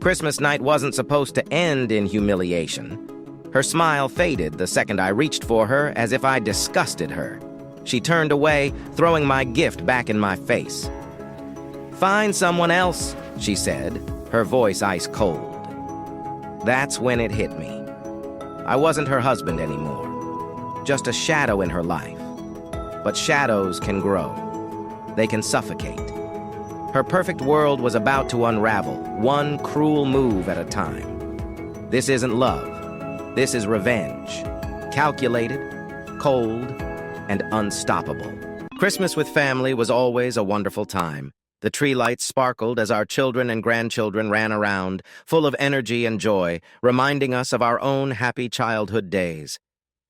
Christmas night wasn't supposed to end in humiliation. Her smile faded the second I reached for her, as if I disgusted her. She turned away, throwing my gift back in my face. "Find someone else," she said, her voice ice cold. That's when it hit me. I wasn't her husband anymore, just a shadow in her life. But shadows can grow. They can suffocate. Her perfect world was about to unravel, one cruel move at a time. This isn't love. This is revenge. Calculated, cold, and unstoppable. Christmas with family was always a wonderful time. The tree lights sparkled as our children and grandchildren ran around, full of energy and joy, reminding us of our own happy childhood days.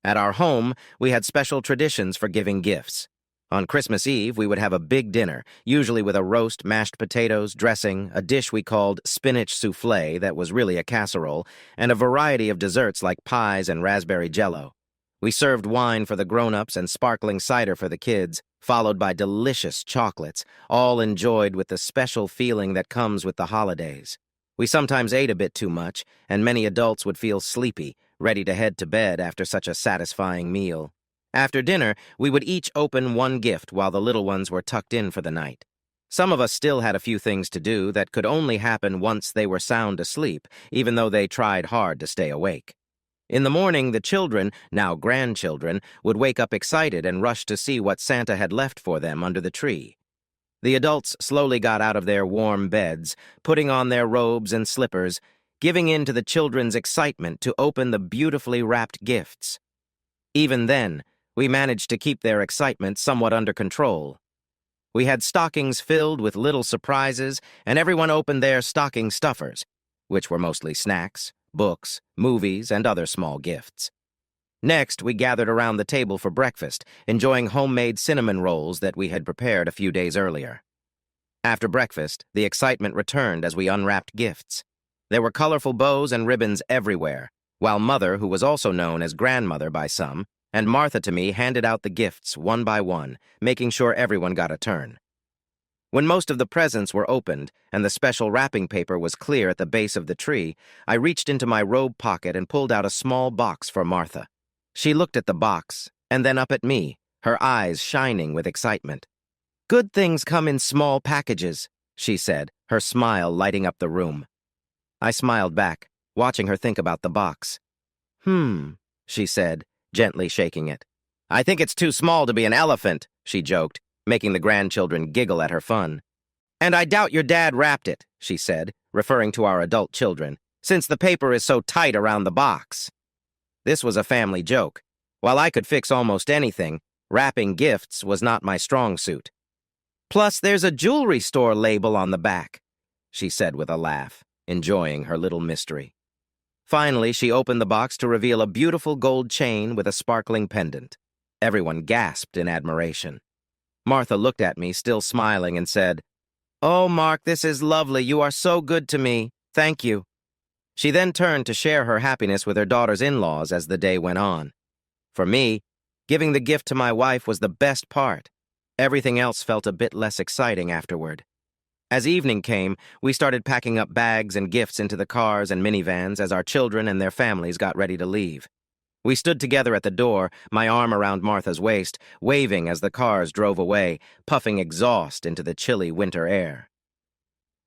At our home, we had special traditions for giving gifts. On Christmas Eve, we would have a big dinner, usually with a roast, mashed potatoes, dressing, a dish we called spinach soufflé that was really a casserole, and a variety of desserts like pies and raspberry jello. We served wine for the grown-ups and sparkling cider for the kids, followed by delicious chocolates, all enjoyed with the special feeling that comes with the holidays. We sometimes ate a bit too much, and many adults would feel sleepy, ready to head to bed after such a satisfying meal. After dinner, we would each open one gift while the little ones were tucked in for the night. Some of us still had a few things to do that could only happen once they were sound asleep, even though they tried hard to stay awake. In the morning, the children, now grandchildren, would wake up excited and rush to see what Santa had left for them under the tree. The adults slowly got out of their warm beds, putting on their robes and slippers, giving in to the children's excitement to open the beautifully wrapped gifts. Even then, we managed to keep their excitement somewhat under control. We had stockings filled with little surprises, and everyone opened their stocking stuffers, which were mostly snacks, books, movies, and other small gifts. Next, we gathered around the table for breakfast, enjoying homemade cinnamon rolls that we had prepared a few days earlier. After breakfast, the excitement returned as we unwrapped gifts. There were colorful bows and ribbons everywhere, while Mother, who was also known as Grandmother by some, and Martha to me handed out the gifts one by one, making sure everyone got a turn. When most of the presents were opened and the special wrapping paper was clear at the base of the tree, I reached into my robe pocket and pulled out a small box for Martha. She looked at the box and then up at me, her eyes shining with excitement. "Good things come in small packages," she said, her smile lighting up the room. I smiled back, watching her think about the box. She said, gently shaking it. "I think it's too small to be an elephant," she joked, making the grandchildren giggle at her fun. "And I doubt your dad wrapped it," she said, referring to our adult children, "since the paper is so tight around the box." This was a family joke. While I could fix almost anything, wrapping gifts was not my strong suit. "Plus, there's a jewelry store label on the back," she said with a laugh, enjoying her little mystery. Finally, she opened the box to reveal a beautiful gold chain with a sparkling pendant. Everyone gasped in admiration. Martha looked at me, still smiling, and said, "Oh, Mark, this is lovely. You are so good to me. Thank you." She then turned to share her happiness with her daughter's in-laws as the day went on. For me, giving the gift to my wife was the best part. Everything else felt a bit less exciting afterward. As evening came, we started packing up bags and gifts into the cars and minivans as our children and their families got ready to leave. We stood together at the door, my arm around Martha's waist, waving as the cars drove away, puffing exhaust into the chilly winter air.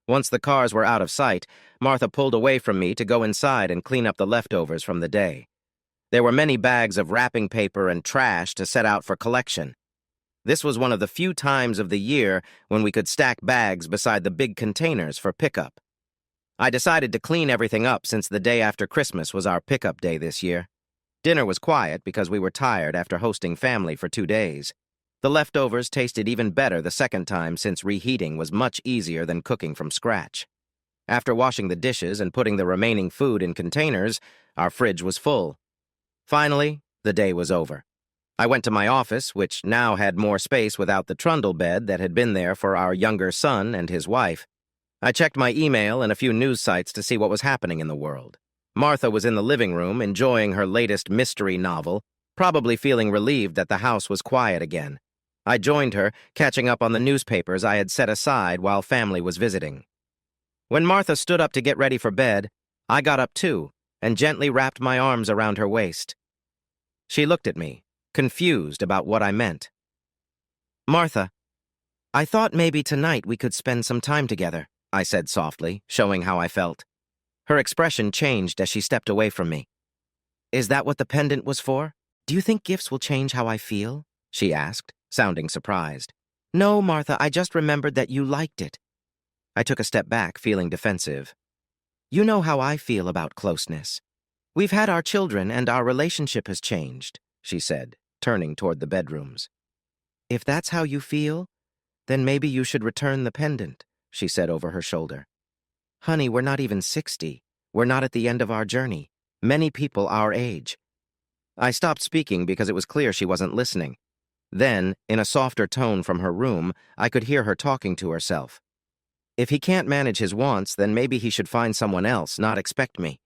Once the cars were out of sight, Martha pulled away from me to go inside and clean up the leftovers from the day. There were many bags of wrapping paper and trash to set out for collection. This was one of the few times of the year when we could stack bags beside the big containers for pickup. I decided to clean everything up since the day after Christmas was our pickup day this year. Dinner was quiet because we were tired after hosting family for 2 days. The leftovers tasted even better the second time since reheating was much easier than cooking from scratch. After washing the dishes and putting the remaining food in containers, our fridge was full. Finally, the day was over. I went to my office, which now had more space without the trundle bed that had been there for our younger son and his wife. I checked my email and a few news sites to see what was happening in the world. Martha was in the living room enjoying her latest mystery novel, probably feeling relieved that the house was quiet again. I joined her, catching up on the newspapers I had set aside while family was visiting. When Martha stood up to get ready for bed, I got up too and gently wrapped my arms around her waist. She looked at me, confused about what I meant. "Martha, I thought maybe tonight we could spend some time together," I said softly, showing how I felt. Her expression changed as she stepped away from me. "Is that what the pendant was for? Do you think gifts will change how I feel?" she asked, sounding surprised. "No, Martha, I just remembered that you liked it." I took a step back, feeling defensive. "You know how I feel about closeness. We've had our children and our relationship has changed," she said, turning toward the bedrooms. "If that's how you feel, then maybe you should return the pendant," she said over her shoulder. "Honey, we're not even 60. We're not at the end of our journey. Many people our age." I stopped speaking because it was clear she wasn't listening. Then, in a softer tone from her room, I could hear her talking to herself. "If he can't manage his wants, then maybe he should find someone else, not expect me."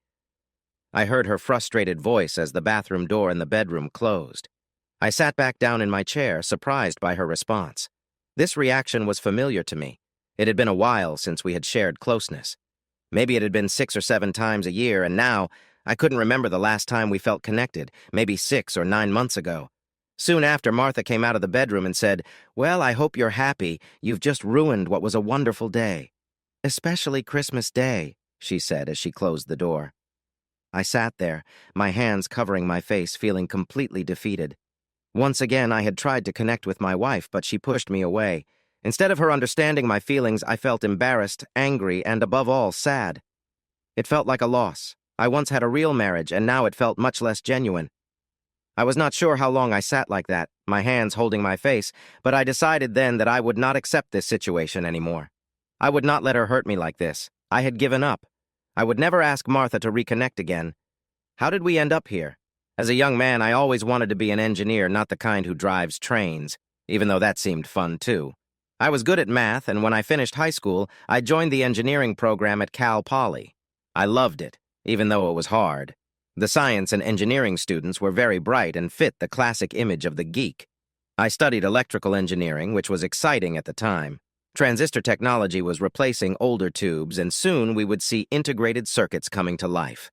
I heard her frustrated voice as the bathroom door in the bedroom closed. I sat back down in my chair, surprised by her response. This reaction was familiar to me. It had been a while since we had shared closeness. Maybe it had been 6 or 7 times a year, and now I couldn't remember the last time we felt connected, maybe 6 or 9 months ago. Soon after, Martha came out of the bedroom and said, "Well, I hope you're happy. You've just ruined what was a wonderful day." "Especially Christmas Day," she said as she closed the door. I sat there, my hands covering my face, feeling completely defeated. Once again, I had tried to connect with my wife, but she pushed me away. Instead of her understanding my feelings, I felt embarrassed, angry, and above all, sad. It felt like a loss. I once had a real marriage, and now it felt much less genuine. I was not sure how long I sat like that, my hands holding my face, but I decided then that I would not accept this situation anymore. I would not let her hurt me like this. I had given up. I would never ask Martha to reconnect again. How did we end up here? As a young man, I always wanted to be an engineer, not the kind who drives trains, even though that seemed fun too. I was good at math, and when I finished high school, I joined the engineering program at Cal Poly. I loved it, even though it was hard. The science and engineering students were very bright and fit the classic image of the geek. I studied electrical engineering, which was exciting at the time. Transistor technology was replacing older tubes, and soon we would see integrated circuits coming to life.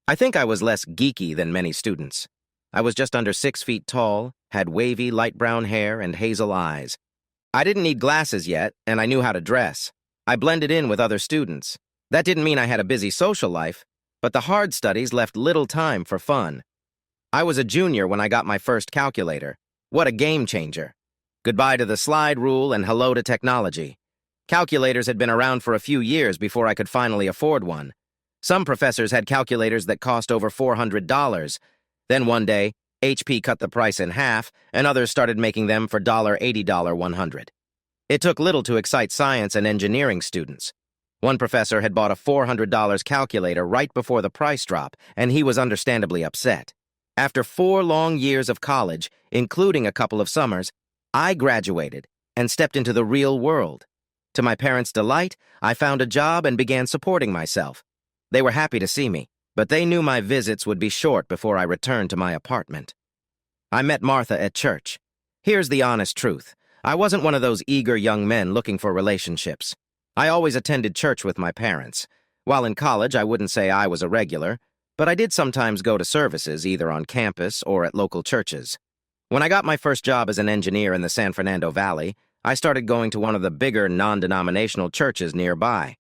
I think I was less geeky than many students. I was just under 6 feet tall, had wavy light brown hair and hazel eyes. I didn't need glasses yet, and I knew how to dress. I blended in with other students. That didn't mean I had a busy social life, but the hard studies left little time for fun. I was a junior when I got my first calculator. What a game changer. Goodbye to the slide rule and hello to technology. Calculators had been around for a few years before I could finally afford one. Some professors had calculators that cost over $400. Then one day, HP cut the price in half, and others started making them for $80 $100. It took little to excite science and engineering students. One professor had bought a $400 calculator right before the price drop, and he was understandably upset. After 4 long years of college, including a couple of summers, I graduated and stepped into the real world. To my parents' delight, I found a job and began supporting myself. They were happy to see me, but they knew my visits would be short before I returned to my apartment. I met Martha at church. Here's the honest truth. I wasn't one of those eager young men looking for relationships. I always attended church with my parents. While in college, I wouldn't say I was a regular, but I did sometimes go to services either on campus or at local churches. When I got my first job as an engineer in the San Fernando Valley, I started going to one of the bigger non-denominational churches nearby.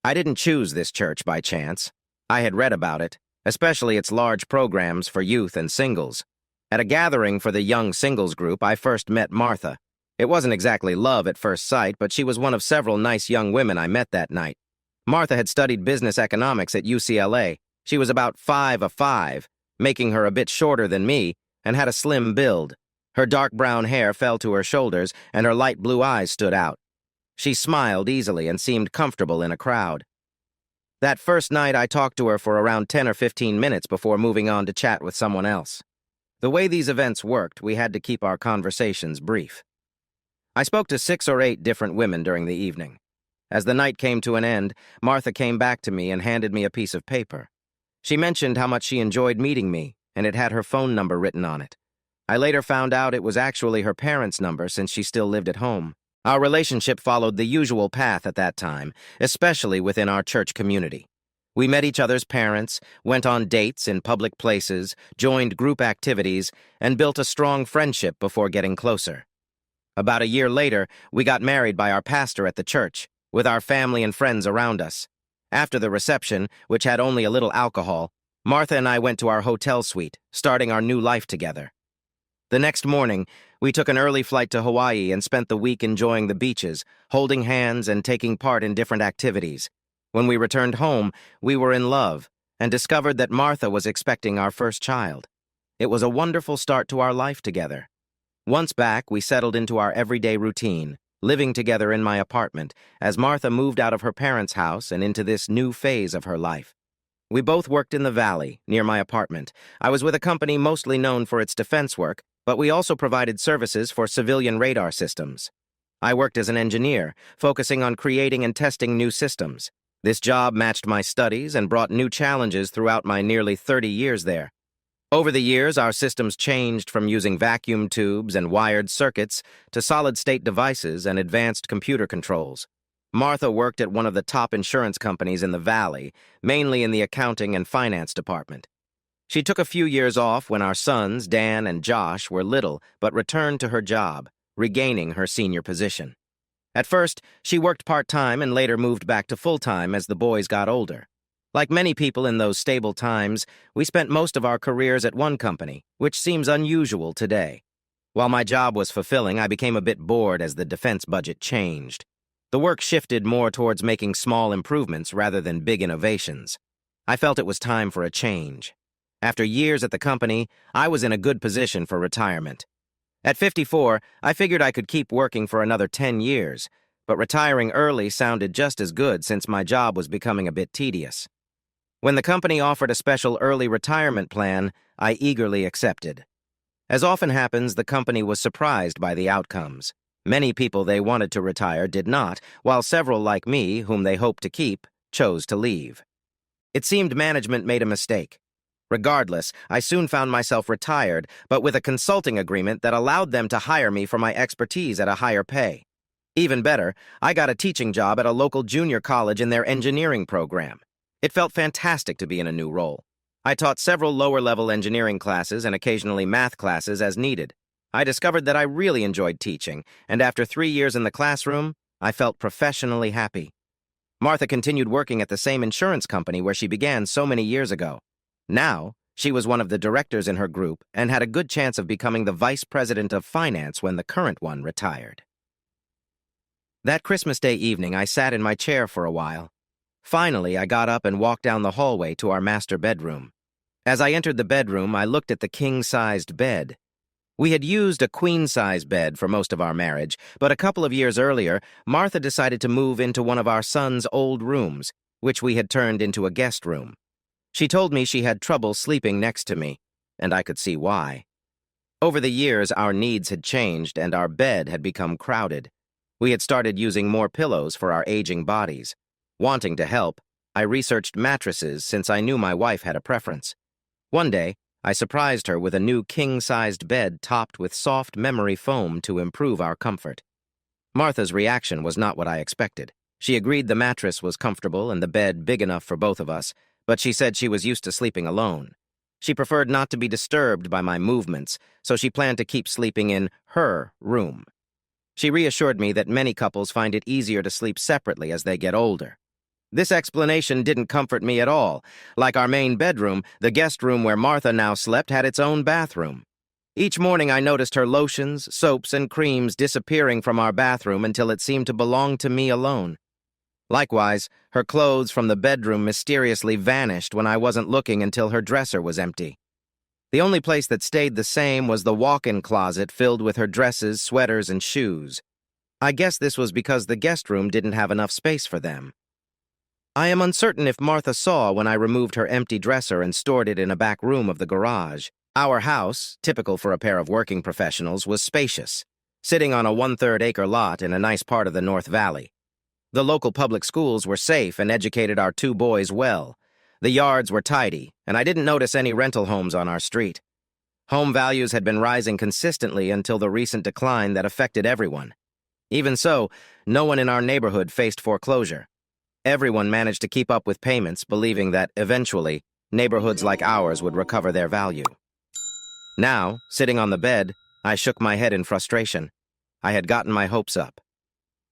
I didn't choose this church by chance. I had read about it, especially its large programs for youth and singles. At a gathering for the young singles group, I first met Martha. It wasn't exactly love at first sight, but she was one of several nice young women I met that night. Martha had studied business economics at UCLA. She was about 5'5", making her a bit shorter than me, and had a slim build. Her dark brown hair fell to her shoulders, and her light blue eyes stood out. She smiled easily and seemed comfortable in a crowd. That first night, I talked to her for around 10 or 15 minutes before moving on to chat with someone else. The way these events worked, we had to keep our conversations brief. I spoke to 6 or 8 different women during the evening. As the night came to an end, Martha came back to me and handed me a piece of paper. She mentioned how much she enjoyed meeting me, and it had her phone number written on it. I later found out it was actually her parents' number since she still lived at home. Our relationship followed the usual path at that time, especially within our church community. We met each other's parents, went on dates in public places, joined group activities, and built a strong friendship before getting closer. About a year later, we got married by our pastor at the church, with our family and friends around us. After the reception, which had only a little alcohol, Martha and I went to our hotel suite, starting our new life together. The next morning, we took an early flight to Hawaii and spent the week enjoying the beaches, holding hands and taking part in different activities. When we returned home, we were in love and discovered that Martha was expecting our first child. It was a wonderful start to our life together. Once back, we settled into our everyday routine, living together in my apartment, as Martha moved out of her parents' house and into this new phase of her life. We both worked in the valley, near my apartment. I was with a company mostly known for its defense work, but we also provided services for civilian radar systems. I worked as an engineer, focusing on creating and testing new systems. This job matched my studies and brought new challenges throughout my nearly 30 years there. Over the years, our systems changed from using vacuum tubes and wired circuits to solid-state devices and advanced computer controls. Martha worked at one of the top insurance companies in the Valley, mainly in the accounting and finance department. She took a few years off when our sons, Dan and Josh, were little, but returned to her job, regaining her senior position. At first, she worked part-time and later moved back to full-time as the boys got older. Like many people in those stable times, we spent most of our careers at one company, which seems unusual today. While my job was fulfilling, I became a bit bored as the defense budget changed. The work shifted more towards making small improvements rather than big innovations. I felt it was time for a change. After years at the company, I was in a good position for retirement. At 54, I figured I could keep working for another 10 years, but retiring early sounded just as good since my job was becoming a bit tedious. When the company offered a special early retirement plan, I eagerly accepted. As often happens, the company was surprised by the outcomes. Many people they wanted to retire did not, while several like me, whom they hoped to keep, chose to leave. It seemed management made a mistake. Regardless, I soon found myself retired, but with a consulting agreement that allowed them to hire me for my expertise at a higher pay. Even better, I got a teaching job at a local junior college in their engineering program. It felt fantastic to be in a new role. I taught several lower-level engineering classes and occasionally math classes as needed. I discovered that I really enjoyed teaching, and after 3 years in the classroom, I felt professionally happy. Martha continued working at the same insurance company where she began so many years ago. Now, she was one of the directors in her group and had a good chance of becoming the vice president of finance when the current one retired. That Christmas Day evening, I sat in my chair for a while. Finally, I got up and walked down the hallway to our master bedroom. As I entered the bedroom, I looked at the king-sized bed. We had used a queen-size bed for most of our marriage, but a couple of years earlier, Martha decided to move into one of our son's old rooms, which we had turned into a guest room. She told me she had trouble sleeping next to me, and I could see why. Over the years, our needs had changed and our bed had become crowded. We had started using more pillows for our aging bodies. Wanting to help, I researched mattresses since I knew my wife had a preference. One day, I surprised her with a new king-sized bed topped with soft memory foam to improve our comfort. Martha's reaction was not what I expected. She agreed the mattress was comfortable and the bed big enough for both of us, but she said she was used to sleeping alone. She preferred not to be disturbed by my movements, so she planned to keep sleeping in her room. She reassured me that many couples find it easier to sleep separately as they get older. This explanation didn't comfort me at all. Like our main bedroom, the guest room where Martha now slept had its own bathroom. Each morning I noticed her lotions, soaps, and creams disappearing from our bathroom until it seemed to belong to me alone. Likewise, her clothes from the bedroom mysteriously vanished when I wasn't looking until her dresser was empty. The only place that stayed the same was the walk-in closet filled with her dresses, sweaters, and shoes. I guess this was because the guest room didn't have enough space for them. I am uncertain if Martha saw when I removed her empty dresser and stored it in a back room of the garage. Our house, typical for a pair of working professionals, was spacious, sitting on a 1/3 acre lot in a nice part of the North Valley. The local public schools were safe and educated our 2 boys well. The yards were tidy, and I didn't notice any rental homes on our street. Home values had been rising consistently until the recent decline that affected everyone. Even so, no one in our neighborhood faced foreclosure. Everyone managed to keep up with payments, believing that, eventually, neighborhoods like ours would recover their value. Now, sitting on the bed, I shook my head in frustration. I had gotten my hopes up.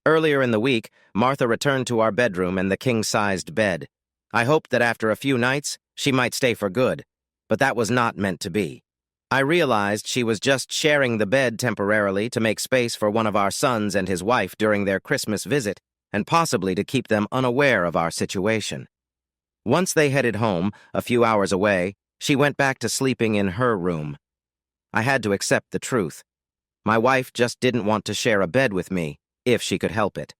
Earlier in the week, Martha returned to our bedroom and the king-sized bed. I hoped that after a few nights, she might stay for good, but that was not meant to be. I realized she was just sharing the bed temporarily to make space for one of our sons and his wife during their Christmas visit, and possibly to keep them unaware of our situation. Once they headed home, a few hours away, she went back to sleeping in her room. I had to accept the truth. My wife just didn't want to share a bed with me, if she could help it.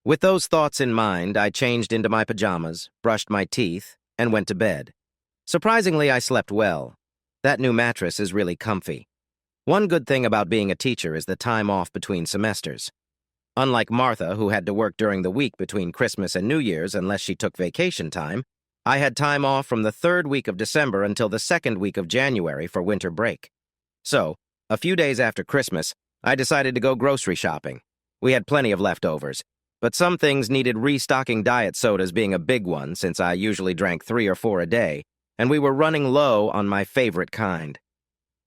With those thoughts in mind, I changed into my pajamas, brushed my teeth, and went to bed. Surprisingly, I slept well. That new mattress is really comfy. One good thing about being a teacher is the time off between semesters. Unlike Martha, who had to work during the week between Christmas and New Year's unless she took vacation time, I had time off from the 3rd week of December until the 2nd week of January for winter break. So, a few days after Christmas, I decided to go grocery shopping. We had plenty of leftovers, but some things needed restocking, diet sodas being a big one since I usually drank 3 or 4 a day, and we were running low on my favorite kind.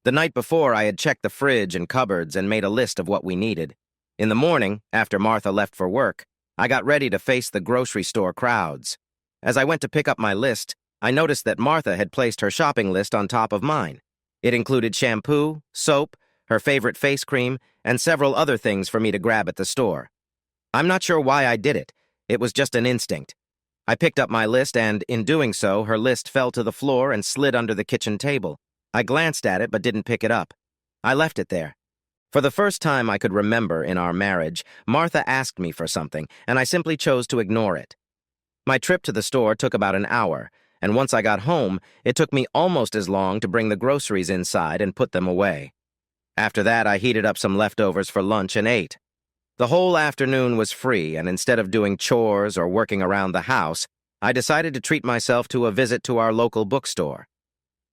The night before, I had checked the fridge and cupboards and made a list of what we needed. In the morning, after Martha left for work, I got ready to face the grocery store crowds. As I went to pick up my list, I noticed that Martha had placed her shopping list on top of mine. It included shampoo, soap, her favorite face cream, and several other things for me to grab at the store. I'm not sure why I did it. It was just an instinct. I picked up my list and, in doing so, her list fell to the floor and slid under the kitchen table. I glanced at it but didn't pick it up. I left it there. For the first time I could remember in our marriage, Martha asked me for something, and I simply chose to ignore it. My trip to the store took about an hour, and once I got home, it took me almost as long to bring the groceries inside and put them away. After that, I heated up some leftovers for lunch and ate. The whole afternoon was free, and instead of doing chores or working around the house, I decided to treat myself to a visit to our local bookstore.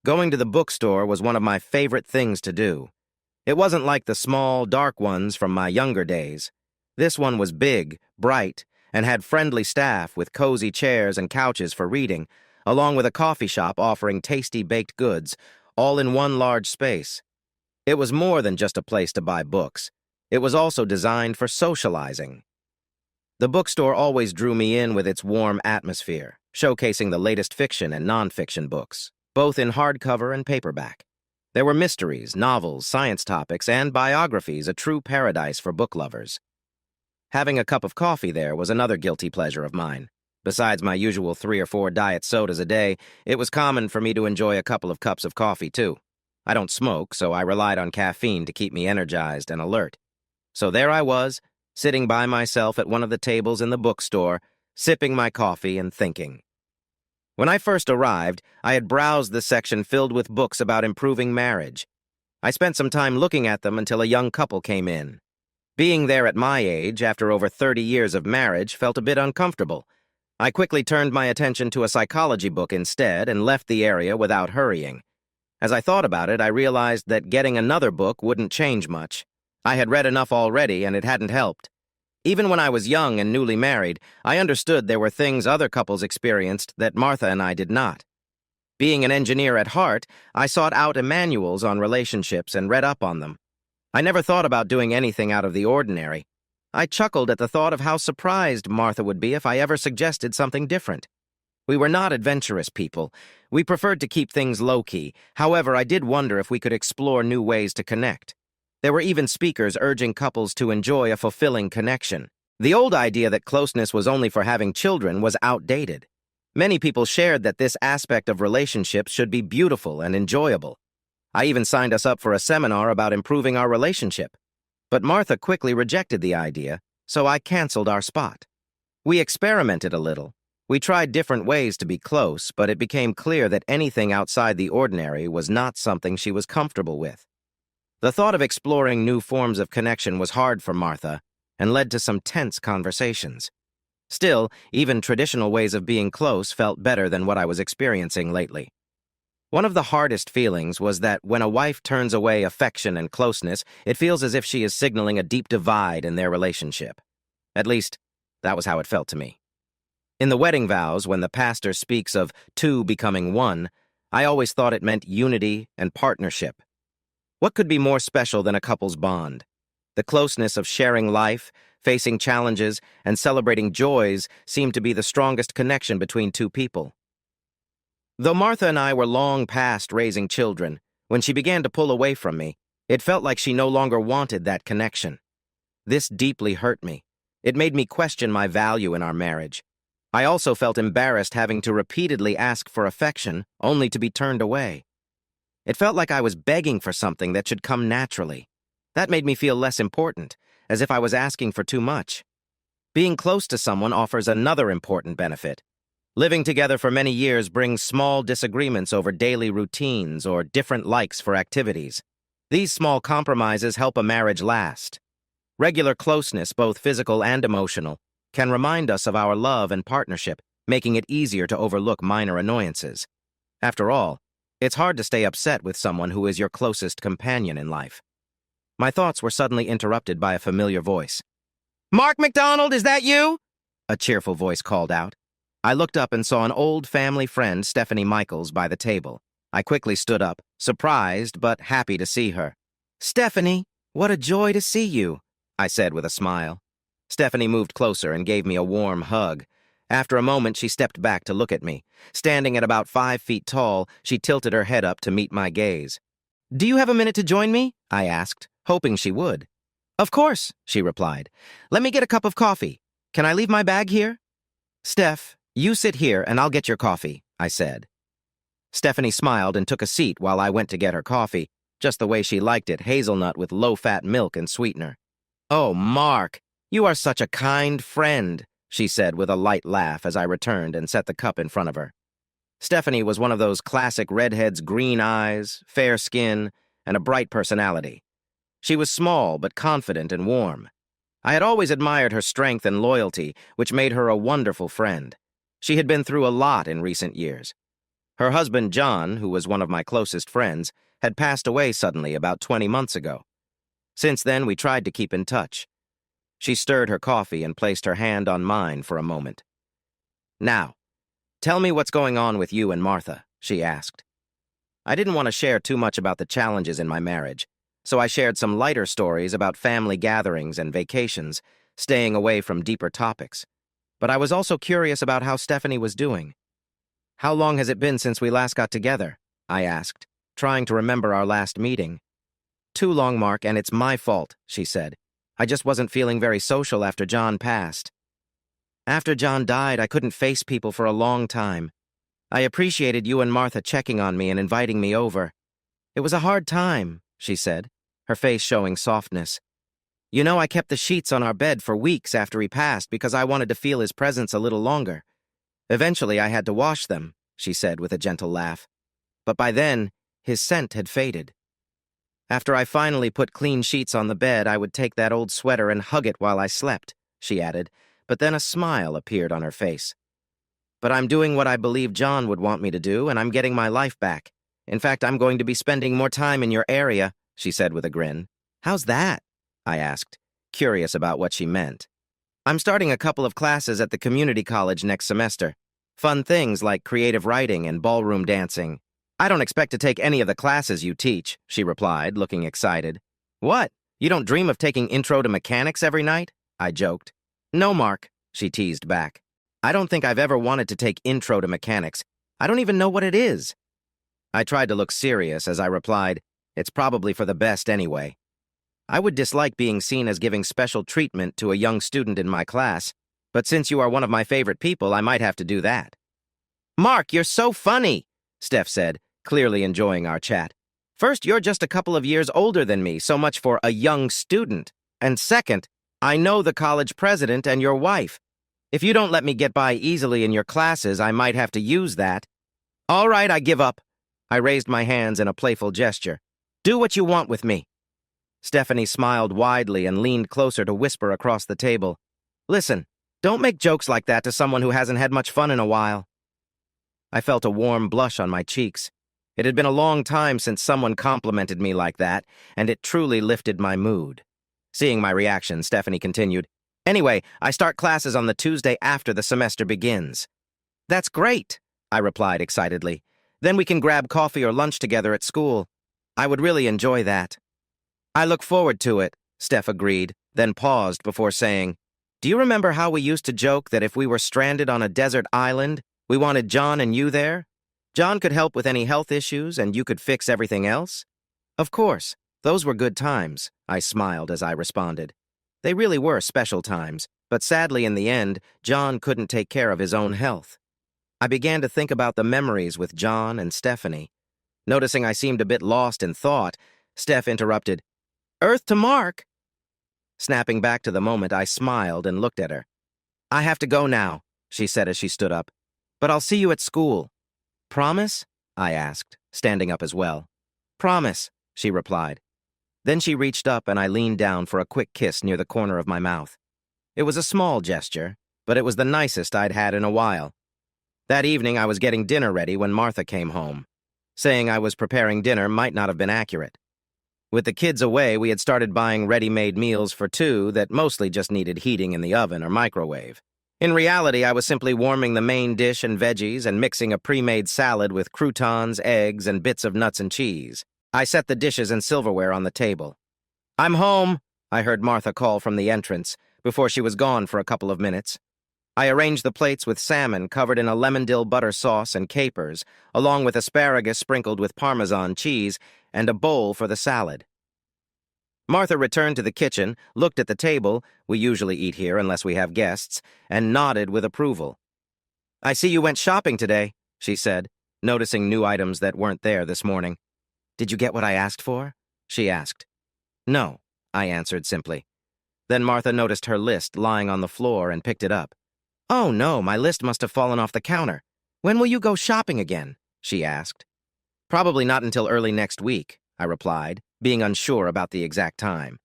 Going to the bookstore was one of my favorite things to do. It wasn't like the small, dark ones from my younger days. This one was big, bright, and had friendly staff with cozy chairs and couches for reading, along with a coffee shop offering tasty baked goods, all in one large space. It was more than just a place to buy books. It was also designed for socializing. The bookstore always drew me in with its warm atmosphere, showcasing the latest fiction and nonfiction books, both in hardcover and paperback. There were mysteries, novels, science topics, and biographies, a true paradise for book lovers. Having a cup of coffee there was another guilty pleasure of mine. Besides my usual 3 or 4 diet sodas a day, it was common for me to enjoy a couple of cups of coffee, too. I don't smoke, so I relied on caffeine to keep me energized and alert. So there I was, sitting by myself at one of the tables in the bookstore, sipping my coffee and thinking. When I first arrived, I had browsed the section filled with books about improving marriage. I spent some time looking at them until a young couple came in. Being there at my age, after over 30 years of marriage, felt a bit uncomfortable. I quickly turned my attention to a psychology book instead and left the area without hurrying. As I thought about it, I realized that getting another book wouldn't change much. I had read enough already, and it hadn't helped. Even when I was young and newly married, I understood there were things other couples experienced that Martha and I did not. Being an engineer at heart, I sought out manuals on relationships and read up on them. I never thought about doing anything out of the ordinary. I chuckled at the thought of how surprised Martha would be if I ever suggested something different. We were not adventurous people. We preferred to keep things low-key. However, I did wonder if we could explore new ways to connect. There were even speakers urging couples to enjoy a fulfilling connection. The old idea that closeness was only for having children was outdated. Many people shared that this aspect of relationships should be beautiful and enjoyable. I even signed us up for a seminar about improving our relationship. But Martha quickly rejected the idea, so I canceled our spot. We experimented a little. We tried different ways to be close, but it became clear that anything outside the ordinary was not something she was comfortable with. The thought of exploring new forms of connection was hard for Martha and led to some tense conversations. Still, even traditional ways of being close felt better than what I was experiencing lately. One of the hardest feelings was that when a wife turns away affection and closeness, it feels as if she is signaling a deep divide in their relationship. At least, that was how it felt to me. In the wedding vows, when the pastor speaks of two becoming one, I always thought it meant unity and partnership. What could be more special than a couple's bond? The closeness of sharing life, facing challenges, and celebrating joys seemed to be the strongest connection between two people. Though Martha and I were long past raising children, when she began to pull away from me, it felt like she no longer wanted that connection. This deeply hurt me. It made me question my value in our marriage. I also felt embarrassed having to repeatedly ask for affection, only to be turned away. It felt like I was begging for something that should come naturally. That made me feel less important, as if I was asking for too much. Being close to someone offers another important benefit. Living together for many years brings small disagreements over daily routines or different likes for activities. These small compromises help a marriage last. Regular closeness, both physical and emotional, can remind us of our love and partnership, making it easier to overlook minor annoyances. After all, it's hard to stay upset with someone who is your closest companion in life. My thoughts were suddenly interrupted by a familiar voice. "Mark McDonald, is that you?" A cheerful voice called out. I looked up and saw an old family friend, Stephanie Michaels, by the table. I quickly stood up, surprised but happy to see her. "Stephanie, what a joy to see you," I said with a smile. Stephanie moved closer and gave me a warm hug. After a moment, she stepped back to look at me. Standing at about 5 feet tall, she tilted her head up to meet my gaze. "Do you have a minute to join me?" I asked, hoping she would. "Of course," she replied. "Let me get a cup of coffee. Can I leave my bag here?" "Steph, you sit here and I'll get your coffee," I said. Stephanie smiled and took a seat while I went to get her coffee, just the way she liked it, hazelnut with low-fat milk and sweetener. "Oh, Mark, you are such a kind friend," she said with a light laugh as I returned and set the cup in front of her. Stephanie was one of those classic redheads, green eyes, fair skin, and a bright personality. She was small but confident and warm. I had always admired her strength and loyalty, which made her a wonderful friend. She had been through a lot in recent years. Her husband, John, who was one of my closest friends, had passed away suddenly about 20 months ago. Since then, we tried to keep in touch. She stirred her coffee and placed her hand on mine for a moment. "Now, tell me what's going on with you and Martha," she asked. I didn't want to share too much about the challenges in my marriage, so I shared some lighter stories about family gatherings and vacations, staying away from deeper topics. But I was also curious about how Stephanie was doing. "How long has it been since we last got together?" I asked, trying to remember our last meeting. "Too long, Mark, and it's my fault," she said. "I just wasn't feeling very social after John passed. After John died, I couldn't face people for a long time. I appreciated you and Martha checking on me and inviting me over. It was a hard time," she said, her face showing softness. "You know, I kept the sheets on our bed for weeks after he passed because I wanted to feel his presence a little longer. Eventually, I had to wash them," she said with a gentle laugh. "But by then, his scent had faded. After I finally put clean sheets on the bed, I would take that old sweater and hug it while I slept," she added, but then a smile appeared on her face. "But I'm doing what I believe John would want me to do, and I'm getting my life back. In fact, I'm going to be spending more time in your area," she said with a grin. "How's that?" I asked, curious about what she meant. "I'm starting a couple of classes at the community college next semester. Fun things like creative writing and ballroom dancing." "I don't expect to take any of the classes you teach," she replied, looking excited. "What? You don't dream of taking Intro to Mechanics every night?" I joked. "No, Mark," she teased back. "I don't think I've ever wanted to take Intro to Mechanics. I don't even know what it is." I tried to look serious as I replied, "It's probably for the best anyway. I would dislike being seen as giving special treatment to a young student in my class, but since you are one of my favorite people, I might have to do that." "Mark, you're so funny," Steph said, clearly enjoying our chat. "First, you're just a couple of years older than me, so much for a young student. And second, I know the college president and your wife. If you don't let me get by easily in your classes, I might have to use that." "All right, I give up." I raised my hands in a playful gesture. "Do what you want with me." Stephanie smiled widely and leaned closer to whisper across the table. "Listen, don't make jokes like that to someone who hasn't had much fun in a while." I felt a warm blush on my cheeks. It had been a long time since someone complimented me like that, and it truly lifted my mood. Seeing my reaction, Stephanie continued, "Anyway, I start classes on the Tuesday after the semester begins." "That's great," I replied excitedly. "Then we can grab coffee or lunch together at school. I would really enjoy that." "I look forward to it," Steph agreed, then paused before saying, "Do you remember how we used to joke that if we were stranded on a desert island, we wanted John and you there? John could help with any health issues, and you could fix everything else?" "Of course. Those were good times," I smiled as I responded. They really were special times, but sadly in the end, John couldn't take care of his own health. I began to think about the memories with John and Stephanie. Noticing I seemed a bit lost in thought, Steph interrupted, "Earth to Mark." Snapping back to the moment, I smiled and looked at her. "I have to go now," she said as she stood up. "But I'll see you at school." "Promise?" I asked, standing up as well. "Promise," she replied. Then she reached up and I leaned down for a quick kiss near the corner of my mouth. It was a small gesture, but it was the nicest I'd had in a while. That evening I was getting dinner ready when Martha came home. Saying I was preparing dinner might not have been accurate. With the kids away, we had started buying ready-made meals for two that mostly just needed heating in the oven or microwave. In reality, I was simply warming the main dish and veggies and mixing a pre-made salad with croutons, eggs, and bits of nuts and cheese. I set the dishes and silverware on the table. "I'm home," I heard Martha call from the entrance, before she was gone for a couple of minutes. I arranged the plates with salmon covered in a lemon dill butter sauce and capers, along with asparagus sprinkled with Parmesan cheese, and a bowl for the salad. Martha returned to the kitchen, looked at the table, we usually eat here unless we have guests, and nodded with approval. "I see you went shopping today," she said, noticing new items that weren't there this morning. "Did you get what I asked for?" she asked. "No," I answered simply. Then Martha noticed her list lying on the floor and picked it up. "Oh no, my list must have fallen off the counter. When will you go shopping again?" she asked. "Probably not until early next week," I replied, being unsure about the exact time.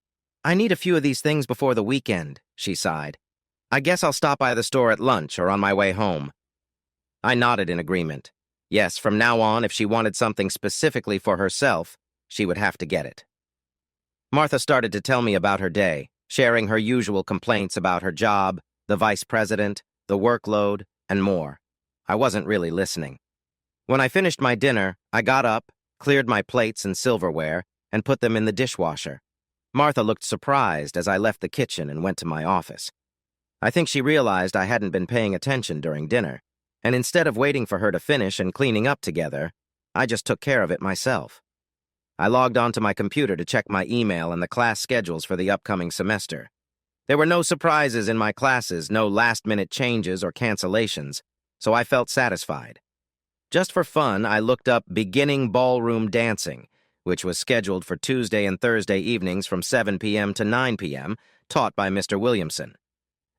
"I need a few of these things before the weekend," she sighed. "I guess I'll stop by the store at lunch or on my way home." I nodded in agreement. Yes, from now on, if she wanted something specifically for herself, she would have to get it. Martha started to tell me about her day, sharing her usual complaints about her job, the vice president, the workload, and more. I wasn't really listening. When I finished my dinner, I got up, cleared my plates and silverware, and put them in the dishwasher. Martha looked surprised as I left the kitchen and went to my office. I think she realized I hadn't been paying attention during dinner, and instead of waiting for her to finish and cleaning up together, I just took care of it myself. I logged onto my computer to check my email and the class schedules for the upcoming semester. There were no surprises in my classes, no last-minute changes or cancellations, so I felt satisfied. Just for fun, I looked up beginning ballroom dancing, which was scheduled for Tuesday and Thursday evenings from 7 p.m. to 9 p.m., taught by Mr. Williamson.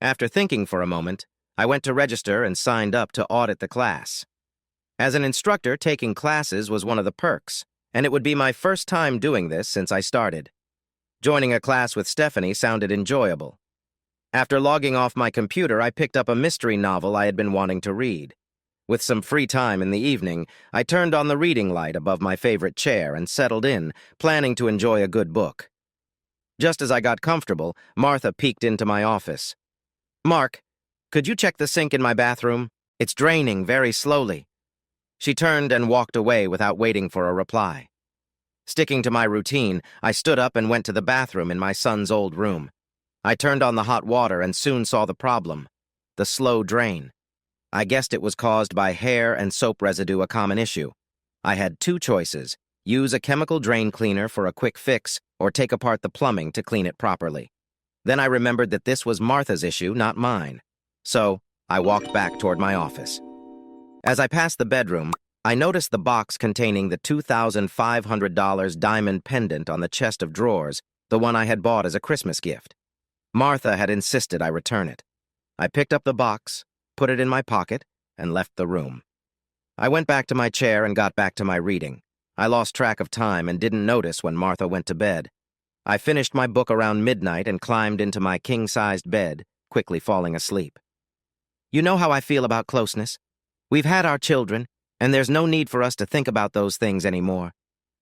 After thinking for a moment, I went to register and signed up to audit the class. As an instructor, taking classes was one of the perks, and it would be my first time doing this since I started. Joining a class with Stephanie sounded enjoyable. After logging off my computer, I picked up a mystery novel I had been wanting to read. With some free time in the evening, I turned on the reading light above my favorite chair and settled in, planning to enjoy a good book. Just as I got comfortable, Martha peeked into my office. "Mark, could you check the sink in my bathroom? It's draining very slowly." She turned and walked away without waiting for a reply. Sticking to my routine, I stood up and went to the bathroom in my son's old room. I turned on the hot water and soon saw the problem: the slow drain. I guessed it was caused by hair and soap residue, a common issue. I had two choices: use a chemical drain cleaner for a quick fix, or take apart the plumbing to clean it properly. Then I remembered that this was Martha's issue, not mine. So, I walked back toward my office. As I passed the bedroom, I noticed the box containing the $2,500 diamond pendant on the chest of drawers, the one I had bought as a Christmas gift. Martha had insisted I return it. I picked up the box, put it in my pocket, and left the room. I went back to my chair and got back to my reading. I lost track of time and didn't notice when Martha went to bed. I finished my book around midnight and climbed into my king-sized bed, quickly falling asleep. You know how I feel about closeness. We've had our children, And there's no need for us to think about those things anymore.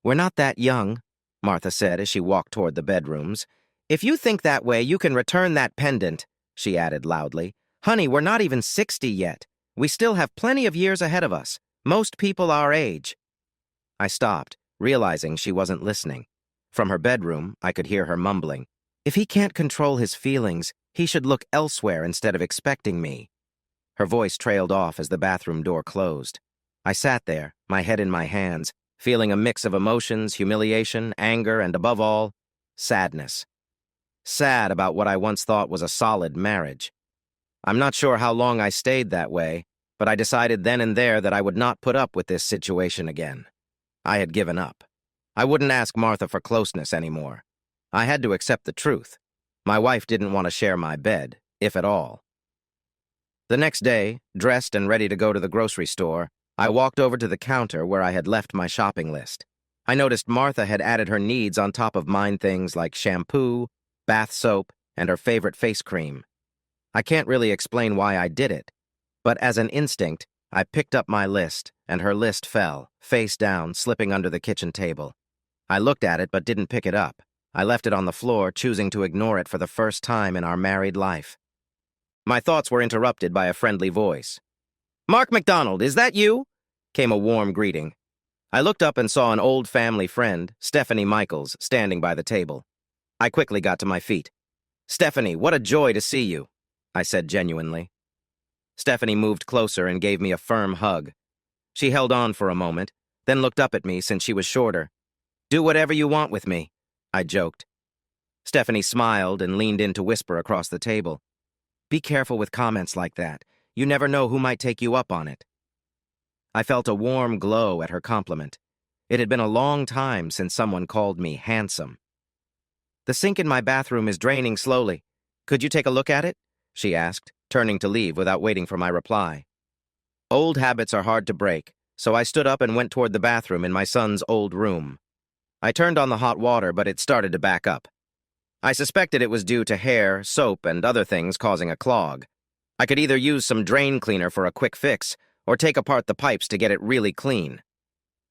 We're not that young, Martha said as she walked toward the bedrooms. If you think that way, you can return that pendant, she added loudly. Honey, we're not even 60 yet. We still have plenty of years ahead of us. Most people our age. I stopped, realizing she wasn't listening. From her bedroom, I could hear her mumbling. If he can't control his feelings, he should look elsewhere instead of expecting me. Her voice trailed off as the bathroom door closed. I sat there, my head in my hands, feeling a mix of emotions, humiliation, anger, and above all, sadness. Sad about what I once thought was a solid marriage. I'm not sure how long I stayed that way, but I decided then and there that I would not put up with this situation again. I had given up. I wouldn't ask Martha for closeness anymore. I had to accept the truth. My wife didn't want to share my bed, if at all. The next day, dressed and ready to go to the grocery store, I walked over to the counter where I had left my shopping list. I noticed Martha had added her needs on top of mine, things like shampoo, bath soap, and her favorite face cream. I can't really explain why I did it, but as an instinct, I picked up my list, and her list fell, face down, slipping under the kitchen table. I looked at it but didn't pick it up. I left it on the floor, choosing to ignore it for the first time in our married life. My thoughts were interrupted by a friendly voice. "Mark McDonald, is that you?" came a warm greeting. I looked up and saw an old family friend, Stephanie Michaels, standing by the table. I quickly got to my feet. "Stephanie, what a joy to see you," I said genuinely. Stephanie moved closer and gave me a firm hug. She held on for a moment, then looked up at me since she was shorter. "Do whatever you want with me," I joked. Stephanie smiled and leaned in to whisper across the table. "Be careful with comments like that. You never know who might take you up on it." I felt a warm glow at her compliment. It had been a long time since someone called me handsome. "The sink in my bathroom is draining slowly. Could you take a look at it?" she asked, turning to leave without waiting for my reply. Old habits are hard to break, so I stood up and went toward the bathroom in my son's old room. I turned on the hot water, but it started to back up. I suspected it was due to hair, soap, and other things causing a clog. I could either use some drain cleaner for a quick fix, or take apart the pipes to get it really clean.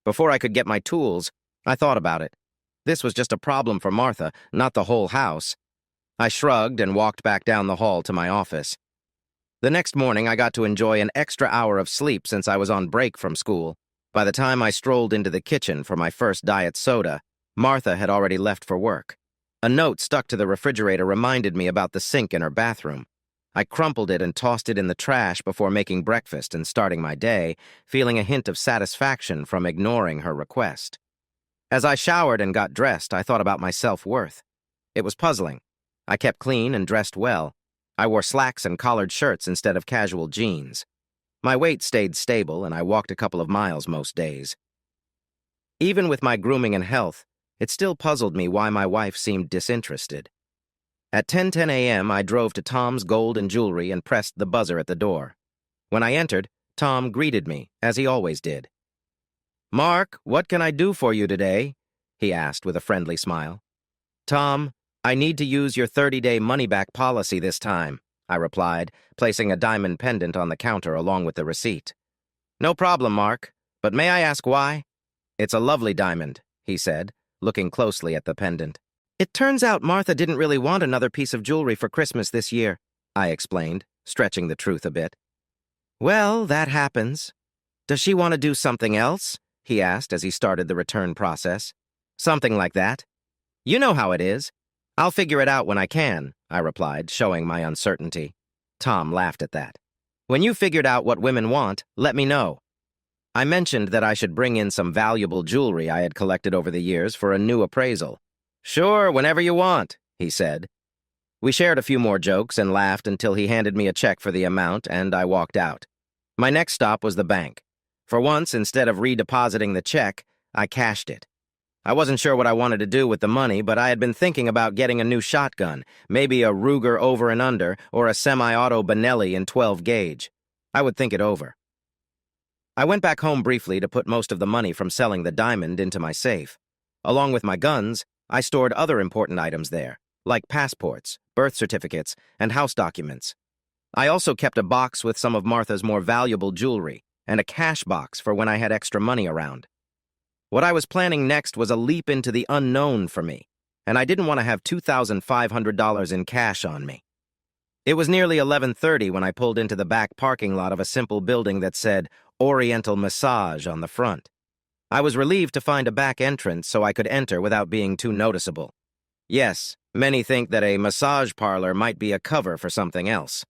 Before I could get my tools, I thought about it. This was just a problem for Martha, not the whole house. I shrugged and walked back down the hall to my office. The next morning, I got to enjoy an extra hour of sleep since I was on break from school. By the time I strolled into the kitchen for my first diet soda, Martha had already left for work. A note stuck to the refrigerator reminded me about the sink in her bathroom. I crumpled it and tossed it in the trash before making breakfast and starting my day, feeling a hint of satisfaction from ignoring her request. As I showered and got dressed, I thought about my self-worth. It was puzzling. I kept clean and dressed well. I wore slacks and collared shirts instead of casual jeans. My weight stayed stable, and I walked a couple of miles most days. Even with my grooming and health, it still puzzled me why my wife seemed disinterested. At 10:10 a.m., I drove to Tom's Gold and Jewelry and pressed the buzzer at the door. When I entered, Tom greeted me, as he always did. "Mark, what can I do for you today?" he asked with a friendly smile. "Tom, I need to use your 30-day money-back policy this time," I replied, placing a diamond pendant on the counter along with the receipt. "No problem, Mark, but may I ask why?" "It's a lovely diamond," he said, looking closely at the pendant. "It turns out Martha didn't really want another piece of jewelry for Christmas this year," I explained, stretching the truth a bit. "Well, that happens. Does she want to do something else?" he asked as he started the return process. "Something like that. You know how it is. I'll figure it out when I can," I replied, showing my uncertainty. Tom laughed at that. "When you figured out what women want, let me know." I mentioned that I should bring in some valuable jewelry I had collected over the years for a new appraisal. "Sure, whenever you want," he said. We shared a few more jokes and laughed until he handed me a check for the amount, and I walked out. My next stop was the bank. For once, instead of redepositing the check, I cashed it. I wasn't sure what I wanted to do with the money, but I had been thinking about getting a new shotgun, maybe a Ruger over and under, or a semi-auto Benelli in 12 gauge. I would think it over. I went back home briefly to put most of the money from selling the diamond into my safe. Along with my guns, I stored other important items there, like passports, birth certificates, and house documents. I also kept a box with some of Martha's more valuable jewelry, and a cash box for when I had extra money around. What I was planning next was a leap into the unknown for me, and I didn't want to have $2,500 in cash on me. It was nearly 11:30 when I pulled into the back parking lot of a simple building that said Oriental Massage on the front. I was relieved to find a back entrance so I could enter without being too noticeable. Yes, many think that a massage parlor might be a cover for something else.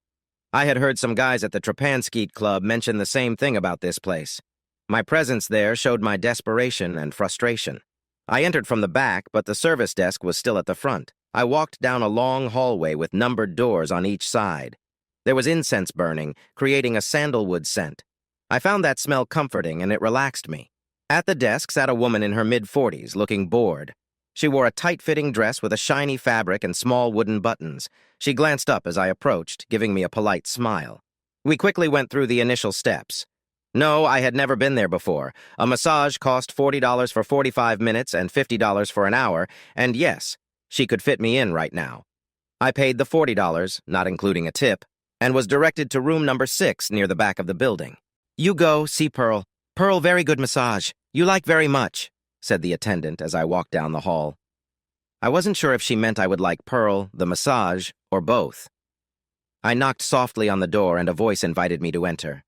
I had heard some guys at the Trapanskeet Club mention the same thing about this place. My presence there showed my desperation and frustration. I entered from the back, but the service desk was still at the front. I walked down a long hallway with numbered doors on each side. There was incense burning, creating a sandalwood scent. I found that smell comforting, and it relaxed me. At the desk sat a woman in her mid-40s, looking bored. She wore a tight-fitting dress with a shiny fabric and small wooden buttons. She glanced up as I approached, giving me a polite smile. We quickly went through the initial steps. No, I had never been there before. A massage cost $40 for 45 minutes and $50 for an hour, and yes, she could fit me in right now. I paid the $40, not including a tip, and was directed to room number 6 near the back of the building. "You go, see Pearl. Pearl, very good massage. You like very much," said the attendant as I walked down the hall. I wasn't sure if she meant I would like Pearl, the massage, or both. I knocked softly on the door and a voice invited me to enter.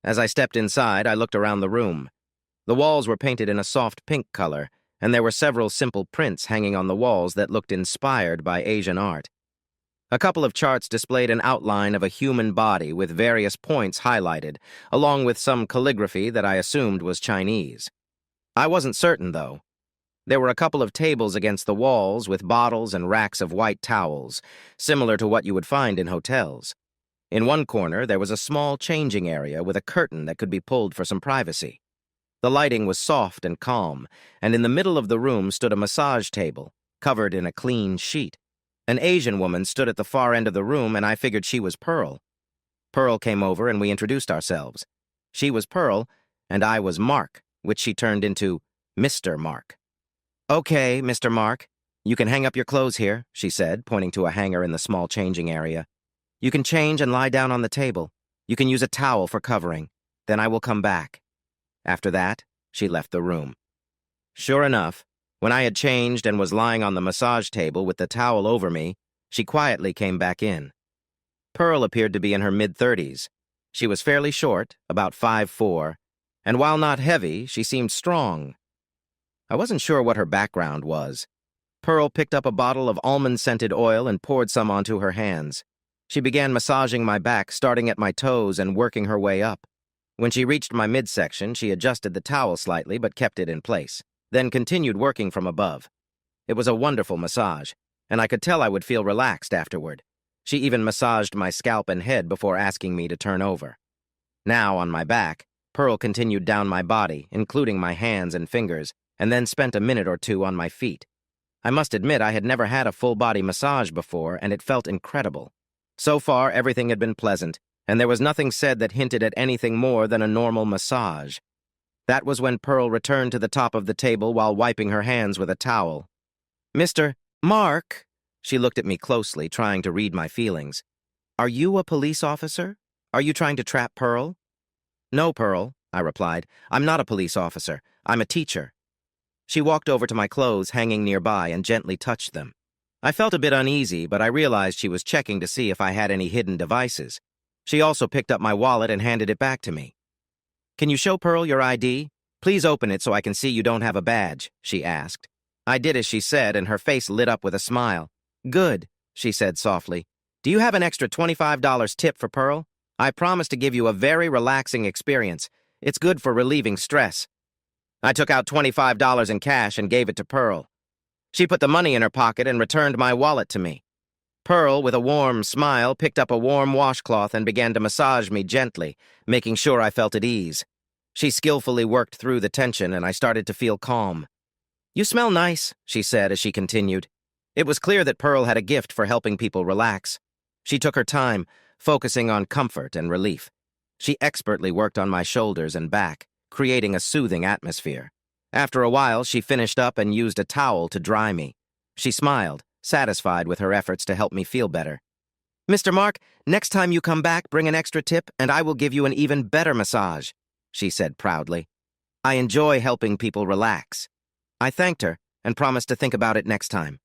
As I stepped inside, I looked around the room. The walls were painted in a soft pink color, and there were several simple prints hanging on the walls that looked inspired by Asian art. A couple of charts displayed an outline of a human body with various points highlighted, along with some calligraphy that I assumed was Chinese. I wasn't certain, though. There were a couple of tables against the walls with bottles and racks of white towels, similar to what you would find in hotels. In one corner, there was a small changing area with a curtain that could be pulled for some privacy. The lighting was soft and calm, and in the middle of the room stood a massage table, covered in a clean sheet. An Asian woman stood at the far end of the room, and I figured she was Pearl. Pearl came over, and we introduced ourselves. She was Pearl, and I was Mark, which she turned into Mr. Mark. "Okay, Mr. Mark, you can hang up your clothes here," she said, pointing to a hanger in the small changing area. "You can change and lie down on the table. You can use a towel for covering. Then I will come back." After that, she left the room. Sure enough, when I had changed and was lying on the massage table with the towel over me, she quietly came back in. Pearl appeared to be in her mid-30s. She was fairly short, about 5'4", and while not heavy, she seemed strong. I wasn't sure what her background was. Pearl picked up a bottle of almond-scented oil and poured some onto her hands. She began massaging my back, starting at my toes and working her way up. When she reached my midsection, she adjusted the towel slightly but kept it in place, then continued working from above. It was a wonderful massage, and I could tell I would feel relaxed afterward. She even massaged my scalp and head before asking me to turn over. Now, on my back, Pearl continued down my body, including my hands and fingers, and then spent a minute or two on my feet. I must admit I had never had a full-body massage before, and it felt incredible. So far, everything had been pleasant, and there was nothing said that hinted at anything more than a normal massage. That was when Pearl returned to the top of the table while wiping her hands with a towel. "Mr. Mark," she looked at me closely, trying to read my feelings. "Are you a police officer? Are you trying to trap Pearl?" "No, Pearl," I replied. "I'm not a police officer. I'm a teacher." She walked over to my clothes hanging nearby and gently touched them. I felt a bit uneasy, but I realized she was checking to see if I had any hidden devices. She also picked up my wallet and handed it back to me. "Can you show Pearl your ID? Please open it so I can see you don't have a badge," she asked. I did as she said, and her face lit up with a smile. "Good," she said softly. "Do you have an extra $25 tip for Pearl? I promise to give you a very relaxing experience. It's good for relieving stress." I took out $25 in cash and gave it to Pearl. She put the money in her pocket and returned my wallet to me. Pearl, with a warm smile, picked up a warm washcloth and began to massage me gently, making sure I felt at ease. She skillfully worked through the tension, and I started to feel calm. "You smell nice," she said as she continued. It was clear that Pearl had a gift for helping people relax. She took her time, focusing on comfort and relief. She expertly worked on my shoulders and back, creating a soothing atmosphere. After a while, she finished up and used a towel to dry me. She smiled, satisfied with her efforts to help me feel better. "Mr. Mark, next time you come back, bring an extra tip, and I will give you an even better massage." she said proudly. "I enjoy helping people relax." I thanked her and promised to think about it next time.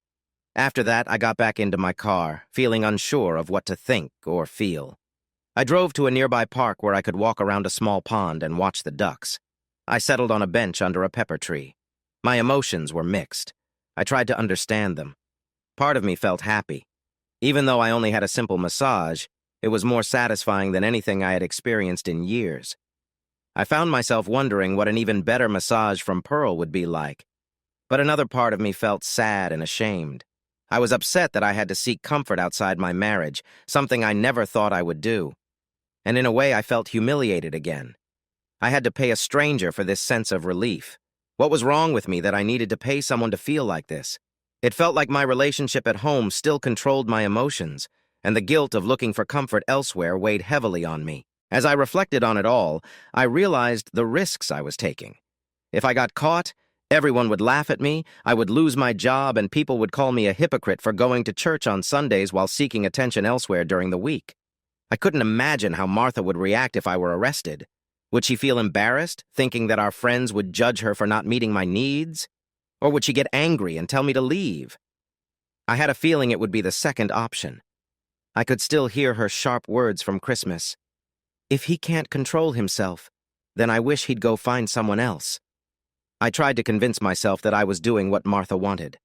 After that, I got back into my car, feeling unsure of what to think or feel. I drove to a nearby park where I could walk around a small pond and watch the ducks. I settled on a bench under a pepper tree. My emotions were mixed. I tried to understand them. Part of me felt happy. Even though I only had a simple massage, it was more satisfying than anything I had experienced in years. I found myself wondering what an even better massage from Pearl would be like. But another part of me felt sad and ashamed. I was upset that I had to seek comfort outside my marriage, something I never thought I would do. And in a way, I felt humiliated again. I had to pay a stranger for this sense of relief. What was wrong with me that I needed to pay someone to feel like this? It felt like my relationship at home still controlled my emotions, and the guilt of looking for comfort elsewhere weighed heavily on me. As I reflected on it all, I realized the risks I was taking. If I got caught, everyone would laugh at me, I would lose my job, and people would call me a hypocrite for going to church on Sundays while seeking attention elsewhere during the week. I couldn't imagine how Martha would react if I were arrested. Would she feel embarrassed, thinking that our friends would judge her for not meeting my needs? Or would she get angry and tell me to leave? I had a feeling it would be the second option. I could still hear her sharp words from Christmas. "If he can't control himself, then I wish he'd go find someone else." I tried to convince myself that I was doing what Martha wanted.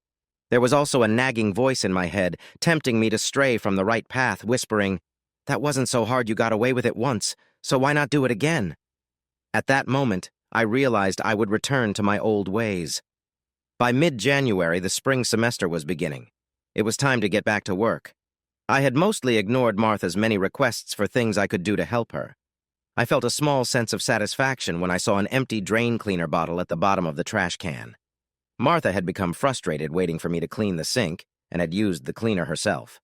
There was also a nagging voice in my head, tempting me to stray from the right path, whispering, "That wasn't so hard, you got away with it once, so why not do it again?" At that moment, I realized I would return to my old ways. By mid-January, the spring semester was beginning. It was time to get back to work. I had mostly ignored Martha's many requests for things I could do to help her. I felt a small sense of satisfaction when I saw an empty drain cleaner bottle at the bottom of the trash can. Martha had become frustrated waiting for me to clean the sink and had used the cleaner herself.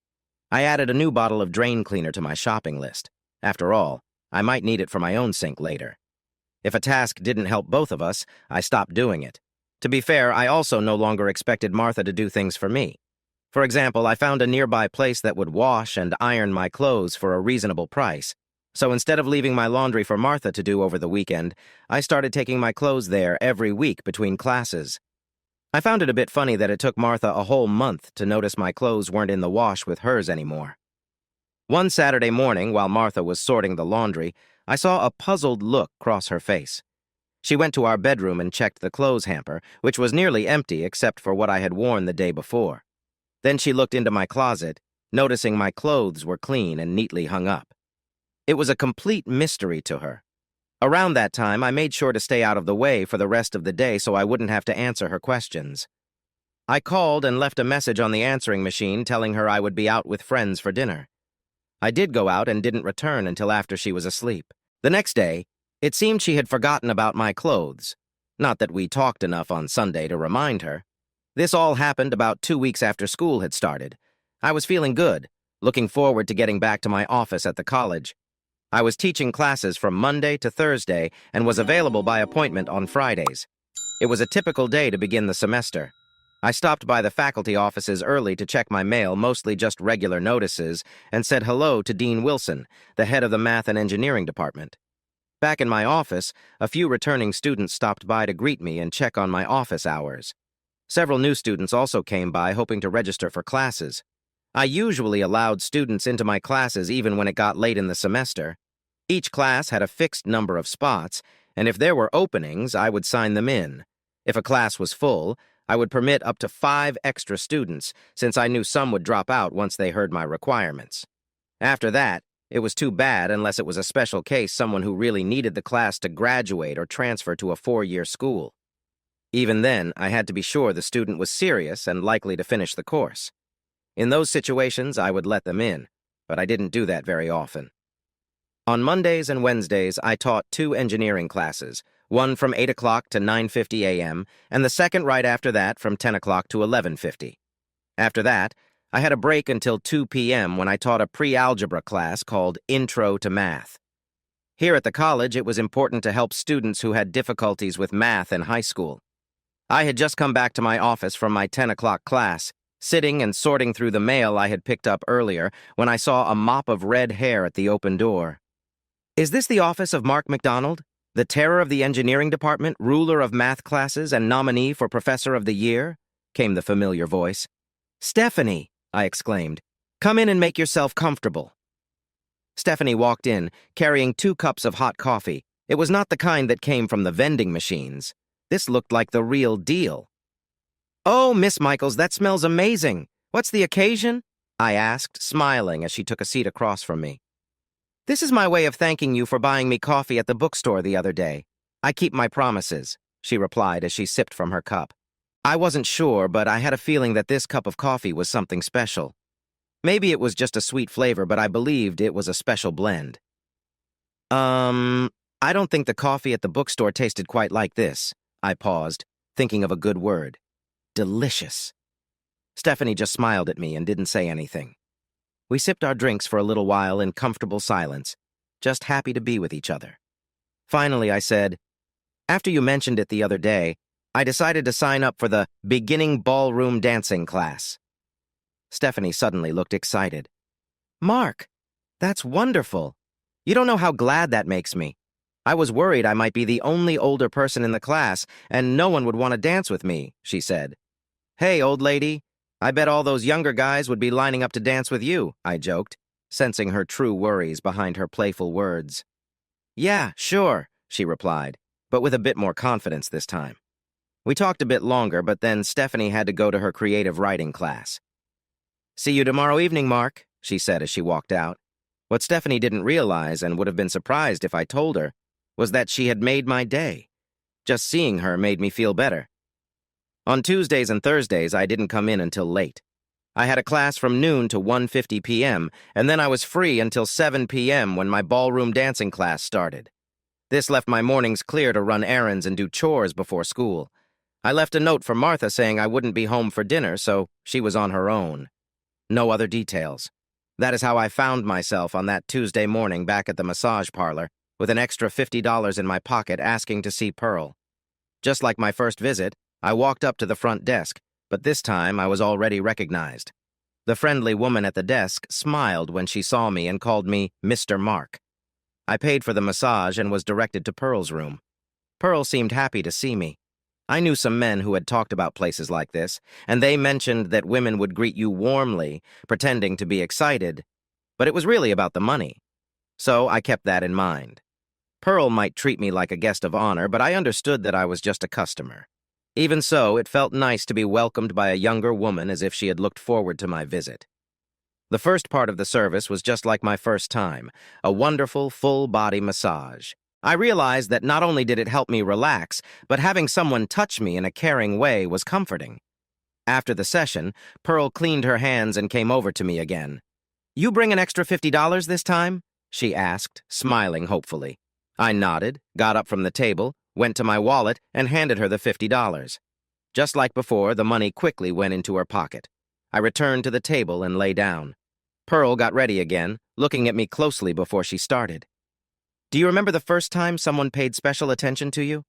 I added a new bottle of drain cleaner to my shopping list. After all, I might need it for my own sink later. If a task didn't help both of us, I stopped doing it. To be fair, I also no longer expected Martha to do things for me. For example, I found a nearby place that would wash and iron my clothes for a reasonable price. So instead of leaving my laundry for Martha to do over the weekend, I started taking my clothes there every week between classes. I found it a bit funny that it took Martha a whole month to notice my clothes weren't in the wash with hers anymore. One Saturday morning, while Martha was sorting the laundry, I saw a puzzled look cross her face. She went to our bedroom and checked the clothes hamper, which was nearly empty except for what I had worn the day before. Then she looked into my closet, noticing my clothes were clean and neatly hung up. It was a complete mystery to her. Around that time, I made sure to stay out of the way for the rest of the day so I wouldn't have to answer her questions. I called and left a message on the answering machine telling her I would be out with friends for dinner. I did go out and didn't return until after she was asleep. The next day, it seemed she had forgotten about my clothes. Not that we talked enough on Sunday to remind her. This all happened about 2 weeks after school had started. I was feeling good, looking forward to getting back to my office at the college. I was teaching classes from Monday to Thursday and was available by appointment on Fridays. It was a typical day to begin the semester. I stopped by the faculty offices early to check my mail, mostly just regular notices, and said hello to Dean Wilson, the head of the Math and Engineering department. Back in my office, a few returning students stopped by to greet me and check on my office hours. Several new students also came by, hoping to register for classes. I usually allowed students into my classes even when it got late in the semester. Each class had a fixed number of spots, and if there were openings, I would sign them in. If a class was full, I would permit up to 5 extra students, since I knew some would drop out once they heard my requirements. After that, it was too bad unless it was a special case, someone who really needed the class to graduate or transfer to a 4-year school. Even then, I had to be sure the student was serious and likely to finish the course. In those situations, I would let them in, but I didn't do that very often. On Mondays and Wednesdays, I taught 2 engineering classes, one from 8 o'clock to 9:50 a.m., and the second right after that from 10 o'clock to 11:50. After that, I had a break until 2 p.m. when I taught a pre-algebra class called Intro to Math. Here at the college, it was important to help students who had difficulties with math in high school. I had just come back to my office from my 10 o'clock class, sitting and sorting through the mail I had picked up earlier when I saw a mop of red hair at the open door. "Is this the office of Mark McDonald?" The terror of the engineering department, ruler of math classes, and nominee for Professor of the Year, came the familiar voice. Stephanie, I exclaimed, come in and make yourself comfortable. Stephanie walked in, carrying 2 cups of hot coffee. It was not the kind that came from the vending machines. This looked like the real deal. Oh, Miss Michaels, that smells amazing. What's the occasion? I asked, smiling as she took a seat across from me. This is my way of thanking you for buying me coffee at the bookstore the other day. I keep my promises, she replied as she sipped from her cup. I wasn't sure, but I had a feeling that this cup of coffee was something special. Maybe it was just a sweet flavor, but I believed it was a special blend. I don't think the coffee at the bookstore tasted quite like this. I paused, thinking of a good word. Delicious. Stephanie just smiled at me and didn't say anything. We sipped our drinks for a little while in comfortable silence, just happy to be with each other. Finally, I said, after you mentioned it the other day, I decided to sign up for the beginning ballroom dancing class. Stephanie suddenly looked excited. Mark, that's wonderful. You don't know how glad that makes me. I was worried I might be the only older person in the class and no one would want to dance with me, she said. Hey, old lady, I bet all those younger guys would be lining up to dance with you, I joked, sensing her true worries behind her playful words. Yeah, sure, she replied, but with a bit more confidence this time. We talked a bit longer, but then Stephanie had to go to her creative writing class. See you tomorrow evening, Mark, she said as she walked out. What Stephanie didn't realize, and would have been surprised if I told her, was that she had made my day. Just seeing her made me feel better. On Tuesdays and Thursdays, I didn't come in until late. I had a class from noon to 1:50 p.m., and then I was free until 7 p.m. when my ballroom dancing class started. This left my mornings clear to run errands and do chores before school. I left a note for Martha saying I wouldn't be home for dinner, so she was on her own. No other details. That is how I found myself on that Tuesday morning back at the massage parlor, with an extra $50 in my pocket asking to see Pearl. Just like my first visit, I walked up to the front desk, but this time I was already recognized. The friendly woman at the desk smiled when she saw me and called me Mr. Mark. I paid for the massage and was directed to Pearl's room. Pearl seemed happy to see me. I knew some men who had talked about places like this, and they mentioned that women would greet you warmly, pretending to be excited, but it was really about the money. So I kept that in mind. Pearl might treat me like a guest of honor, but I understood that I was just a customer. Even so, it felt nice to be welcomed by a younger woman as if she had looked forward to my visit. The first part of the service was just like my first time, a wonderful full-body massage. I realized that not only did it help me relax, but having someone touch me in a caring way was comforting. After the session, Pearl cleaned her hands and came over to me again. You bring an extra $50 this time? She asked, smiling hopefully. I nodded, got up from the table, went to my wallet, and handed her the $50. Just like before, the money quickly went into her pocket. I returned to the table and lay down. Pearl got ready again, looking at me closely before she started. Do you remember the first time someone paid special attention to you?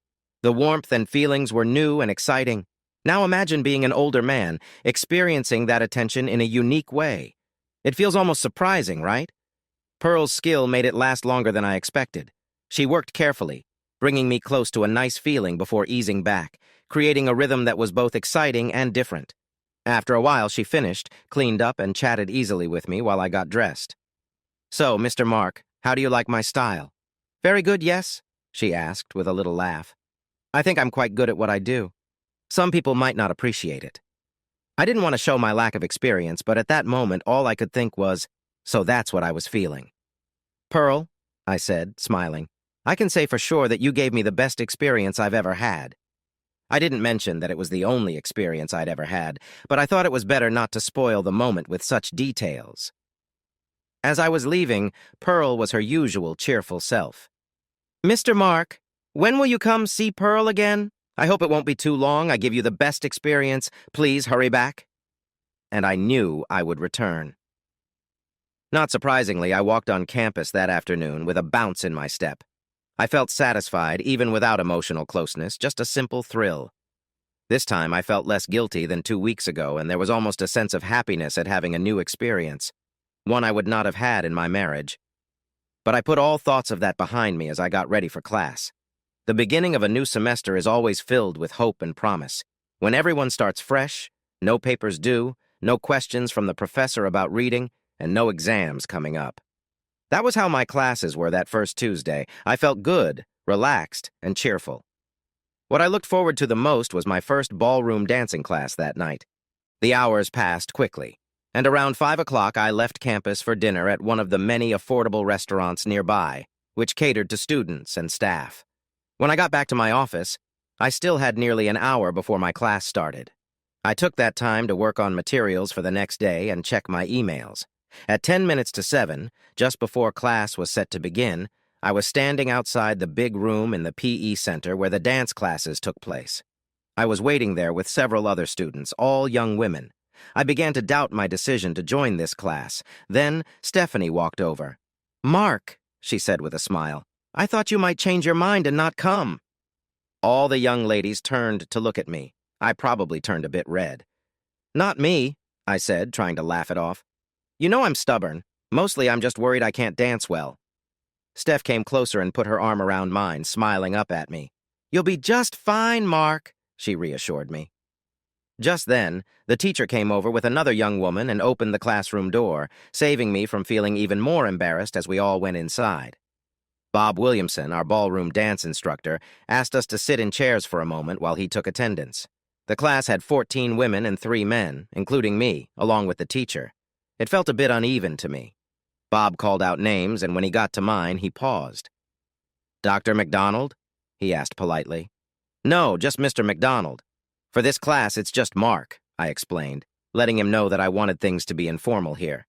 The warmth and feelings were new and exciting. Now imagine being an older man, experiencing that attention in a unique way. It feels almost surprising, right? Pearl's skill made it last longer than I expected. She worked carefully, bringing me close to a nice feeling before easing back, creating a rhythm that was both exciting and different. After a while, she finished, cleaned up, and chatted easily with me while I got dressed. So, Mr. Mark, how do you like my style? Very good, yes? She asked with a little laugh. I think I'm quite good at what I do. Some people might not appreciate it. I didn't want to show my lack of experience, but at that moment, all I could think was, so that's what I was feeling. Pearl, I said, smiling, I can say for sure that you gave me the best experience I've ever had. I didn't mention that it was the only experience I'd ever had, but I thought it was better not to spoil the moment with such details. As I was leaving, Pearl was her usual cheerful self. Mr. Mark, when will you come see Pearl again? I hope it won't be too long. I give you the best experience. Please hurry back. And I knew I would return. Not surprisingly, I walked on campus that afternoon with a bounce in my step. I felt satisfied, even without emotional closeness, just a simple thrill. This time, I felt less guilty than 2 weeks ago, and there was almost a sense of happiness at having a new experience, one I would not have had in my marriage. But I put all thoughts of that behind me as I got ready for class. The beginning of a new semester is always filled with hope and promise. When everyone starts fresh, no papers due, no questions from the professor about reading, and no exams coming up. That was how my classes were that first Tuesday. I felt good, relaxed, and cheerful. What I looked forward to the most was my first ballroom dancing class that night. The hours passed quickly, and around 5 o'clock I left campus for dinner at one of the many affordable restaurants nearby, which catered to students and staff. When I got back to my office, I still had nearly an hour before my class started. I took that time to work on materials for the next day and check my emails. At 10 minutes to 7, just before class was set to begin, I was standing outside the big room in the PE center where the dance classes took place. I was waiting there with several other students, all young women. I began to doubt my decision to join this class. Then Stephanie walked over. "Mark," she said with a smile, "I thought you might change your mind and not come." All the young ladies turned to look at me. I probably turned a bit red. "Not me," I said, trying to laugh it off. "You know I'm stubborn. Mostly I'm just worried I can't dance well." Steph came closer and put her arm around mine, smiling up at me. "You'll be just fine, Mark," she reassured me. Just then, the teacher came over with another young woman and opened the classroom door, saving me from feeling even more embarrassed as we all went inside. Bob Williamson, our ballroom dance instructor, asked us to sit in chairs for a moment while he took attendance. The class had 14 women and 3 men, including me, along with the teacher. It felt a bit uneven to me. Bob called out names, and when he got to mine, he paused. "Dr. McDonald?" he asked politely. "No, just Mr. McDonald. For this class, it's just Mark," I explained, letting him know that I wanted things to be informal here.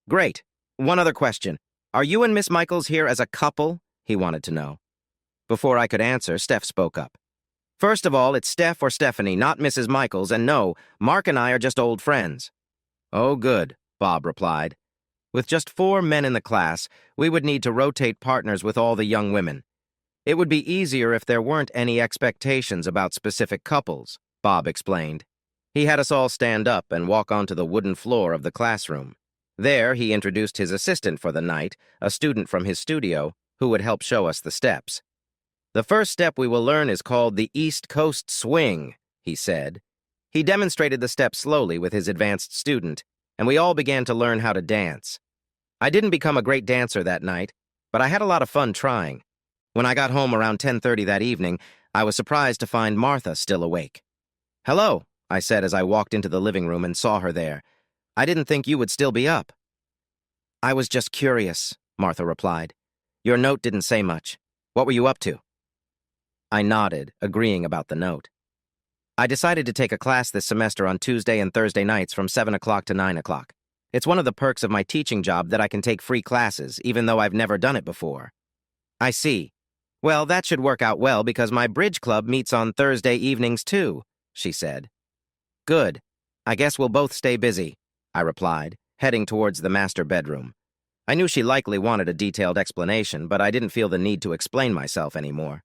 "Great. One other question. Are you and Miss Michaels here as a couple?" he wanted to know. Before I could answer, Steph spoke up. "First of all, it's Steph or Stephanie, not Mrs. Michaels, and no, Mark and I are just old friends." "Oh, good," Bob replied. With just 4 men in the class, we would need to rotate partners with all the young women. It would be easier if there weren't any expectations about specific couples, Bob explained. He had us all stand up and walk onto the wooden floor of the classroom. There, he introduced his assistant for the night, a student from his studio, who would help show us the steps. "The first step we will learn is called the East Coast Swing," he said. He demonstrated the steps slowly with his advanced student, and we all began to learn how to dance. I didn't become a great dancer that night, but I had a lot of fun trying. When I got home around 10:30 that evening, I was surprised to find Martha still awake. "Hello," I said as I walked into the living room and saw her there. "I didn't think you would still be up." "I was just curious," Martha replied. "Your note didn't say much. What were you up to?" I nodded, agreeing about the note. "I decided to take a class this semester on Tuesday and Thursday nights from 7 o'clock to 9 o'clock. It's one of the perks of my teaching job that I can take free classes, even though I've never done it before." "I see. Well, that should work out well because my bridge club meets on Thursday evenings too," she said. "Good. I guess we'll both stay busy," I replied, heading towards the master bedroom. I knew she likely wanted a detailed explanation, but I didn't feel the need to explain myself anymore.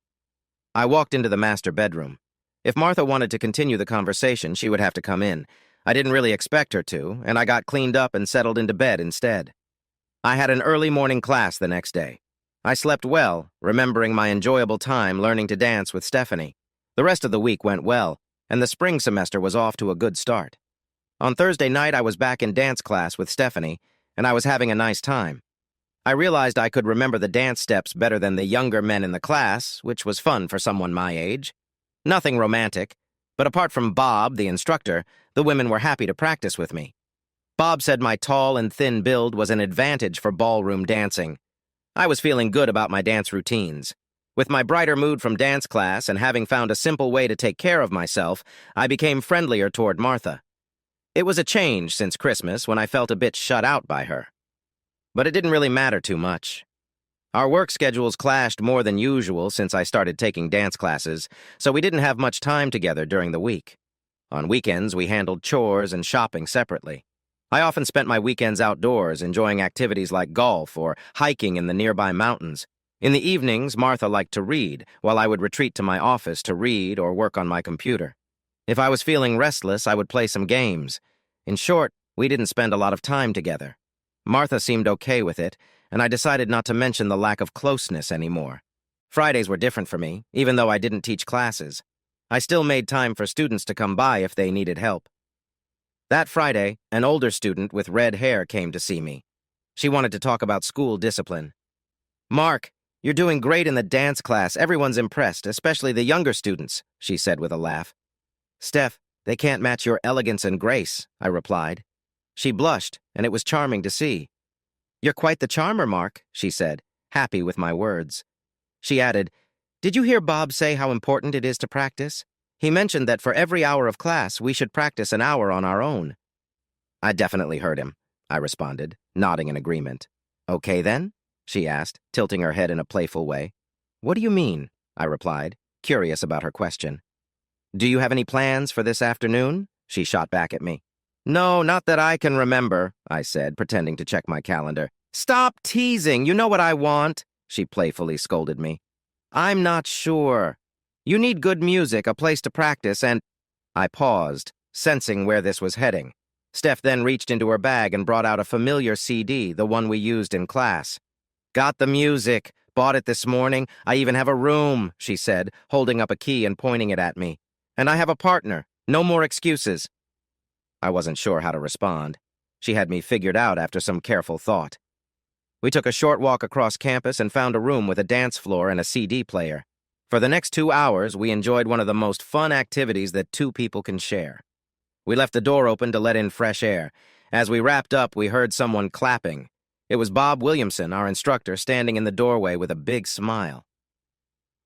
I walked into the master bedroom. If Martha wanted to continue the conversation, she would have to come in. I didn't really expect her to, and I got cleaned up and settled into bed instead. I had an early morning class the next day. I slept well, remembering my enjoyable time learning to dance with Stephanie. The rest of the week went well, and the spring semester was off to a good start. On Thursday night, I was back in dance class with Stephanie, and I was having a nice time. I realized I could remember the dance steps better than the younger men in the class, which was fun for someone my age. Nothing romantic, but apart from Bob, the instructor, the women were happy to practice with me. Bob said my tall and thin build was an advantage for ballroom dancing. I was feeling good about my dance routines. With my brighter mood from dance class and having found a simple way to take care of myself, I became friendlier toward Martha. It was a change since Christmas when I felt a bit shut out by her. But it didn't really matter too much. Our work schedules clashed more than usual since I started taking dance classes, so we didn't have much time together during the week. On weekends, we handled chores and shopping separately. I often spent my weekends outdoors, enjoying activities like golf or hiking in the nearby mountains. In the evenings, Martha liked to read, while I would retreat to my office to read or work on my computer. If I was feeling restless, I would play some games. In short, we didn't spend a lot of time together. Martha seemed okay with it, and I decided not to mention the lack of closeness anymore. Fridays were different for me, even though I didn't teach classes. I still made time for students to come by if they needed help. That Friday, an older student with red hair came to see me. She wanted to talk about school discipline. "Mark, you're doing great in the dance class. Everyone's impressed, especially the younger students," she said with a laugh. "Steph, they can't match your elegance and grace," I replied. She blushed, and it was charming to see. "You're quite the charmer, Mark," she said, happy with my words. She added, "Did you hear Bob say how important it is to practice? He mentioned that for every hour of class, we should practice an hour on our own." "I definitely heard him," I responded, nodding in agreement. "Okay then?" she asked, tilting her head in a playful way. "What do you mean?" I replied, curious about her question. "Do you have any plans for this afternoon?" she shot back at me. "No, not that I can remember," I said, pretending to check my calendar. "Stop teasing, you know what I want," she playfully scolded me. "I'm not sure. You need good music, a place to practice, and—" I paused, sensing where this was heading. Steph then reached into her bag and brought out a familiar CD, the one we used in class. "Got the music. Bought it this morning. I even have a room," she said, holding up a key and pointing it at me. "And I have a partner. No more excuses." I wasn't sure how to respond. She had me figured out after some careful thought. We took a short walk across campus and found a room with a dance floor and a CD player. For the next 2 hours, we enjoyed one of the most fun activities that two people can share. We left the door open to let in fresh air. As we wrapped up, we heard someone clapping. It was Bob Williamson, our instructor, standing in the doorway with a big smile.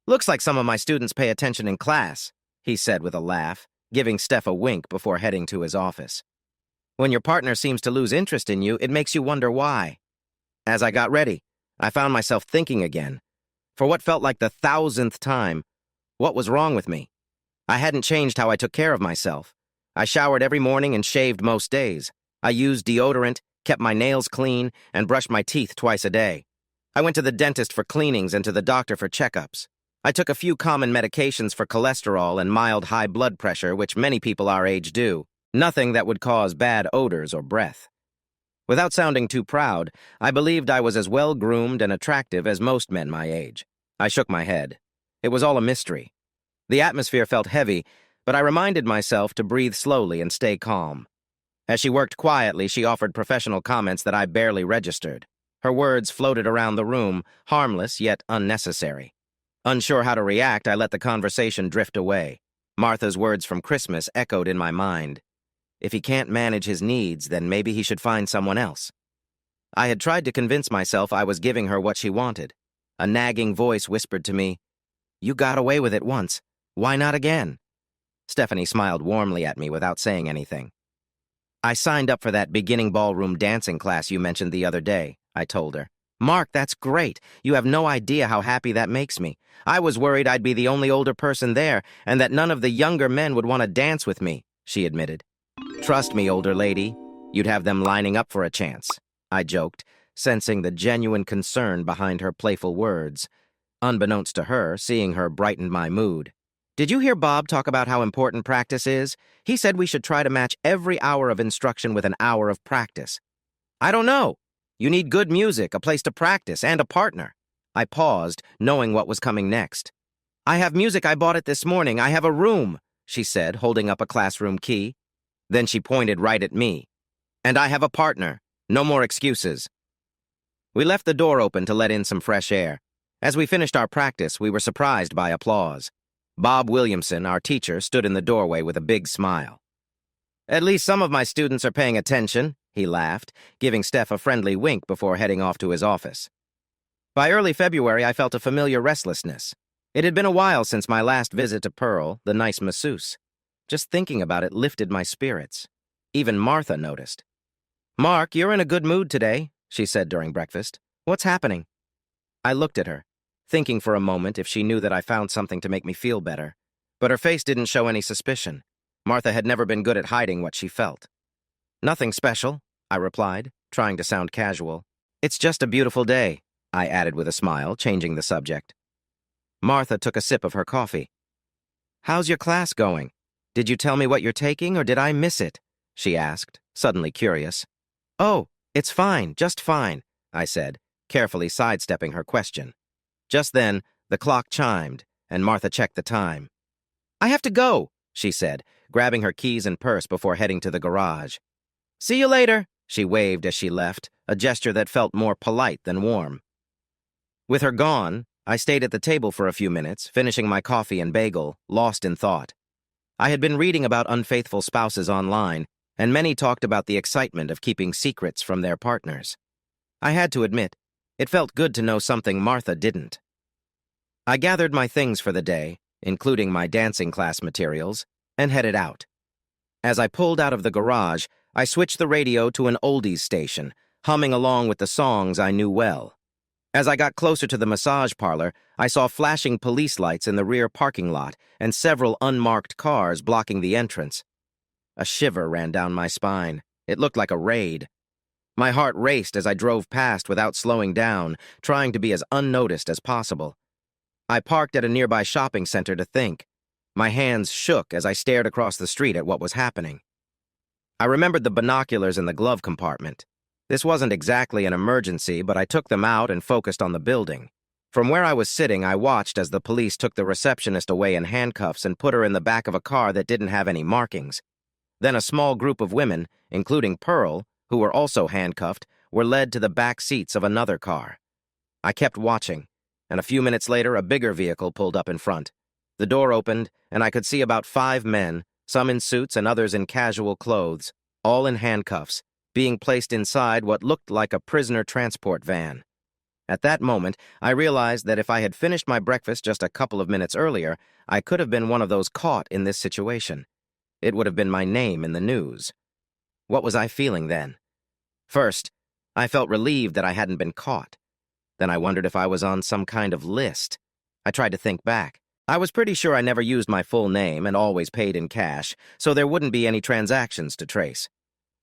"Looks like some of my students pay attention in class," he said with a laugh, giving Steph a wink before heading to his office. "When your partner seems to lose interest in you, it makes you wonder why." As I got ready, I found myself thinking again. For what felt like the 1,000th time, what was wrong with me? I hadn't changed how I took care of myself. I showered every morning and shaved most days. I used deodorant, kept my nails clean, and brushed my teeth twice a day. I went to the dentist for cleanings and to the doctor for checkups. I took a few common medications for cholesterol and mild high blood pressure, which many people our age do. Nothing that would cause bad odors or breath. Without sounding too proud, I believed I was as well-groomed and attractive as most men my age. I shook my head. It was all a mystery. The atmosphere felt heavy, but I reminded myself to breathe slowly and stay calm. As she worked quietly, she offered professional comments that I barely registered. Her words floated around the room, harmless yet unnecessary. Unsure how to react, I let the conversation drift away. Martha's words from Christmas echoed in my mind. If he can't manage his needs, then maybe he should find someone else. I had tried to convince myself I was giving her what she wanted. A nagging voice whispered to me, "You got away with it once. Why not again?" Stephanie smiled warmly at me without saying anything. "I signed up for that beginning ballroom dancing class you mentioned the other day," I told her. "Mark, that's great. You have no idea how happy that makes me. I was worried I'd be the only older person there and that none of the younger men would want to dance with me," she admitted. "Trust me, older lady, you'd have them lining up for a chance," I joked, sensing the genuine concern behind her playful words. Unbeknownst to her, seeing her brightened my mood. "Did you hear Bob talk about how important practice is? He said we should try to match every hour of instruction with an hour of practice." "I don't know. You need good music, a place to practice, and a partner." I paused, knowing what was coming next. "I have music. I bought it this morning. I have a room," she said, holding up a classroom key. Then she pointed right at me. "And I have a partner. No more excuses." We left the door open to let in some fresh air. As we finished our practice, we were surprised by applause. Bob Williamson, our teacher, stood in the doorway with a big smile. "At least some of my students are paying attention," he laughed, giving Steph a friendly wink before heading off to his office. By early February, I felt a familiar restlessness. It had been a while since my last visit to Pearl, the nice masseuse. Just thinking about it lifted my spirits. Even Martha noticed. "Mark, you're in a good mood today," she said during breakfast. "What's happening?" I looked at her, thinking for a moment if she knew that I found something to make me feel better. But her face didn't show any suspicion. Martha had never been good at hiding what she felt. "Nothing special," I replied, trying to sound casual. "It's just a beautiful day," I added with a smile, changing the subject. Martha took a sip of her coffee. "How's your class going? Did you tell me what you're taking, or did I miss it?" she asked, suddenly curious. "Oh, it's fine, just fine," I said, carefully sidestepping her question. Just then, The clock chimed, and Martha checked the time. "I have to go," she said, grabbing her keys and purse before heading to the garage. "See you later," she waved as she left, a gesture that felt more polite than warm. With her gone, I stayed at the table for a few minutes, finishing my coffee and bagel, lost in thought. I had been reading about unfaithful spouses online, and many talked about the excitement of keeping secrets from their partners. I had to admit, it felt good to know something Martha didn't. I gathered my things for the day, including my dancing class materials, and headed out. As I pulled out of the garage, I switched the radio to an oldies station, humming along with the songs I knew well. As I got closer to the massage parlor, I saw flashing police lights in the rear parking lot and several unmarked cars blocking the entrance. A shiver ran down my spine. It looked like a raid. My heart raced as I drove past without slowing down, trying to be as unnoticed as possible. I parked at a nearby shopping center to think. My hands shook as I stared across the street at what was happening. I remembered the binoculars in the glove compartment. This wasn't exactly an emergency, but I took them out and focused on the building. From where I was sitting, I watched as the police took the receptionist away in handcuffs and put her in the back of a car that didn't have any markings. Then a small group of women, including Pearl, who were also handcuffed, were led to the back seats of another car. I kept watching, and a few minutes later, a bigger vehicle pulled up in front. The door opened, and I could see about 5 men, some in suits and others in casual clothes, all in handcuffs, being placed inside what looked like a prisoner transport van. At that moment, I realized that if I had finished my breakfast just a couple of minutes earlier, I could have been one of those caught in this situation. It would have been my name in the news. What was I feeling then? First, I felt relieved that I hadn't been caught. Then I wondered if I was on some kind of list. I tried to think back. I was pretty sure I never used my full name and always paid in cash, so there wouldn't be any transactions to trace.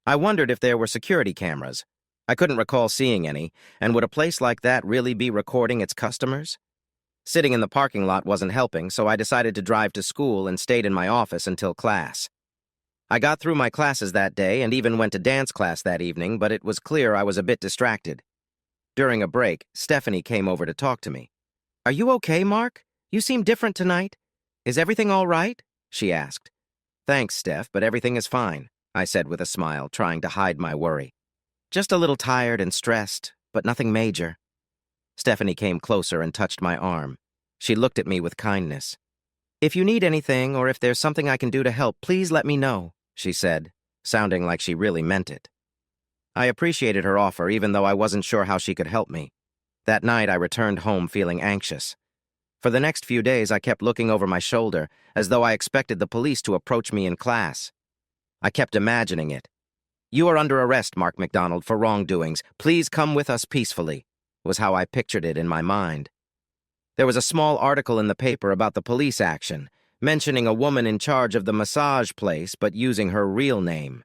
I wondered if there were security cameras. I couldn't recall seeing any, and would a place like that really be recording its customers? Sitting in the parking lot wasn't helping, so I decided to drive to school and stayed in my office until class. I got through my classes that day and even went to dance class that evening, but it was clear I was a bit distracted. During a break, Stephanie came over to talk to me. "Are you okay, Mark? You seem different tonight. Is everything all right?" she asked. "Thanks, Steph, but everything is fine," I said with a smile, trying to hide my worry. "Just a little tired and stressed, but nothing major." Stephanie came closer and touched my arm. She looked at me with kindness. "If you need anything or if there's something I can do to help, please let me know," she said, sounding like she really meant it. I appreciated her offer, even though I wasn't sure how she could help me. That night, I returned home feeling anxious. For the next few days, I kept looking over my shoulder, as though I expected the police to approach me in class. I kept imagining it. "You are under arrest, Mark McDonald, for wrongdoings. Please come with us peacefully," was how I pictured it in my mind. There was a small article in the paper about the police action, mentioning a woman in charge of the massage place but using her real name.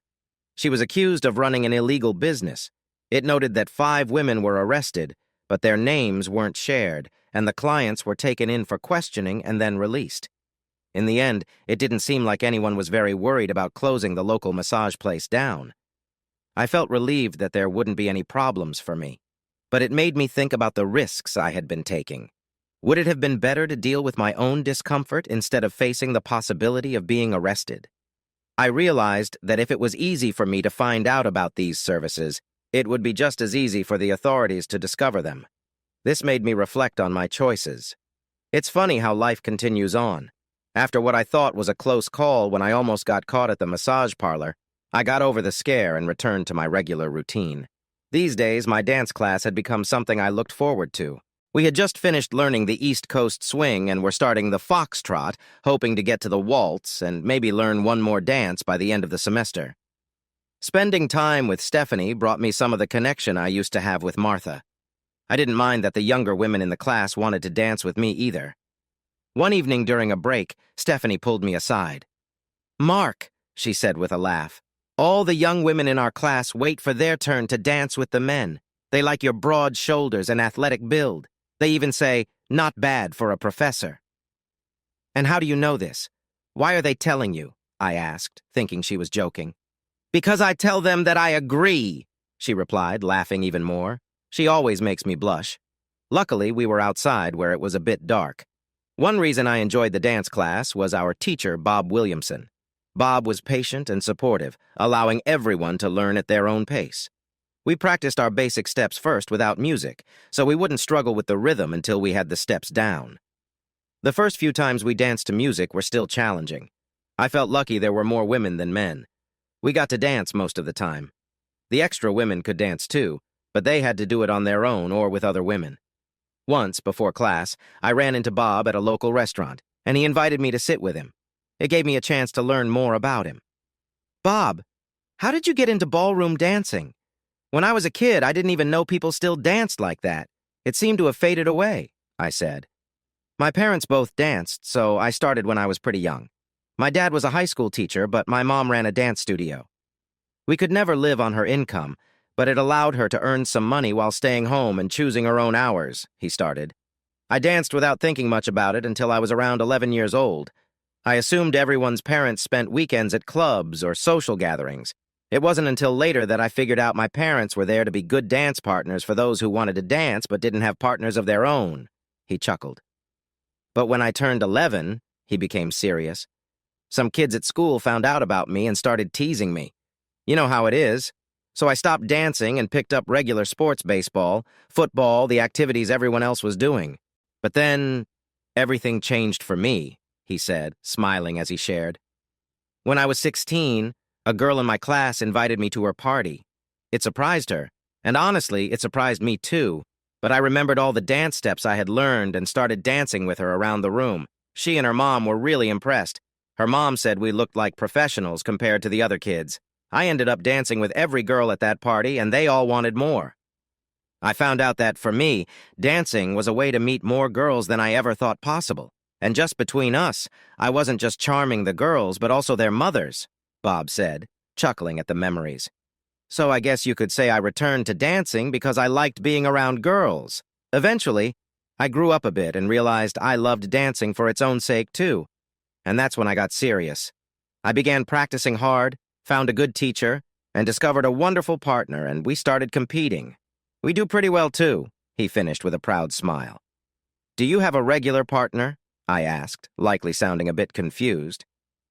She was accused of running an illegal business. It noted that 5 women were arrested, but their names weren't shared, and the clients were taken in for questioning and then released. In the end, it didn't seem like anyone was very worried about closing the local massage place down. I felt relieved that there wouldn't be any problems for me, but it made me think about the risks I had been taking. Would it have been better to deal with my own discomfort instead of facing the possibility of being arrested? I realized that if it was easy for me to find out about these services, it would be just as easy for the authorities to discover them. This made me reflect on my choices. It's funny how life continues on. After what I thought was a close call when I almost got caught at the massage parlor, I got over the scare and returned to my regular routine. These days, my dance class had become something I looked forward to. We had just finished learning the East Coast swing and were starting the foxtrot, hoping to get to the waltz and maybe learn one more dance by the end of the semester. Spending time with Stephanie brought me some of the connection I used to have with Martha. I didn't mind that the younger women in the class wanted to dance with me either. One evening during a break, Stephanie pulled me aside. "Mark," she said with a laugh, "all the young women in our class wait for their turn to dance with the men. They like your broad shoulders and athletic build. They even say, 'Not bad for a professor.'" "And how do you know this? Why are they telling you?" I asked, thinking she was joking. "Because I tell them that I agree," she replied, laughing even more. She always makes me blush. Luckily, we were outside where it was a bit dark. One reason I enjoyed the dance class was our teacher, Bob Williamson. Bob was patient and supportive, allowing everyone to learn at their own pace. We practiced our basic steps first without music, so we wouldn't struggle with the rhythm until we had the steps down. The first few times we danced to music were still challenging. I felt lucky there were more women than men. We got to dance most of the time. The extra women could dance too, but they had to do it on their own or with other women. Once, before class, I ran into Bob at a local restaurant, and he invited me to sit with him. It gave me a chance to learn more about him. "Bob, how did you get into ballroom dancing? When I was a kid, I didn't even know people still danced like that. It seemed to have faded away," I said. "My parents both danced, so I started when I was pretty young. My dad was a high school teacher, but my mom ran a dance studio. We could never live on her income, but it allowed her to earn some money while staying home and choosing her own hours," he started. "I danced without thinking much about it until I was around 11 years old. I assumed everyone's parents spent weekends at clubs or social gatherings. It wasn't until later that I figured out my parents were there to be good dance partners for those who wanted to dance but didn't have partners of their own," he chuckled. "But when I turned 11, he became serious. Some kids at school found out about me and started teasing me. You know how it is. So I stopped dancing and picked up regular sports, baseball, football, the activities everyone else was doing. But then, everything changed for me," he said, smiling as he shared. "When I was 16, a girl in my class invited me to her party. It surprised her, and honestly, it surprised me too, but I remembered all the dance steps I had learned and started dancing with her around the room. She and her mom were really impressed. Her mom said we looked like professionals compared to the other kids. I ended up dancing with every girl at that party, and they all wanted more. I found out that, for me, dancing was a way to meet more girls than I ever thought possible. And just between us, I wasn't just charming the girls, but also their mothers," Bob said, chuckling at the memories. "So I guess you could say I returned to dancing because I liked being around girls. Eventually, I grew up a bit and realized I loved dancing for its own sake, too. And that's when I got serious. I began practicing hard, found a good teacher, and discovered a wonderful partner, and we started competing. We do pretty well, too," he finished with a proud smile. "Do you have a regular partner?" I asked, likely sounding a bit confused.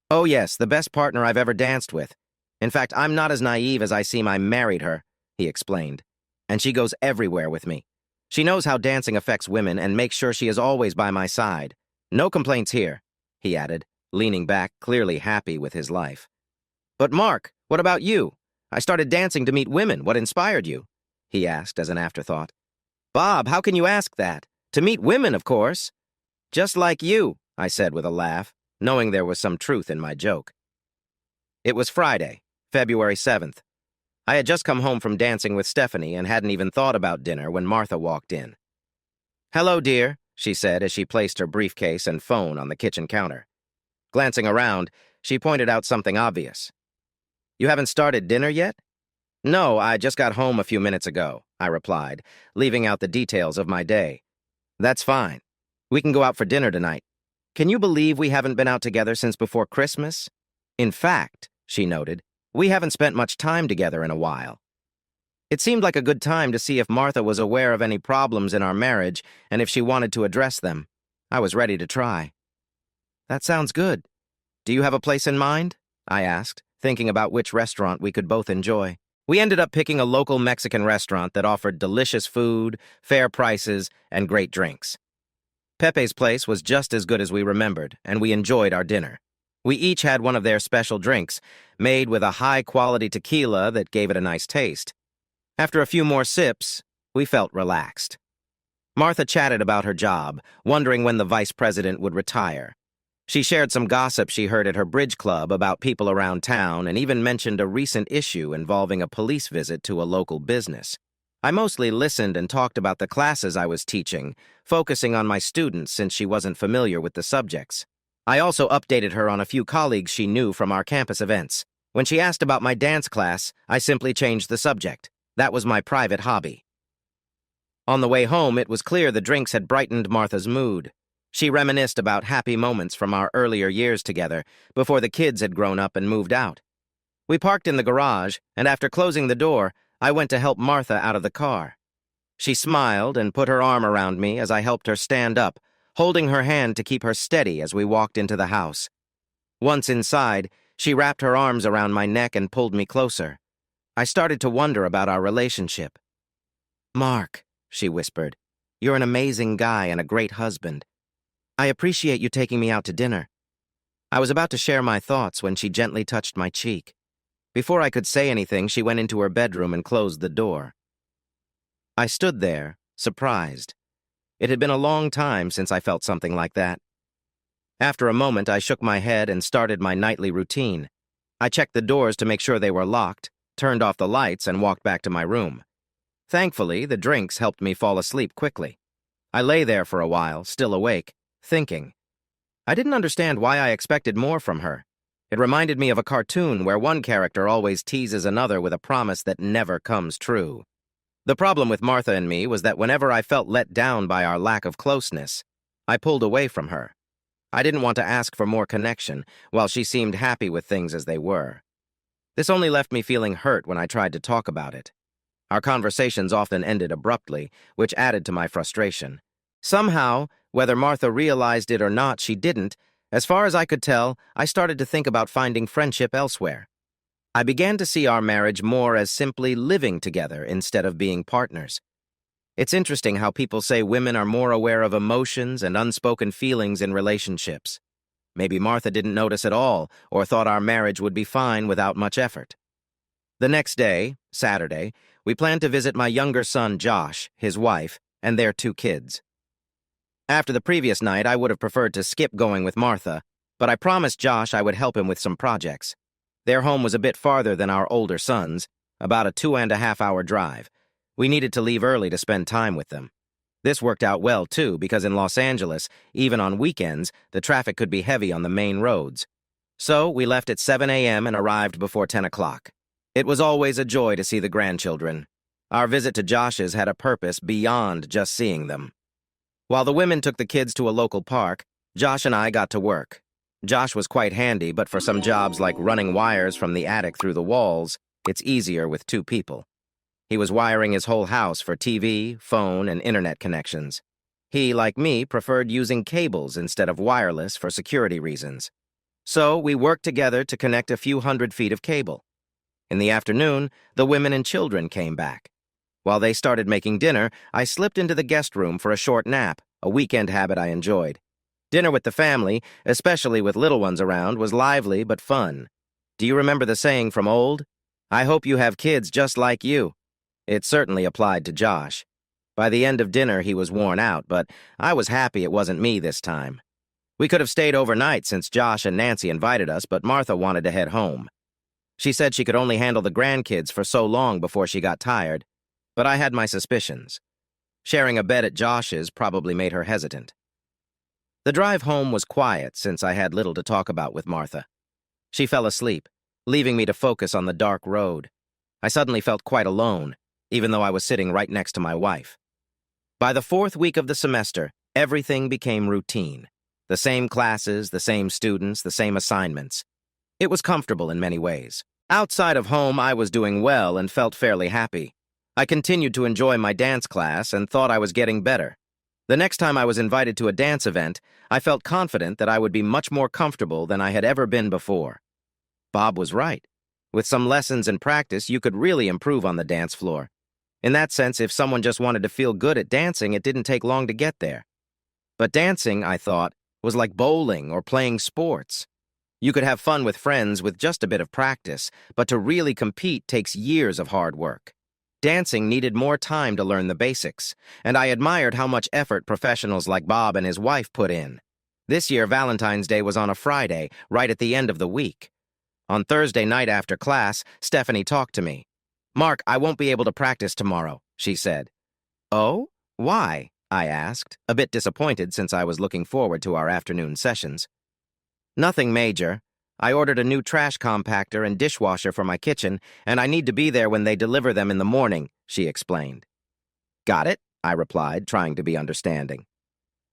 "Oh yes, the best partner I've ever danced with. In fact, I'm not as naive as I seem. I married her," he explained. "And she goes everywhere with me. She knows how dancing affects women and makes sure she is always by my side. No complaints here," he added, leaning back, clearly happy with his life. "But Mark, what about you? I started dancing to meet women. What inspired you?" he asked as an afterthought. "Bob, how can you ask that? To meet women, of course." "Just like you," I said with a laugh, knowing there was some truth in my joke. It was Friday, February 7th. I had just come home from dancing with Stephanie and hadn't even thought about dinner when Martha walked in. "Hello, dear," she said as she placed her briefcase and phone on the kitchen counter. Glancing around, she pointed out something obvious. "You haven't started dinner yet?" "No, I just got home a few minutes ago," I replied, leaving out the details of my day. "That's fine. We can go out for dinner tonight. Can you believe we haven't been out together since before Christmas? In fact," she noted, "we haven't spent much time together in a while." It seemed like a good time to see if Martha was aware of any problems in our marriage and if she wanted to address them. I was ready to try. "That sounds good. Do you have a place in mind?" I asked, thinking about which restaurant we could both enjoy. We ended up picking a local Mexican restaurant that offered delicious food, fair prices, and great drinks. Pepe's place was just as good as we remembered, and we enjoyed our dinner. We each had one of their special drinks, made with a high-quality tequila that gave it a nice taste. After a few more sips, we felt relaxed. Martha chatted about her job, wondering when the vice president would retire. She shared some gossip she heard at her bridge club about people around town and even mentioned a recent issue involving a police visit to a local business. I mostly listened and talked about the classes I was teaching, focusing on my students since she wasn't familiar with the subjects. I also updated her on a few colleagues she knew from our campus events. When she asked about my dance class, I simply changed the subject. That was my private hobby. On the way home, it was clear the drinks had brightened Martha's mood. She reminisced about happy moments from our earlier years together, before the kids had grown up and moved out. We parked in the garage, and after closing the door, I went to help Martha out of the car. She smiled and put her arm around me as I helped her stand up, holding her hand to keep her steady as we walked into the house. Once inside, she wrapped her arms around my neck and pulled me closer. I started to wonder about our relationship. "Mark," she whispered, "you're an amazing guy and a great husband. I appreciate you taking me out to dinner." I was about to share my thoughts when she gently touched my cheek. Before I could say anything, she went into her bedroom and closed the door. I stood there, surprised. It had been a long time since I felt something like that. After a moment, I shook my head and started my nightly routine. I checked the doors to make sure they were locked, turned off the lights, and walked back to my room. Thankfully, the drinks helped me fall asleep quickly. I lay there for a while, still awake, thinking. I didn't understand why I expected more from her. It reminded me of a cartoon where one character always teases another with a promise that never comes true. The problem with Martha and me was that whenever I felt let down by our lack of closeness, I pulled away from her. I didn't want to ask for more connection, while she seemed happy with things as they were. This only left me feeling hurt when I tried to talk about it. Our conversations often ended abruptly, which added to my frustration. Somehow, whether Martha realized it or not, she didn't. As far as I could tell, I started to think about finding friendship elsewhere. I began to see our marriage more as simply living together instead of being partners. It's interesting how people say women are more aware of emotions and unspoken feelings in relationships. Maybe Martha didn't notice at all or thought our marriage would be fine without much effort. The next day, Saturday, we planned to visit my younger son, Josh, his wife, and their 2 kids. After the previous night, I would have preferred to skip going with Martha, but I promised Josh I would help him with some projects. Their home was a bit farther than our older son's, about a 2.5-hour drive. We needed to leave early to spend time with them. This worked out well, too, because in Los Angeles, even on weekends, the traffic could be heavy on the main roads. So we left at 7 a.m. and arrived before 10 o'clock. It was always a joy to see the grandchildren. Our visit to Josh's had a purpose beyond just seeing them. While the women took the kids to a local park, Josh and I got to work. Josh was quite handy, but for some jobs like running wires from the attic through the walls, it's easier with 2 people. He was wiring his whole house for TV, phone, and internet connections. He, like me, preferred using cables instead of wireless for security reasons. So we worked together to connect a few hundred feet of cable. In the afternoon, the women and children came back. While they started making dinner, I slipped into the guest room for a short nap, a weekend habit I enjoyed. Dinner with the family, especially with little ones around, was lively but fun. Do you remember the saying from old? "I hope you have kids just like you." It certainly applied to Josh. By the end of dinner, he was worn out, but I was happy it wasn't me this time. We could have stayed overnight since Josh and Nancy invited us, but Martha wanted to head home. She said she could only handle the grandkids for so long before she got tired, but I had my suspicions. Sharing a bed at Josh's probably made her hesitant. The drive home was quiet since I had little to talk about with Martha. She fell asleep, leaving me to focus on the dark road. I suddenly felt quite alone, even though I was sitting right next to my wife. By the 4th week of the semester, everything became routine. The same classes, the same students, the same assignments. It was comfortable in many ways. Outside of home, I was doing well and felt fairly happy. I continued to enjoy my dance class and thought I was getting better. The next time I was invited to a dance event, I felt confident that I would be much more comfortable than I had ever been before. Bob was right. With some lessons and practice, you could really improve on the dance floor. In that sense, if someone just wanted to feel good at dancing, it didn't take long to get there. But dancing, I thought, was like bowling or playing sports. You could have fun with friends with just a bit of practice, but to really compete takes years of hard work. Dancing needed more time to learn the basics, and I admired how much effort professionals like Bob and his wife put in. This year, Valentine's Day was on a Friday, right at the end of the week. On Thursday night after class, Stephanie talked to me. "Mark, I won't be able to practice tomorrow," she said. "Oh? Why?" I asked, a bit disappointed since I was looking forward to our afternoon sessions. "Nothing major. I ordered a new trash compactor and dishwasher for my kitchen, and I need to be there when they deliver them in the morning," she explained. "Got it," I replied, trying to be understanding.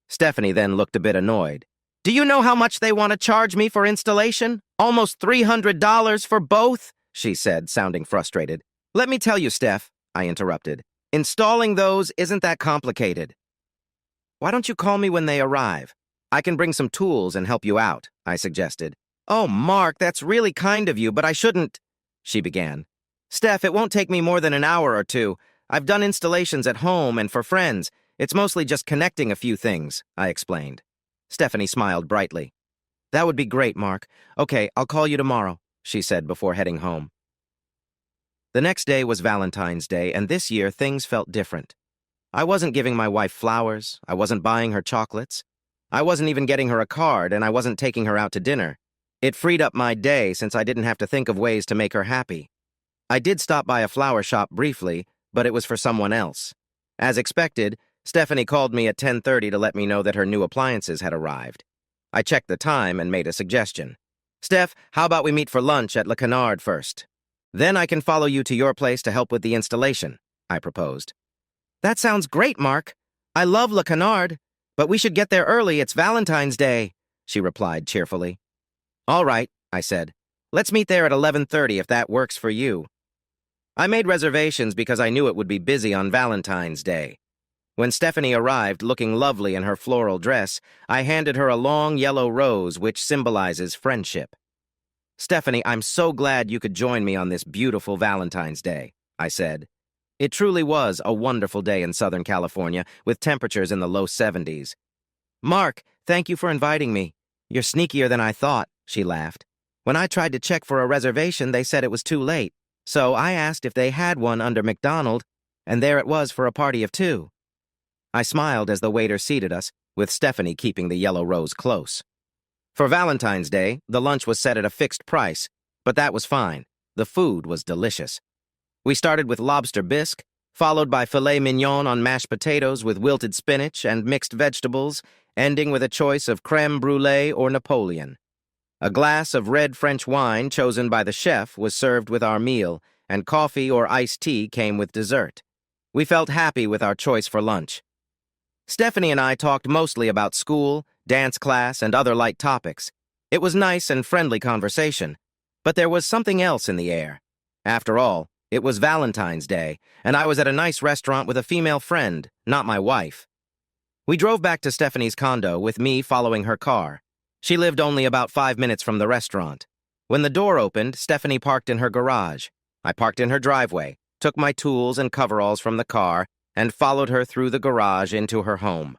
Stephanie then looked a bit annoyed. "Do you know how much they want to charge me for installation? Almost $300 for both," she said, sounding frustrated. "Let me tell you, Steph," I interrupted. Installing those isn't that complicated. Why don't you call me when they arrive? I can bring some tools and help you out, I suggested. Oh, Mark, that's really kind of you, but I shouldn't, she began. Steph, it won't take me more than an hour or two. I've done installations at home and for friends. It's mostly just connecting a few things, I explained. Stephanie smiled brightly. That would be great, Mark. Okay, I'll call you tomorrow, she said before heading home. The next day was Valentine's Day, and this year things felt different. I wasn't giving my wife flowers, I wasn't buying her chocolates, I wasn't even getting her a card, and I wasn't taking her out to dinner. It freed up my day since I didn't have to think of ways to make her happy. I did stop by a flower shop briefly, but it was for someone else. As expected, Stephanie called me at 10:30 to let me know that her new appliances had arrived. I checked the time and made a suggestion. Steph, how about we meet for lunch at Le Canard first? Then I can follow you to your place to help with the installation, I proposed. That sounds great, Mark. I love Le Canard, but we should get there early. It's Valentine's Day, she replied cheerfully. All right, I said. Let's meet there at 11:30 if that works for you. I made reservations because I knew it would be busy on Valentine's Day. When Stephanie arrived looking lovely in her floral dress, I handed her a long yellow rose which symbolizes friendship. Stephanie, I'm so glad you could join me on this beautiful Valentine's Day, I said. It truly was a wonderful day in Southern California, with temperatures in the low 70s. Mark, thank you for inviting me. You're sneakier than I thought, she laughed. When I tried to check for a reservation, they said it was too late. So I asked if they had one under McDonald, and there it was for a party of 2. I smiled as the waiter seated us, with Stephanie keeping the yellow rose close. For Valentine's Day, the lunch was set at a fixed price, but that was fine. The food was delicious. We started with lobster bisque, followed by filet mignon on mashed potatoes with wilted spinach and mixed vegetables, ending with a choice of crème brûlée or Napoleon. A glass of red French wine chosen by the chef was served with our meal, and coffee or iced tea came with dessert. We felt happy with our choice for lunch. Stephanie and I talked mostly about school, dance class, and other light topics. It was nice and friendly conversation, but there was something else in the air. After all, it was Valentine's Day, and I was at a nice restaurant with a female friend, not my wife. We drove back to Stephanie's condo, with me following her car. She lived only about 5 minutes from the restaurant. When the door opened, Stephanie parked in her garage. I parked in her driveway, took my tools and coveralls from the car, and followed her through the garage into her home.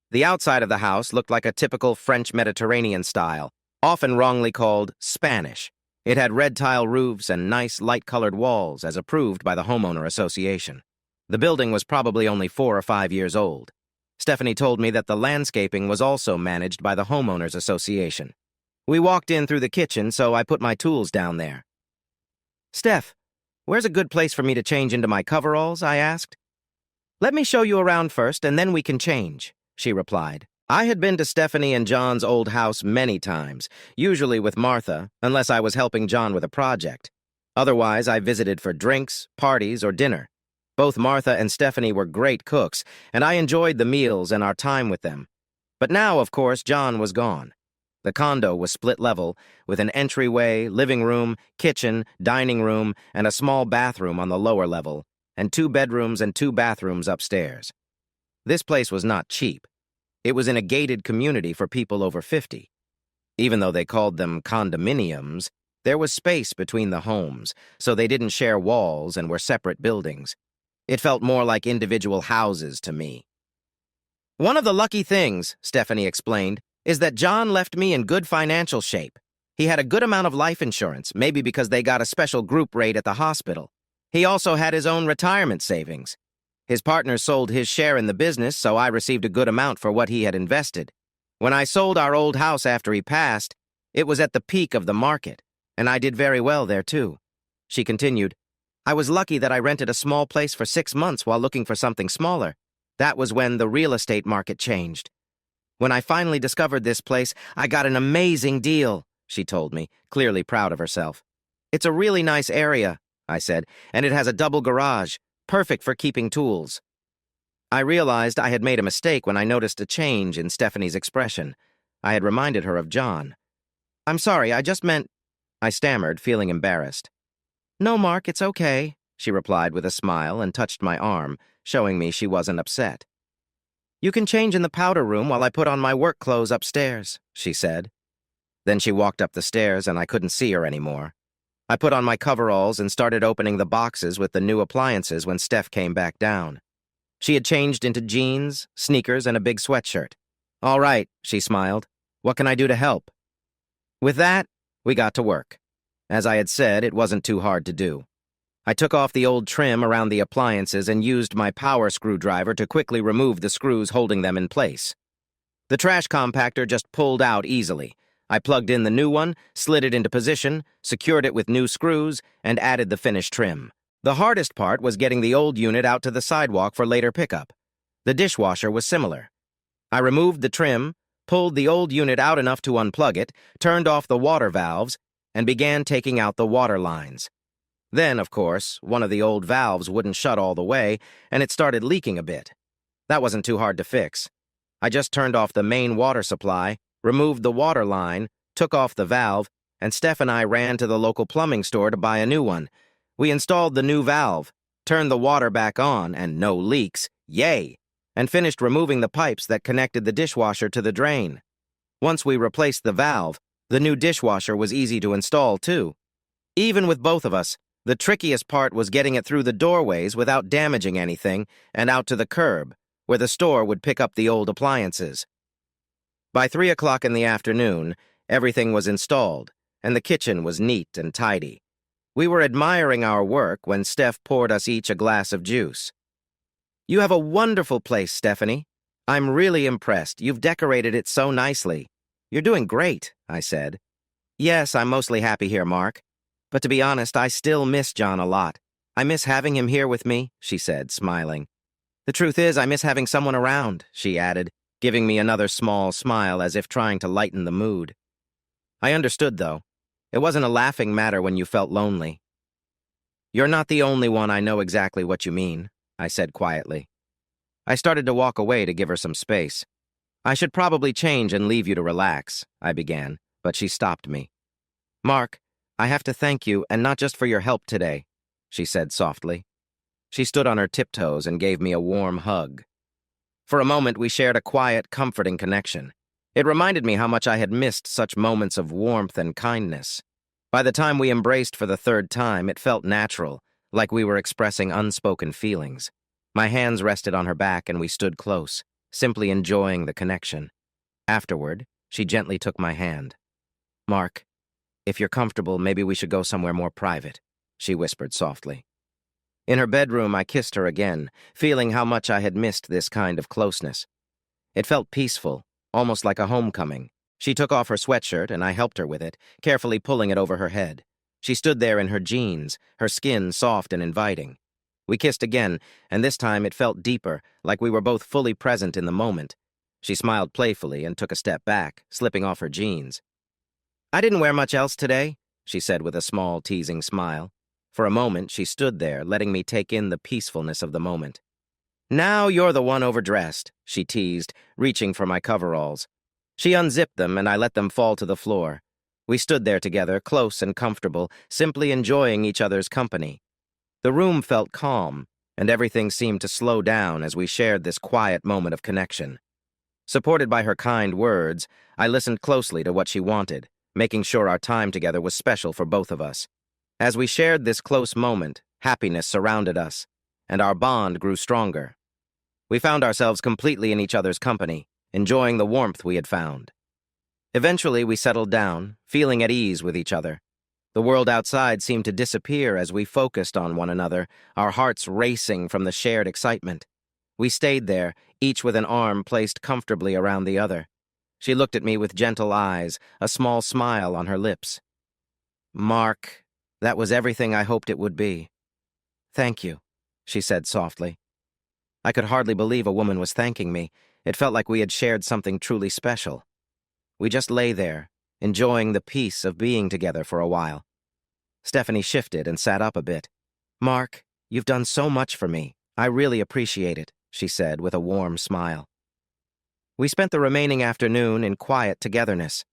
The outside of the house looked like a typical French Mediterranean style, often wrongly called Spanish. It had red tile roofs and nice light-colored walls, as approved by the homeowner association. The building was probably only 4 or 5 years old. Stephanie told me that the landscaping was also managed by the homeowners association. We walked in through the kitchen, so I put my tools down there. Steph, where's a good place for me to change into my coveralls? I asked. Let me show you around first, and then we can change, she replied. I had been to Stephanie and John's old house many times, usually with Martha, unless I was helping John with a project. Otherwise, I visited for drinks, parties, or dinner. Both Martha and Stephanie were great cooks, and I enjoyed the meals and our time with them. But now, of course, John was gone. The condo was split level, with an entryway, living room, kitchen, dining room, and a small bathroom on the lower level, and 2 bedrooms and 2 bathrooms upstairs. This place was not cheap. It was in a gated community for people over 50. Even though they called them condominiums, there was space between the homes, so they didn't share walls and were separate buildings. It felt more like individual houses to me. One of the lucky things, Stephanie explained, is that John left me in good financial shape. He had a good amount of life insurance, maybe because they got a special group rate at the hospital. He also had his own retirement savings. His partner sold his share in the business, so I received a good amount for what he had invested. When I sold our old house after he passed, it was at the peak of the market, and I did very well there too. She continued, I was lucky that I rented a small place for 6 months while looking for something smaller. That was when the real estate market changed. When I finally discovered this place, I got an amazing deal, she told me, clearly proud of herself. It's a really nice area, I said, and it has a double garage, perfect for keeping tools. I realized I had made a mistake when I noticed a change in Stephanie's expression. I had reminded her of John. I'm sorry, I just meant... I stammered, feeling embarrassed. No, Mark, it's okay, she replied with a smile and touched my arm, showing me she wasn't upset. You can change in the powder room while I put on my work clothes upstairs, she said. Then she walked up the stairs and I couldn't see her anymore. I put on my coveralls and started opening the boxes with the new appliances when Steph came back down. She had changed into jeans, sneakers, and a big sweatshirt. All right, she smiled. What can I do to help? With that, we got to work. As I had said, it wasn't too hard to do. I took off the old trim around the appliances and used my power screwdriver to quickly remove the screws holding them in place. The trash compactor just pulled out easily. I plugged in the new one, slid it into position, secured it with new screws, and added the finished trim. The hardest part was getting the old unit out to the sidewalk for later pickup. The dishwasher was similar. I removed the trim, pulled the old unit out enough to unplug it, turned off the water valves, and began taking out the water lines. Then, of course, one of the old valves wouldn't shut all the way, and it started leaking a bit. That wasn't too hard to fix. I just turned off the main water supply, removed the water line, took off the valve, and Steph and I ran to the local plumbing store to buy a new one. We installed the new valve, turned the water back on, and no leaks, yay, and finished removing the pipes that connected the dishwasher to the drain. Once we replaced the valve, the new dishwasher was easy to install, too. Even with both of us, the trickiest part was getting it through the doorways without damaging anything and out to the curb, where the store would pick up the old appliances. By 3 o'clock in the afternoon, everything was installed, and the kitchen was neat and tidy. We were admiring our work when Steph poured us each a glass of juice. You have a wonderful place, Stephanie. I'm really impressed. You've decorated it so nicely. You're doing great, I said. Yes, I'm mostly happy here, Mark. But to be honest, I still miss John a lot. I miss having him here with me, she said, smiling. The truth is, I miss having someone around, she added, giving me another small smile as if trying to lighten the mood. I understood, though. It wasn't a laughing matter when you felt lonely. You're not the only one. I know exactly what you mean, I said quietly. I started to walk away to give her some space. I should probably change and leave you to relax, I began, but she stopped me. Mark, I have to thank you, and not just for your help today, she said softly. She stood on her tiptoes and gave me a warm hug. For a moment, we shared a quiet, comforting connection. It reminded me how much I had missed such moments of warmth and kindness. By the time we embraced for the third time, it felt natural, like we were expressing unspoken feelings. My hands rested on her back and we stood close, simply enjoying the connection. Afterward, she gently took my hand. Mark, if you're comfortable, maybe we should go somewhere more private, she whispered softly. In her bedroom, I kissed her again, feeling how much I had missed this kind of closeness. It felt peaceful, almost like a homecoming. She took off her sweatshirt, and I helped her with it, carefully pulling it over her head. She stood there in her jeans, her skin soft and inviting. We kissed again, and this time it felt deeper, like we were both fully present in the moment. She smiled playfully and took a step back, slipping off her jeans. I didn't wear much else today, she said with a small, teasing smile. For a moment, she stood there, letting me take in the peacefulness of the moment. Now you're the one overdressed, she teased, reaching for my coveralls. She unzipped them, and I let them fall to the floor. We stood there together, close and comfortable, simply enjoying each other's company. The room felt calm, and everything seemed to slow down as we shared this quiet moment of connection. Supported by her kind words, I listened closely to what she wanted, making sure our time together was special for both of us. As we shared this close moment, happiness surrounded us, and our bond grew stronger. We found ourselves completely in each other's company, enjoying the warmth we had found. Eventually, we settled down, feeling at ease with each other. The world outside seemed to disappear as we focused on one another, our hearts racing from the shared excitement. We stayed there, each with an arm placed comfortably around the other. She looked at me with gentle eyes, a small smile on her lips. Mark, that was everything I hoped it would be. Thank you, she said softly. I could hardly believe a woman was thanking me. It felt like we had shared something truly special. We just lay there, enjoying the peace of being together for a while. Stephanie shifted and sat up a bit. Mark, you've done so much for me. I really appreciate it, she said with a warm smile. We spent the remaining afternoon in quiet togetherness.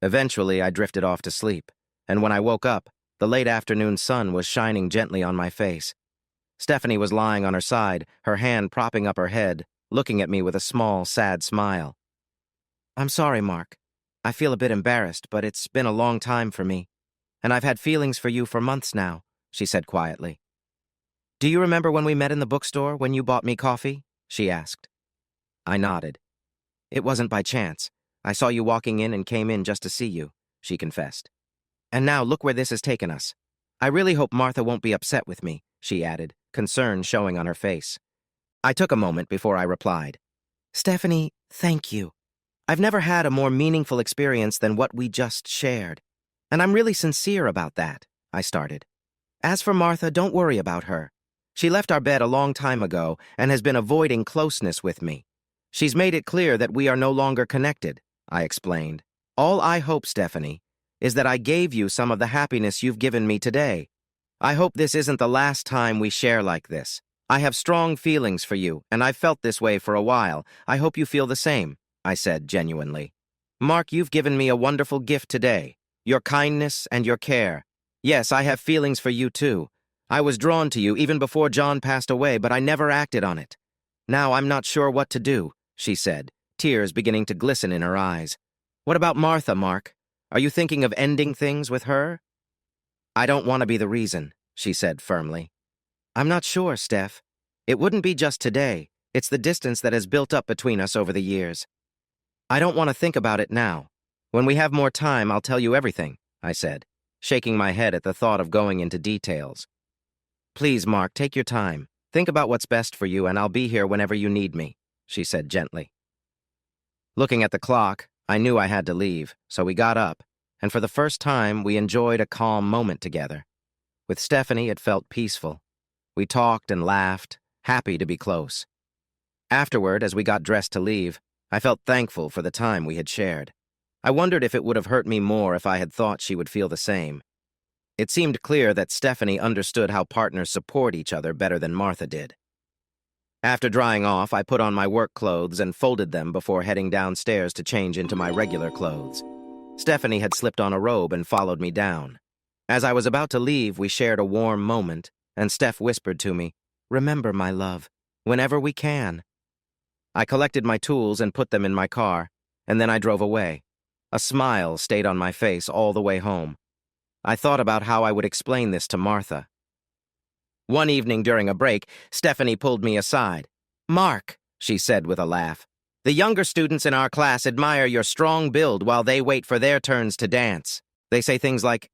Eventually, I drifted off to sleep, and when I woke up, the late afternoon sun was shining gently on my face. Stephanie was lying on her side, her hand propping up her head, looking at me with a small, sad smile. "I'm sorry, Mark. I feel a bit embarrassed, but it's been a long time for me, and I've had feelings for you for months now," she said quietly. "Do you remember when we met in the bookstore when you bought me coffee?" she asked. I nodded. "It wasn't by chance. I saw you walking in and came in just to see you," she confessed. "And now look where this has taken us. I really hope Martha won't be upset with me," she added, concern showing on her face. I took a moment before I replied. "Stephanie, thank you. I've never had a more meaningful experience than what we just shared. And I'm really sincere about that," I started. "As for Martha, don't worry about her. She left our bed a long time ago and has been avoiding closeness with me. She's made it clear that we are no longer connected," I explained. "All I hope, Stephanie, is that I gave you some of the happiness you've given me today. I hope this isn't the last time we share like this. I have strong feelings for you, and I've felt this way for a while. I hope you feel the same," I said genuinely. "Mark, you've given me a wonderful gift today. Your kindness and your care. Yes, I have feelings for you too. I was drawn to you even before John passed away, but I never acted on it. Now I'm not sure what to do," she said, tears beginning to glisten in her eyes. "What about Martha, Mark? Are you thinking of ending things with her?" "I don't want to be the reason," she said firmly. "I'm not sure, Steph. It wouldn't be just today. It's the distance that has built up between us over the years. I don't want to think about it now. When we have more time, I'll tell you everything," I said, shaking my head at the thought of going into details. "Please, Mark, take your time. Think about what's best for you, and I'll be here whenever you need me," she said gently. Looking at the clock, I knew I had to leave, so we got up, and for the first time, we enjoyed a calm moment together. With Stephanie, it felt peaceful. We talked and laughed, happy to be close. Afterward, as we got dressed to leave, I felt thankful for the time we had shared. I wondered if it would have hurt me more if I had thought she would feel the same. It seemed clear that Stephanie understood how partners support each other better than Martha did. After drying off, I put on my work clothes and folded them before heading downstairs to change into my regular clothes. Stephanie had slipped on a robe and followed me down. As I was about to leave, we shared a warm moment, and Steph whispered to me, "Remember, my love, whenever we can." I collected my tools and put them in my car, and then I drove away. A smile stayed on my face all the way home. I thought about how I would explain this to Martha. One evening during a break, Stephanie pulled me aside. "Mark," she said with a laugh, "the younger students in our class admire your strong build while they wait for their turns to dance. They say things like,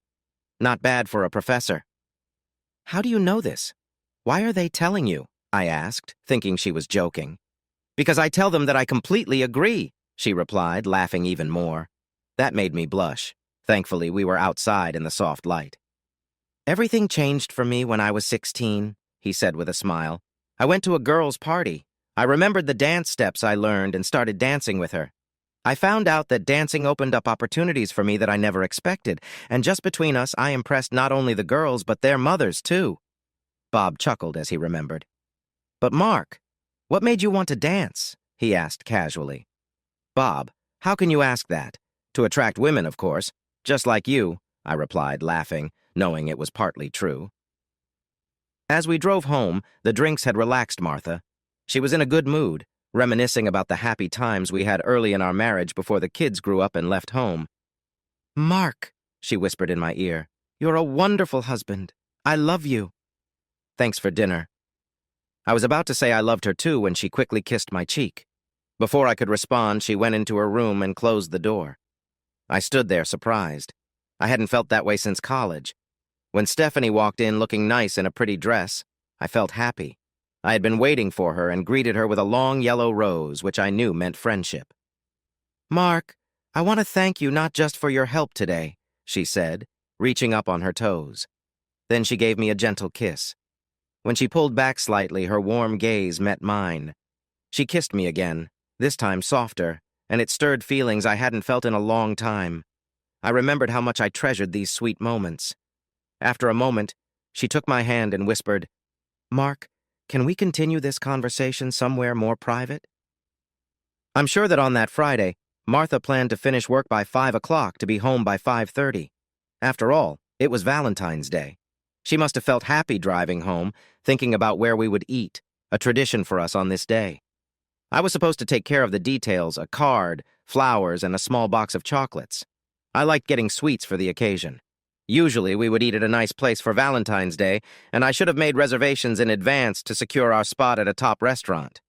'Not bad for a professor.'" "How do you know this? Why are they telling you?" I asked, thinking she was joking. "Because I tell them that I completely agree," she replied, laughing even more. That made me blush. Thankfully, we were outside in the soft light. "Everything changed for me when I was 16, he said with a smile. "I went to a girl's party. I remembered the dance steps I learned and started dancing with her. I found out that dancing opened up opportunities for me that I never expected, and just between us, I impressed not only the girls, but their mothers, too." Bob chuckled as he remembered. "But Mark, what made you want to dance?" he asked casually. "Bob, how can you ask that? To attract women, of course. Just like you," I replied, laughing, knowing it was partly true. As we drove home, the drinks had relaxed Martha. She was in a good mood, reminiscing about the happy times we had early in our marriage before the kids grew up and left home. "Mark," she whispered in my ear, "you're a wonderful husband. I love you." "Thanks for dinner." I was about to say I loved her too when she quickly kissed my cheek. Before I could respond, she went into her room and closed the door. I stood there surprised. I hadn't felt that way since college. When Stephanie walked in looking nice in a pretty dress, I felt happy. I had been waiting for her and greeted her with a long yellow rose, which I knew meant friendship. "Mark, I want to thank you not just for your help today," she said, reaching up on her toes. Then she gave me a gentle kiss. When she pulled back slightly, her warm gaze met mine. She kissed me again, this time softer, and it stirred feelings I hadn't felt in a long time. I remembered how much I treasured these sweet moments. After a moment, she took my hand and whispered, "Mark, can we continue this conversation somewhere more private?" I'm sure that on that Friday, Martha planned to finish work by 5 o'clock to be home by 5:30. After all, it was Valentine's Day. She must have felt happy driving home, thinking about where we would eat, a tradition for us on this day. I was supposed to take care of the details, a card, flowers, and a small box of chocolates. I liked getting sweets for the occasion. Usually, we would eat at a nice place for Valentine's Day, and I should have made reservations in advance to secure our spot at a top restaurant.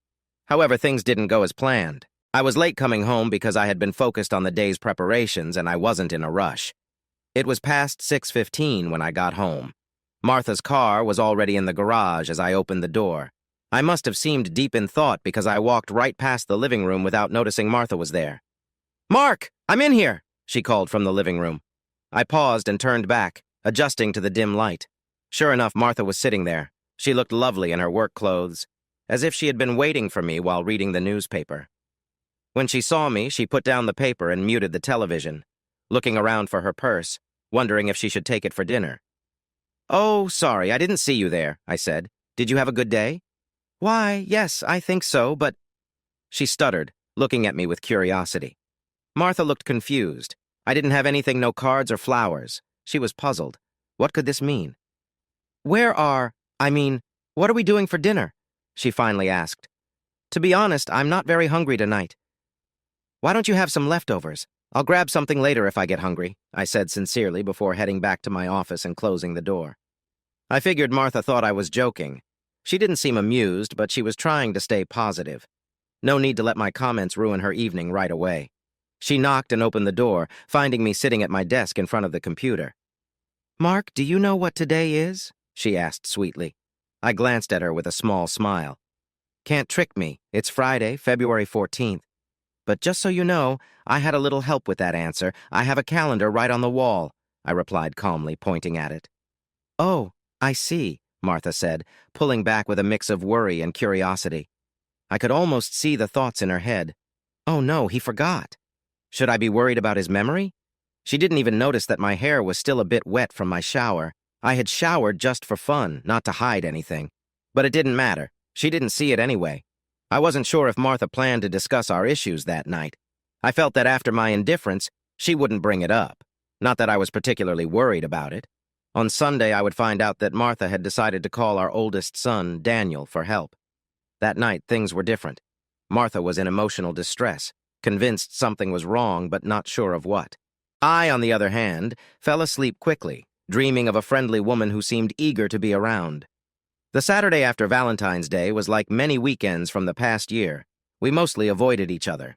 However, things didn't go as planned. I was late coming home because I had been focused on the day's preparations and I wasn't in a rush. It was past 6:15 when I got home. Martha's car was already in the garage as I opened the door. I must have seemed deep in thought because I walked right past the living room without noticing Martha was there. "Mark, I'm in here," she called from the living room. I paused and turned back, adjusting to the dim light. Sure enough, Martha was sitting there. She looked lovely in her work clothes, as if she had been waiting for me while reading the newspaper. When she saw me, she put down the paper and muted the television, looking around for her purse, wondering if she should take it for dinner. "Oh, sorry, I didn't see you there," I said. "Did you have a good day?" "Why, yes, I think so, but—" She stuttered, looking at me with curiosity. Martha looked confused. I didn't have anything, no cards or flowers. She was puzzled. What could this mean? What are we doing for dinner?" she finally asked. "To be honest, I'm not very hungry tonight." "Why don't you have some leftovers? I'll grab something later if I get hungry," I said sincerely before heading back to my office and closing the door. I figured Martha thought I was joking. She didn't seem amused, but she was trying to stay positive. No need to let my comments ruin her evening right away. She knocked and opened the door, finding me sitting at my desk in front of the computer. "Mark, do you know what today is?" she asked sweetly. I glanced at her with a small smile. "Can't trick me. It's Friday, February 14th. But just so you know, I had a little help with that answer. I have a calendar right on the wall," I replied calmly, pointing at it. "Oh, I see," Martha said, pulling back with a mix of worry and curiosity. I could almost see the thoughts in her head. Oh no, he forgot. Should I be worried about his memory? She didn't even notice that my hair was still a bit wet from my shower. I had showered just for fun, not to hide anything. But it didn't matter. She didn't see it anyway. I wasn't sure if Martha planned to discuss our issues that night. I felt that after my indifference, she wouldn't bring it up. Not that I was particularly worried about it. On Sunday, I would find out that Martha had decided to call our oldest son, Daniel, for help. That night, things were different. Martha was in emotional distress, convinced something was wrong but not sure of what. I, on the other hand, fell asleep quickly, dreaming of a friendly woman who seemed eager to be around. The Saturday after Valentine's Day was like many weekends from the past year. We mostly avoided each other.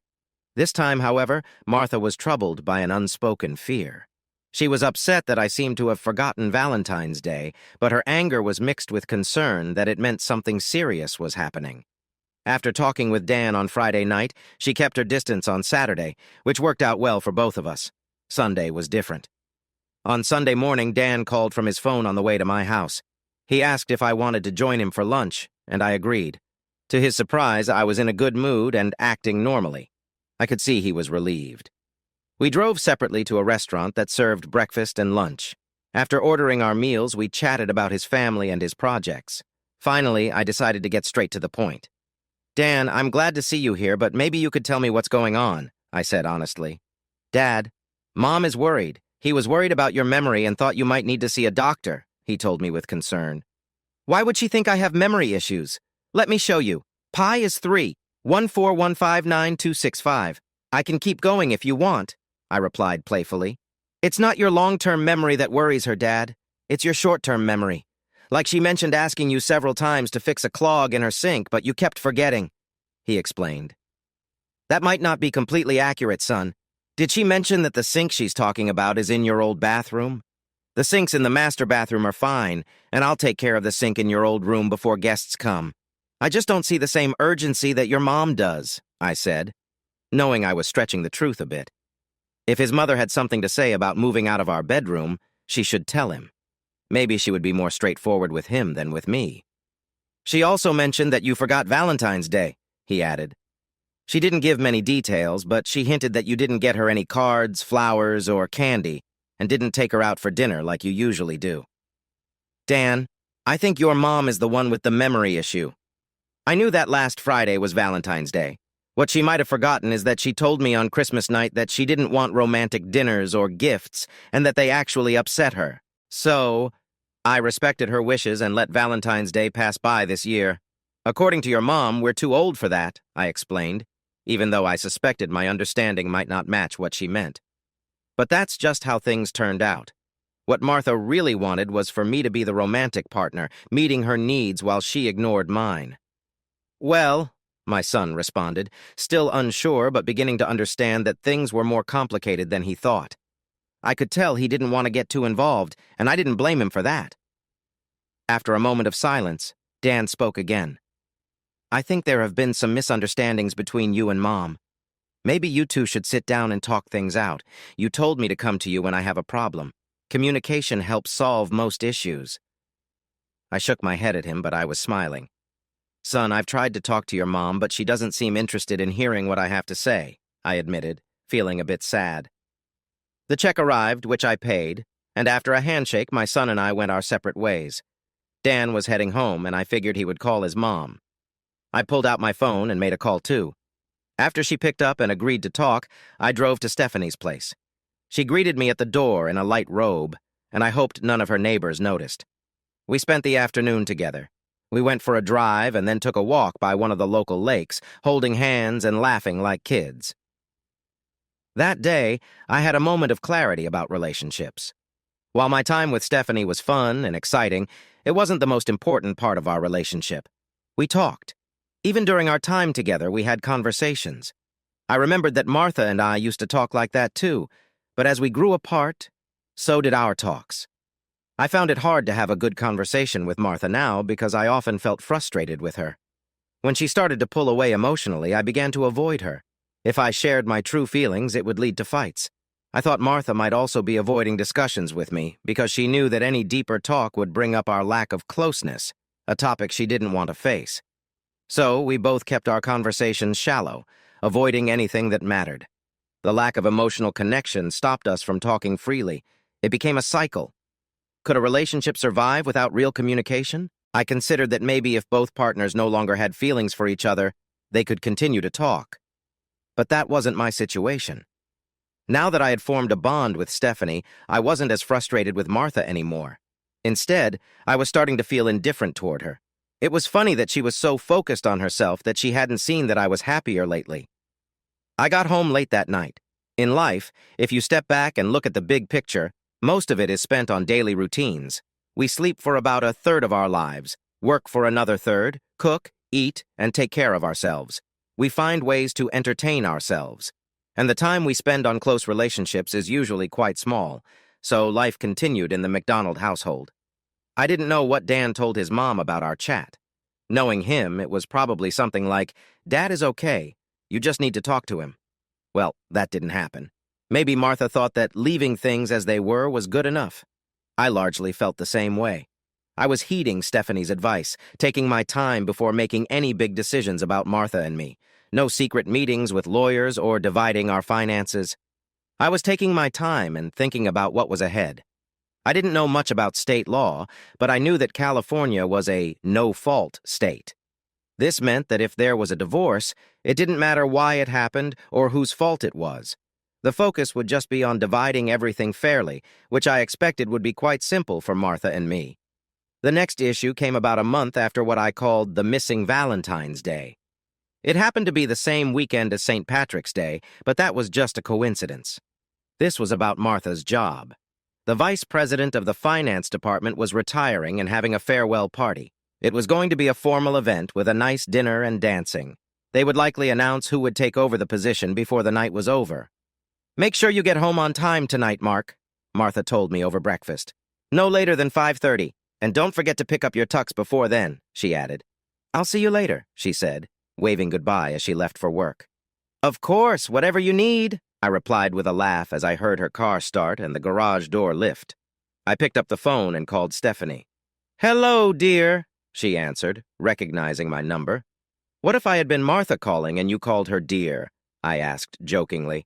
This time, however, Martha was troubled by an unspoken fear. She was upset that I seemed to have forgotten Valentine's Day, but her anger was mixed with concern that it meant something serious was happening. After talking with Dan on Friday night, she kept her distance on Saturday, which worked out well for both of us. Sunday was different. On Sunday morning, Dan called from his phone on the way to my house. He asked if I wanted to join him for lunch, and I agreed. To his surprise, I was in a good mood and acting normally. I could see he was relieved. We drove separately to a restaurant that served breakfast and lunch. After ordering our meals, we chatted about his family and his projects. Finally, I decided to get straight to the point. "Dan, I'm glad to see you here, but maybe you could tell me what's going on," I said honestly. "Dad, Mom is worried. He was worried about your memory and thought you might need to see a doctor," he told me with concern. "Why would she think I have memory issues? Let me show you. Pi is 3, 14159,265. I can keep going if you want," I replied playfully. "It's not your long-term memory that worries her, Dad. It's your short-term memory. Like she mentioned asking you several times to fix a clog in her sink, but you kept forgetting," he explained. "That might not be completely accurate, son. Did she mention that the sink she's talking about is in your old bathroom? The sinks in the master bathroom are fine, and I'll take care of the sink in your old room before guests come. I just don't see the same urgency that your mom does," I said, knowing I was stretching the truth a bit. If his mother had something to say about moving out of our bedroom, she should tell him. Maybe she would be more straightforward with him than with me. "She also mentioned that you forgot Valentine's Day," he added. "She didn't give many details, but she hinted that you didn't get her any cards, flowers, or candy, and didn't take her out for dinner like you usually do." "Dan, I think your mom is the one with the memory issue. I knew that last Friday was Valentine's Day. What she might have forgotten is that she told me on Christmas night that she didn't want romantic dinners or gifts, and that they actually upset her. So, I respected her wishes and let Valentine's Day pass by this year. According to your mom, we're too old for that, I explained, even though I suspected my understanding might not match what she meant. But that's just how things turned out. What Martha really wanted was for me to be the romantic partner, meeting her needs while she ignored mine. Well, my son responded, still unsure but beginning to understand that things were more complicated than he thought. I could tell he didn't want to get too involved, and I didn't blame him for that. After a moment of silence, Dan spoke again. I think there have been some misunderstandings between you and Mom. Maybe you two should sit down and talk things out. You told me to come to you when I have a problem. Communication helps solve most issues. I shook my head at him, but I was smiling. Son, I've tried to talk to your mom, but she doesn't seem interested in hearing what I have to say, I admitted, feeling a bit sad. The check arrived, which I paid, and after a handshake, my son and I went our separate ways. Dan was heading home, and I figured he would call his mom. I pulled out my phone and made a call too. After she picked up and agreed to talk, I drove to Stephanie's place. She greeted me at the door in a light robe, and I hoped none of her neighbors noticed. We spent the afternoon together. We went for a drive and then took a walk by one of the local lakes, holding hands and laughing like kids. That day, I had a moment of clarity about relationships. While my time with Stephanie was fun and exciting, it wasn't the most important part of our relationship. We talked. Even during our time together, we had conversations. I remembered that Martha and I used to talk like that too, but as we grew apart, so did our talks. I found it hard to have a good conversation with Martha now because I often felt frustrated with her. When she started to pull away emotionally, I began to avoid her. If I shared my true feelings, it would lead to fights. I thought Martha might also be avoiding discussions with me because she knew that any deeper talk would bring up our lack of closeness, a topic she didn't want to face. So we both kept our conversations shallow, avoiding anything that mattered. The lack of emotional connection stopped us from talking freely. It became a cycle. Could a relationship survive without real communication? I considered that maybe if both partners no longer had feelings for each other, they could continue to talk. But that wasn't my situation. Now that I had formed a bond with Stephanie, I wasn't as frustrated with Martha anymore. Instead, I was starting to feel indifferent toward her. It was funny that she was so focused on herself that she hadn't seen that I was happier lately. I got home late that night. In life, if you step back and look at the big picture, most of it is spent on daily routines. We sleep for about a third of our lives, work for another third, cook, eat, and take care of ourselves. We find ways to entertain ourselves. And the time we spend on close relationships is usually quite small, so life continued in the McDonald household. I didn't know what Dan told his mom about our chat. Knowing him, it was probably something like, "Dad is okay. You just need to talk to him." Well, that didn't happen. Maybe Martha thought that leaving things as they were was good enough. I largely felt the same way. I was heeding Stephanie's advice, taking my time before making any big decisions about Martha and me. No secret meetings with lawyers or dividing our finances. I was taking my time and thinking about what was ahead. I didn't know much about state law, but I knew that California was a no-fault state. This meant that if there was a divorce, it didn't matter why it happened or whose fault it was. The focus would just be on dividing everything fairly, which I expected would be quite simple for Martha and me. The next issue came about a month after what I called the missing Valentine's Day. It happened to be the same weekend as St. Patrick's Day, but that was just a coincidence. This was about Martha's job. The vice president of the finance department was retiring and having a farewell party. It was going to be a formal event with a nice dinner and dancing. They would likely announce who would take over the position before the night was over. "Make sure you get home on time tonight, Mark," Martha told me over breakfast. "No later than 5:30, and don't forget to pick up your tux before then," she added. "I'll see you later," she said, waving goodbye as she left for work. "Of course, whatever you need," I replied with a laugh as I heard her car start and the garage door lift. I picked up the phone and called Stephanie. "Hello, dear," she answered, recognizing my number. "What if I had been Martha calling and you called her dear?" I asked jokingly.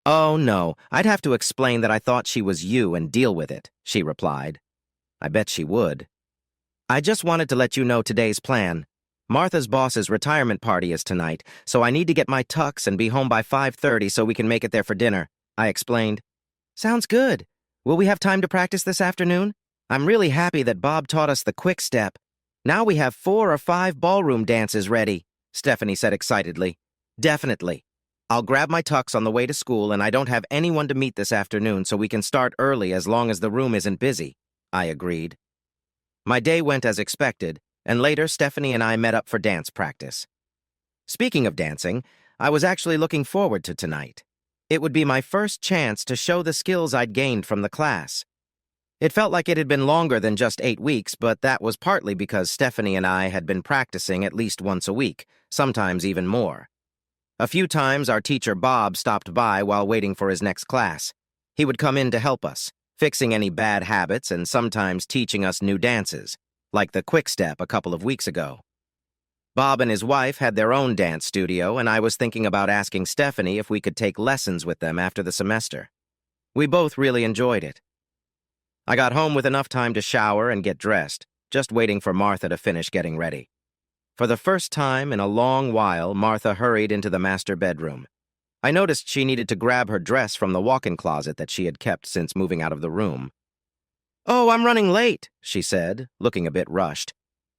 "Oh, no, I'd have to explain that I thought she was you and deal with it," she replied. I bet she would. "I just wanted to let you know today's plan. Martha's boss's retirement party is tonight, so I need to get my tux and be home by 5:30 so we can make it there for dinner," I explained. "Sounds good. Will we have time to practice this afternoon?" I'm really happy that Bob taught us the quick step. Now we have 4 or 5 ballroom dances ready, Stephanie said excitedly. Definitely. I'll grab my tux on the way to school, and I don't have anyone to meet this afternoon, so we can start early as long as the room isn't busy, I agreed. My day went as expected, and later Stephanie and I met up for dance practice. Speaking of dancing, I was actually looking forward to tonight. It would be my first chance to show the skills I'd gained from the class. It felt like it had been longer than just 8 weeks, but that was partly because Stephanie and I had been practicing at least once a week, sometimes even more. A few times our teacher Bob stopped by while waiting for his next class. He would come in to help us, fixing any bad habits and sometimes teaching us new dances, like the quick step a couple of weeks ago. Bob and his wife had their own dance studio, and I was thinking about asking Stephanie if we could take lessons with them after the semester. We both really enjoyed it. I got home with enough time to shower and get dressed, just waiting for Martha to finish getting ready. For the first time in a long while, Martha hurried into the master bedroom. I noticed she needed to grab her dress from the walk-in closet that she had kept since moving out of the room. "Oh, I'm running late," she said, looking a bit rushed.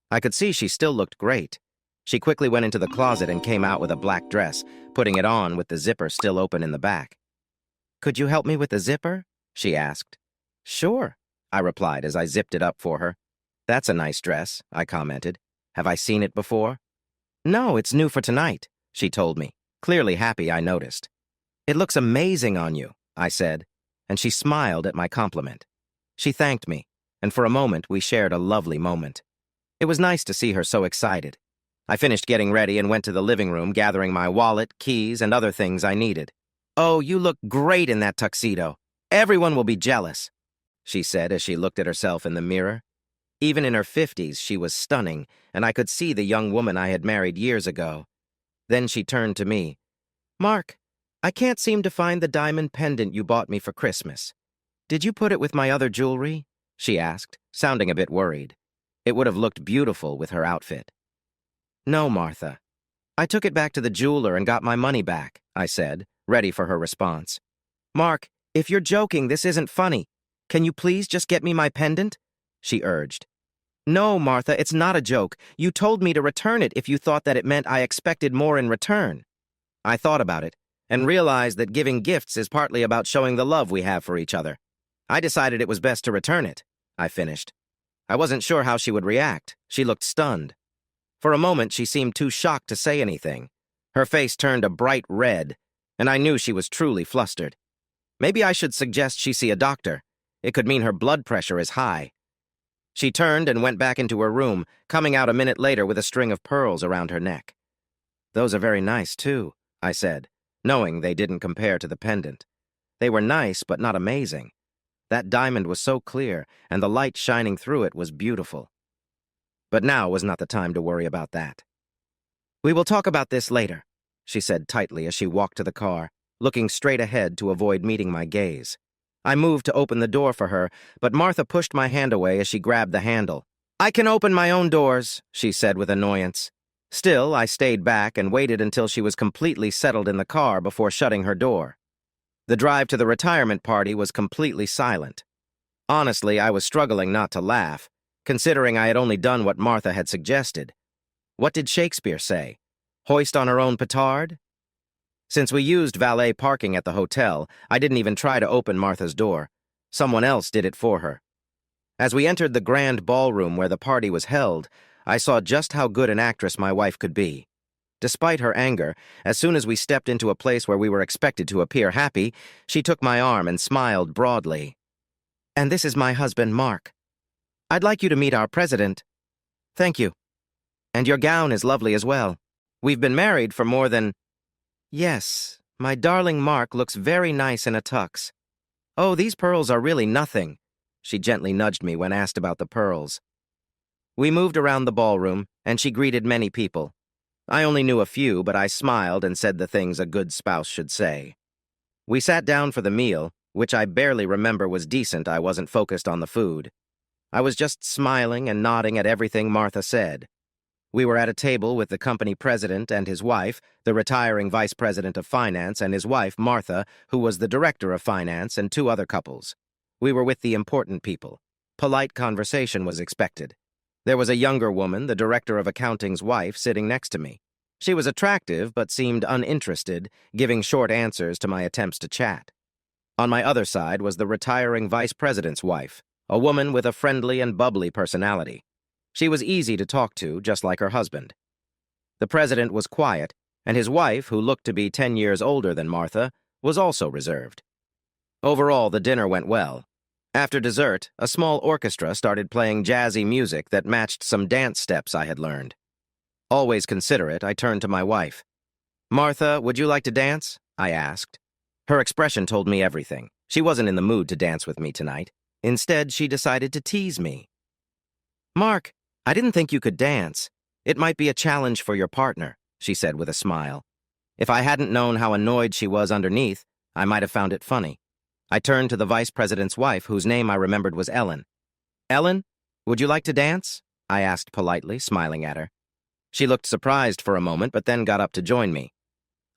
I could see she still looked great. She quickly went into the closet and came out with a black dress, putting it on with the zipper still open in the back. "Could you help me with the zipper?" she asked. "Sure," I replied as I zipped it up for her. "That's a nice dress," I commented. "Have I seen it before?" "No, it's new for tonight," she told me, clearly happy I noticed. "It looks amazing on you," I said, and she smiled at my compliment. She thanked me, and for a moment we shared a lovely moment. It was nice to see her so excited. I finished getting ready and went to the living room, gathering my wallet, keys, and other things I needed. "Oh, you look great in that tuxedo. Everyone will be jealous," she said as she looked at herself in the mirror. Even in her 50s, she was stunning, and I could see the young woman I had married years ago. Then she turned to me. "Mark, I can't seem to find the diamond pendant you bought me for Christmas. Did you put it with my other jewelry?" she asked, sounding a bit worried. It would have looked beautiful with her outfit. "No, Martha. I took it back to the jeweler and got my money back," I said, ready for her response. "Mark, if you're joking, this isn't funny. Can you please just get me my pendant?" she urged. "No, Martha, it's not a joke. You told me to return it if you thought that it meant I expected more in return." I thought about it and realized that giving gifts is partly about showing the love we have for each other. I decided it was best to return it, I finished. I wasn't sure how she would react. She looked stunned. For a moment, she seemed too shocked to say anything. Her face turned a bright red, and I knew she was truly flustered. Maybe I should suggest she see a doctor. It could mean her blood pressure is high. She turned and went back into her room, coming out a minute later with a string of pearls around her neck. "Those are very nice, too," I said, knowing they didn't compare to the pendant. They were nice, but not amazing. That diamond was so clear, and the light shining through it was beautiful. But now was not the time to worry about that. "We will talk about this later," she said tightly as she walked to the car, looking straight ahead to avoid meeting my gaze. I moved to open the door for her, but Martha pushed my hand away as she grabbed the handle. "I can open my own doors," she said with annoyance. Still, I stayed back and waited until she was completely settled in the car before shutting her door. The drive to the retirement party was completely silent. Honestly, I was struggling not to laugh, considering I had only done what Martha had suggested. What did Shakespeare say? Hoist on her own petard? Since we used valet parking at the hotel, I didn't even try to open Martha's door. Someone else did it for her. As we entered the grand ballroom where the party was held, I saw just how good an actress my wife could be. Despite her anger, as soon as we stepped into a place where we were expected to appear happy, she took my arm and smiled broadly. "And this is my husband, Mark. I'd like you to meet our president." "Thank you. And your gown is lovely as well. We've been married for more than—" "Yes, my darling Mark looks very nice in a tux. Oh, these pearls are really nothing." She gently nudged me when asked about the pearls. We moved around the ballroom, and she greeted many people. I only knew a few, but I smiled and said the things a good spouse should say. We sat down for the meal, which I barely remember was decent. I wasn't focused on the food. I was just smiling and nodding at everything Martha said. We were at a table with the company president and his wife, the retiring vice president of finance, and his wife, Martha, who was the director of finance, and 2 other couples. We were with the important people. Polite conversation was expected. There was a younger woman, the director of accounting's wife, sitting next to me. She was attractive but seemed uninterested, giving short answers to my attempts to chat. On my other side was the retiring vice president's wife, a woman with a friendly and bubbly personality. She was easy to talk to, just like her husband. The president was quiet, and his wife, who looked to be 10 years older than Martha, was also reserved. Overall, the dinner went well. After dessert, a small orchestra started playing jazzy music that matched some dance steps I had learned. Always considerate, I turned to my wife. "Martha, would you like to dance?" I asked. Her expression told me everything. She wasn't in the mood to dance with me tonight. Instead, she decided to tease me. "Mark, I didn't think you could dance. It might be a challenge for your partner," she said with a smile. If I hadn't known how annoyed she was underneath, I might have found it funny. I turned to the vice president's wife, whose name I remembered was Ellen. "Ellen, would you like to dance?" I asked politely, smiling at her. She looked surprised for a moment, but then got up to join me.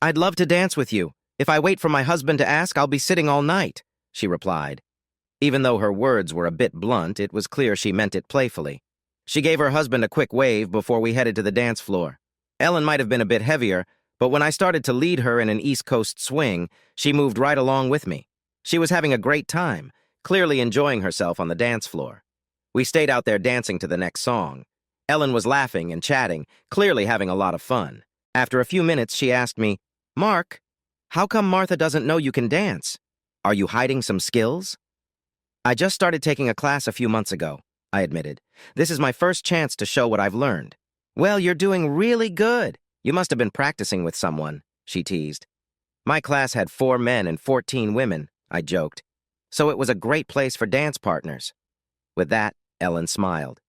"I'd love to dance with you. If I wait for my husband to ask, I'll be sitting all night," she replied. Even though her words were a bit blunt, it was clear she meant it playfully. She gave her husband a quick wave before we headed to the dance floor. Ellen might have been a bit heavier, but when I started to lead her in an East Coast swing, she moved right along with me. She was having a great time, clearly enjoying herself on the dance floor. We stayed out there dancing to the next song. Ellen was laughing and chatting, clearly having a lot of fun. After a few minutes, she asked me, "Mark, how come Martha doesn't know you can dance? Are you hiding some skills?" "I just started taking a class a few months ago," I admitted. "This is my first chance to show what I've learned." "Well, you're doing really good. You must have been practicing with someone," she teased. "My class had 4 men and 14 women," I joked. "So it was a great place for dance partners." With that, Ellen smiled.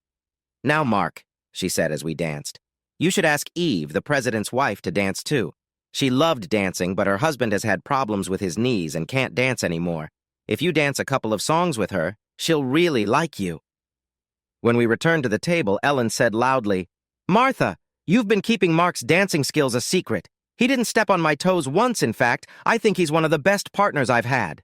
"Now, Mark," she said as we danced, "you should ask Eve, the president's wife, to dance too. She loved dancing, but her husband has had problems with his knees and can't dance anymore. If you dance a couple of songs with her, she'll really like you." When we returned to the table, Ellen said loudly, "Martha, you've been keeping Mark's dancing skills a secret. He didn't step on my toes once, in fact. I think he's one of the best partners I've had."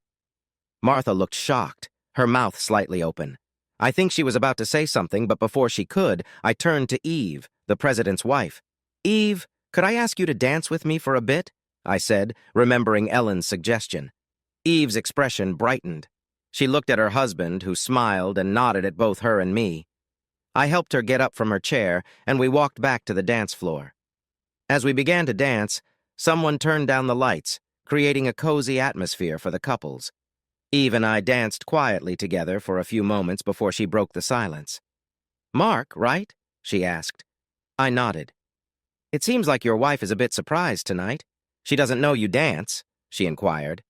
Martha looked shocked, her mouth slightly open. I think she was about to say something, but before she could, I turned to Eve, the president's wife. "Eve, could I ask you to dance with me for a bit?" I said, remembering Ellen's suggestion. Eve's expression brightened. She looked at her husband, who smiled and nodded at both her and me. I helped her get up from her chair, and we walked back to the dance floor. As we began to dance, someone turned down the lights, creating a cozy atmosphere for the couples. Eve and I danced quietly together for a few moments before she broke the silence. "Mark, right?" she asked. I nodded. "It seems like your wife is a bit surprised tonight. She doesn't know you dance," she inquired.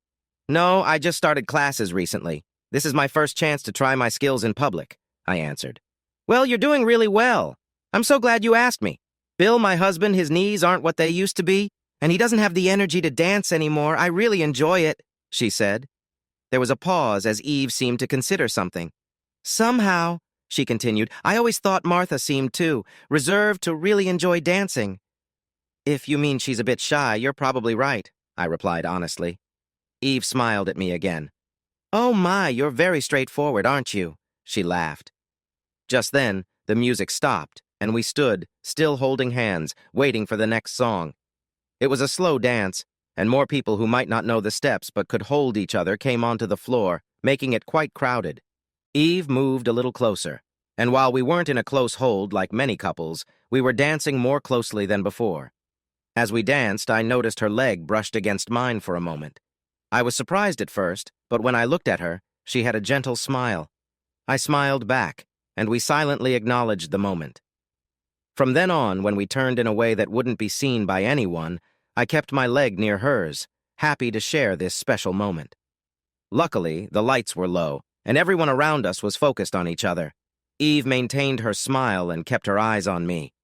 "No, I just started classes recently. This is my first chance to try my skills in public," I answered. "Well, you're doing really well. I'm so glad you asked me. Bill, my husband, his knees aren't what they used to be, and he doesn't have the energy to dance anymore. I really enjoy it," she said. There was a pause as Eve seemed to consider something. "Somehow," she continued, "I always thought Martha seemed too, reserved to really enjoy dancing." "If you mean she's a bit shy, you're probably right," I replied honestly. Eve smiled at me again. "Oh my, you're very straightforward, aren't you?" she laughed. Just then, the music stopped, and we stood, still holding hands, waiting for the next song. It was a slow dance, and more people who might not know the steps but could hold each other came onto the floor, making it quite crowded. Eve moved a little closer, and while we weren't in a close hold like many couples, we were dancing more closely than before. As we danced, I noticed her leg brushed against mine for a moment. I was surprised at first, but when I looked at her, she had a gentle smile. I smiled back, and we silently acknowledged the moment. From then on, when we turned in a way that wouldn't be seen by anyone, I kept my leg near hers, happy to share this special moment. Luckily, the lights were low, and everyone around us was focused on each other. Eve maintained her smile and kept her eyes on me.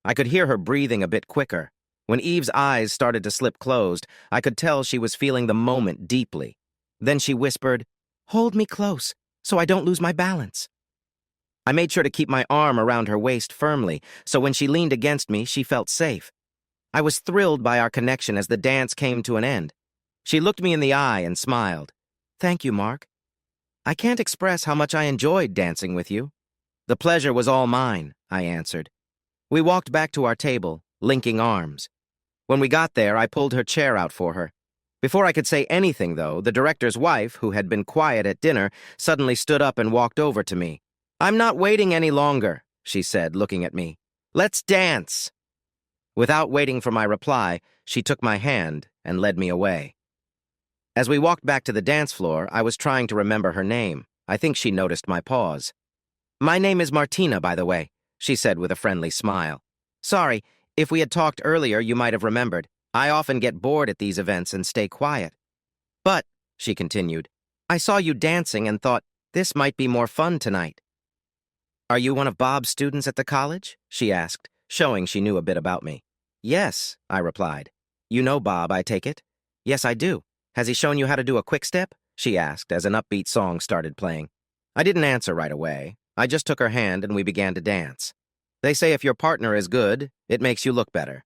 I could hear her breathing a bit quicker. When Eve's eyes started to slip closed, I could tell she was feeling the moment deeply. Then she whispered, "Hold me close, so I don't lose my balance." I made sure to keep my arm around her waist firmly, so when she leaned against me, she felt safe. I was thrilled by our connection as the dance came to an end. She looked me in the eye and smiled. "Thank you, Mark. I can't express how much I enjoyed dancing with you. The pleasure was all mine, I answered. We walked back to our table, linking arms. When we got there, I pulled her chair out for her. Before I could say anything, though, the director's wife, who had been quiet at dinner, suddenly stood up and walked over to me. "I'm not waiting any longer," she said, looking at me. "Let's dance." Without waiting for my reply, she took my hand and led me away. As we walked back to the dance floor, I was trying to remember her name. I think she noticed my pause. "My name is Martina, by the way," she said with a friendly smile. "Sorry, if we had talked earlier, you might have remembered. I often get bored at these events and stay quiet. But," she continued, "I saw you dancing and thought this might be more fun tonight." "Are you one of Bob's students at the college?" she asked, showing she knew a bit about me. "Yes," I replied. "You know Bob, I take it?" "Yes, I do. Has he shown you how to do a quick step?" she asked as an upbeat song started playing. I didn't answer right away. I just took her hand and we began to dance. They say if your partner is good, it makes you look better.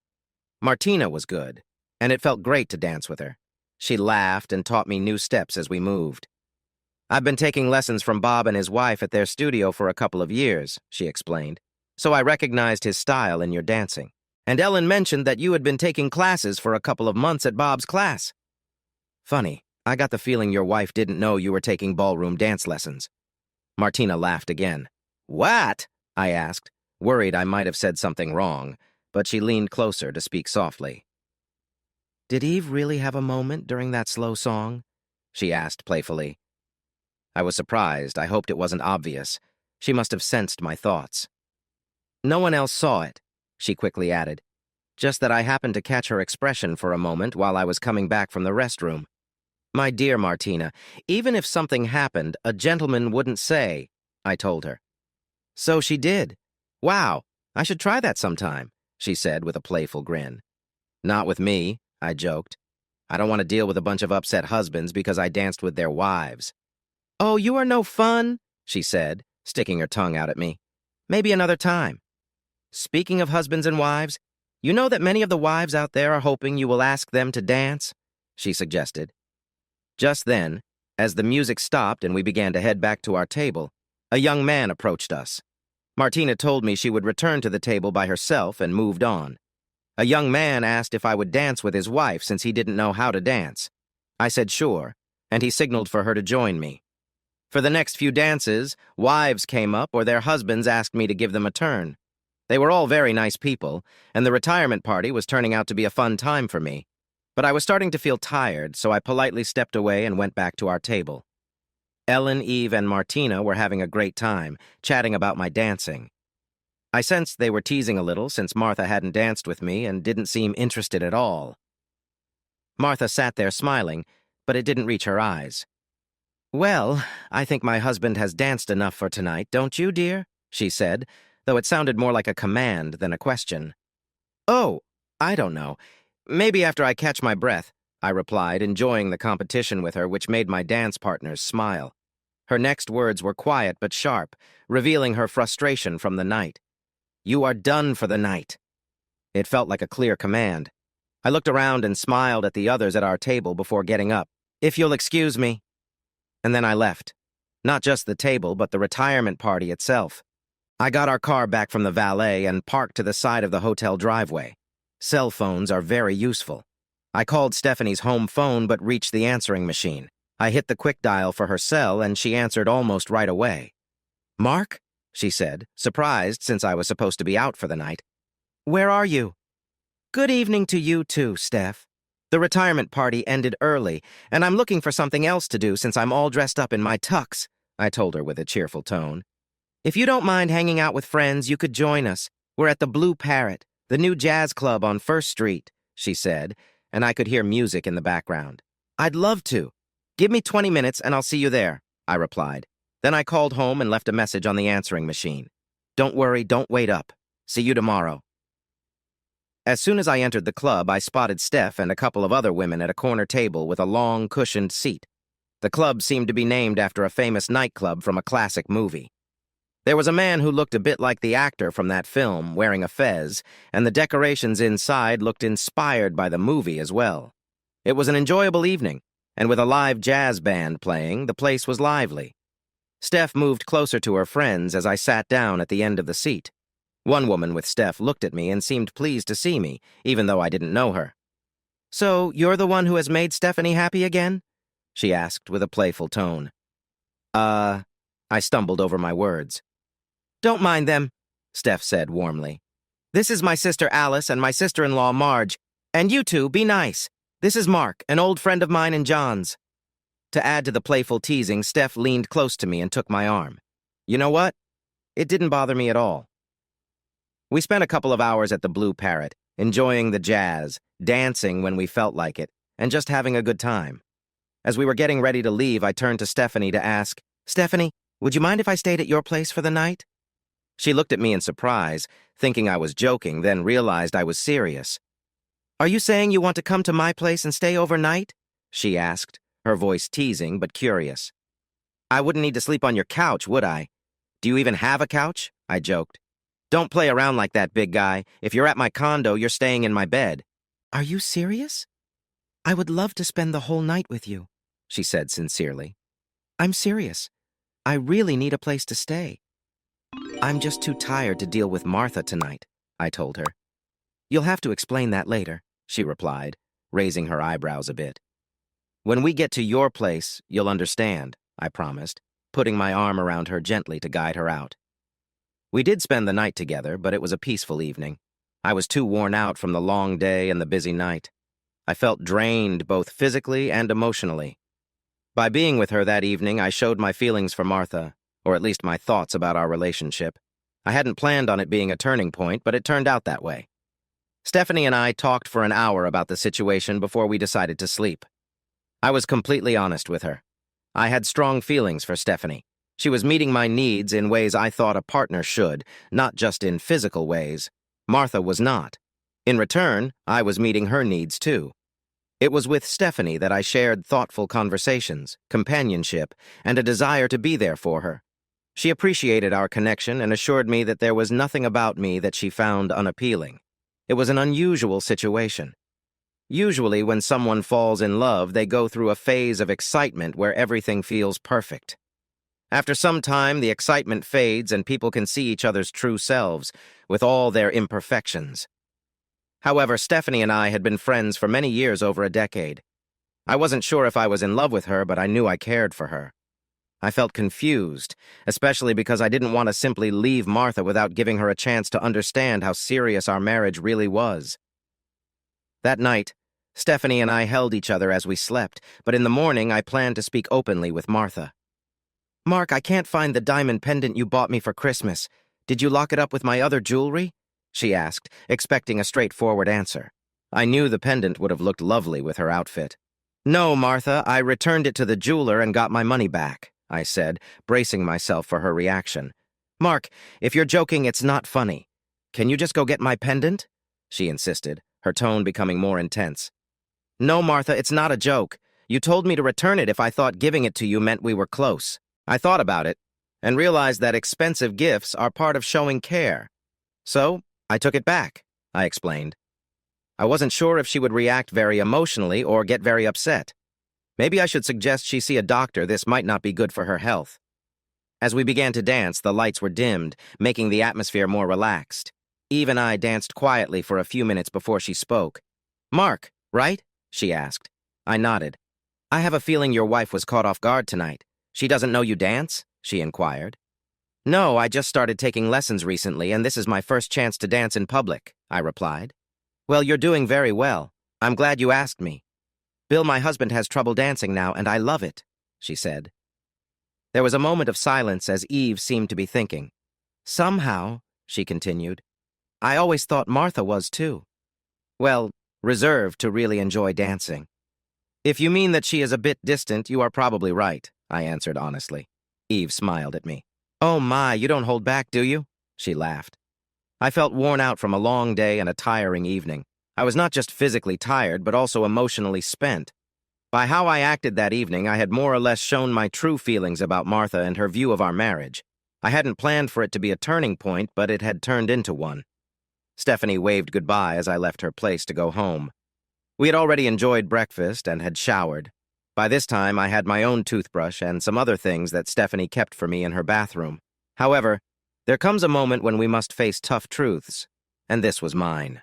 Martina was good, and it felt great to dance with her. She laughed and taught me new steps as we moved. "I've been taking lessons from Bob and his wife at their studio for a couple of years," she explained, "so I recognized his style in your dancing. And Ellen mentioned that you had been taking classes for a couple of months at Bob's class." "Funny, I got the feeling your wife didn't know you were taking ballroom dance lessons." Martina laughed again. "What?" I asked, worried I might have said something wrong, but she leaned closer to speak softly. "Did Eve really have a moment during that slow song?" she asked playfully. I was surprised. I hoped it wasn't obvious. She must have sensed my thoughts. "No one else saw it," she quickly added. "Just that I happened to catch her expression for a moment while I was coming back from the restroom. My dear Martina, even if something happened, a gentleman wouldn't say," I told her. "So she did. Wow, I should try that sometime," she said with a playful grin. "Not with me," I joked. "I don't want to deal with a bunch of upset husbands because I danced with their wives." "Oh, you are no fun," she said, sticking her tongue out at me. "Maybe another time. Speaking of husbands and wives, you know that many of the wives out there are hoping you will ask them to dance?" she suggested. Just then, as the music stopped and we began to head back to our table, a young man approached us. Martina told me she would return to the table by herself and moved on. A young man asked if I would dance with his wife since he didn't know how to dance. I said sure, and he signaled for her to join me. For the next few dances, wives came up or their husbands asked me to give them a turn. They were all very nice people, and the retirement party was turning out to be a fun time for me. But I was starting to feel tired, so I politely stepped away and went back to our table. Ellen, Eve, and Martina were having a great time, chatting about my dancing. I sensed they were teasing a little since Martha hadn't danced with me and didn't seem interested at all. Martha sat there smiling, but it didn't reach her eyes. "Well, I think my husband has danced enough for tonight, don't you, dear?" she said, though it sounded more like a command than a question. "Oh, I don't know. Maybe after I catch my breath," I replied, enjoying the competition with her, which made my dance partners smile. Her next words were quiet but sharp, revealing her frustration from the night. "You are done for the night." It felt like a clear command. I looked around and smiled at the others at our table before getting up. "If you'll excuse me." And then I left. Not just the table, but the retirement party itself. I got our car back from the valet and parked to the side of the hotel driveway. Cell phones are very useful. I called Stephanie's home phone but reached the answering machine. I hit the quick dial for her cell and she answered almost right away. "Mark?" she said, surprised since I was supposed to be out for the night. "Where are you?" "Good evening to you too, Steph. The retirement party ended early, and I'm looking for something else to do since I'm all dressed up in my tux," I told her with a cheerful tone. "If you don't mind hanging out with friends, you could join us. We're at the Blue Parrot, the new jazz club on 1st Street, she said, and I could hear music in the background. "I'd love to. Give me 20 minutes and I'll see you there," I replied. Then I called home and left a message on the answering machine. "Don't worry, don't wait up. See you tomorrow." As soon as I entered the club, I spotted Steph and a couple of other women at a corner table with a long, cushioned seat. The club seemed to be named after a famous nightclub from a classic movie. There was a man who looked a bit like the actor from that film, wearing a fez, and the decorations inside looked inspired by the movie as well. It was an enjoyable evening, and with a live jazz band playing, the place was lively. Steph moved closer to her friends as I sat down at the end of the seat. One woman with Steph looked at me and seemed pleased to see me, even though I didn't know her. "So, you're the one who has made Stephanie happy again?" she asked with a playful tone. I stumbled over my words. "Don't mind them," Steph said warmly. "This is my sister Alice and my sister-in-law Marge. And you two, be nice. This is Mark, an old friend of mine and John's." To add to the playful teasing, Steph leaned close to me and took my arm. You know what? It didn't bother me at all. We spent a couple of hours at the Blue Parrot, enjoying the jazz, dancing when we felt like it, and just having a good time. As we were getting ready to leave, I turned to Stephanie to ask, "Stephanie, would you mind if I stayed at your place for the night?" She looked at me in surprise, thinking I was joking, then realized I was serious. "Are you saying you want to come to my place and stay overnight?" she asked, her voice teasing but curious. "I wouldn't need to sleep on your couch, would I? Do you even have a couch?" I joked. "Don't play around like that, big guy. If you're at my condo, you're staying in my bed." "Are you serious? I would love to spend the whole night with you," she said sincerely. "I'm serious. I really need a place to stay." "I'm just too tired to deal with Martha tonight," I told her. "You'll have to explain that later," she replied, raising her eyebrows a bit. "When we get to your place, you'll understand," I promised, putting my arm around her gently to guide her out. We did spend the night together, but it was a peaceful evening. I was too worn out from the long day and the busy night. I felt drained both physically and emotionally. By being with her that evening, I showed my feelings for Martha, or at least my thoughts about our relationship. I hadn't planned on it being a turning point, but it turned out that way. Stephanie and I talked for an hour about the situation before we decided to sleep. I was completely honest with her. I had strong feelings for Stephanie. She was meeting my needs in ways I thought a partner should, not just in physical ways. Martha was not. In return, I was meeting her needs too. It was with Stephanie that I shared thoughtful conversations, companionship, and a desire to be there for her. She appreciated our connection and assured me that there was nothing about me that she found unappealing. It was an unusual situation. Usually, when someone falls in love, they go through a phase of excitement where everything feels perfect. After some time, the excitement fades and people can see each other's true selves, with all their imperfections. However, Stephanie and I had been friends for many years, over a decade. I wasn't sure if I was in love with her, but I knew I cared for her. I felt confused, especially because I didn't want to simply leave Martha without giving her a chance to understand how serious our marriage really was. That night, Stephanie and I held each other as we slept, but in the morning I planned to speak openly with Martha. "Mark, I can't find the diamond pendant you bought me for Christmas. Did you lock it up with my other jewelry?" she asked, expecting a straightforward answer. I knew the pendant would have looked lovely with her outfit. "No, Martha, I returned it to the jeweler and got my money back," I said, bracing myself for her reaction. "Mark, if you're joking, it's not funny. Can you just go get my pendant?" she insisted, her tone becoming more intense. "No, Martha, it's not a joke. You told me to return it if I thought giving it to you meant we were close. I thought about it and realized that expensive gifts are part of showing care. So, I took it back," I explained. I wasn't sure if she would react very emotionally or get very upset. Maybe I should suggest she see a doctor. This might not be good for her health. As we began to dance, the lights were dimmed, making the atmosphere more relaxed. Eve and I danced quietly for a few minutes before she spoke. "Mark, right?" she asked. I nodded. "I have a feeling your wife was caught off guard tonight. She doesn't know you dance?" she inquired. "No, I just started taking lessons recently, and this is my first chance to dance in public," I replied. "Well, you're doing very well. I'm glad you asked me. Bill, my husband, has trouble dancing now, and I love it," she said. There was a moment of silence as Eve seemed to be thinking. "Somehow," she continued, "I always thought Martha was too. Well, reserved to really enjoy dancing." "If you mean that she is a bit distant, you are probably right," I answered honestly. Eve smiled at me. "Oh my, you don't hold back, do you?" she laughed. I felt worn out from a long day and a tiring evening. I was not just physically tired, but also emotionally spent. By how I acted that evening, I had more or less shown my true feelings about Martha and her view of our marriage. I hadn't planned for it to be a turning point, but it had turned into one. Stephanie waved goodbye as I left her place to go home. We had already enjoyed breakfast and had showered. By this time, I had my own toothbrush and some other things that Stephanie kept for me in her bathroom. However, there comes a moment when we must face tough truths, and this was mine.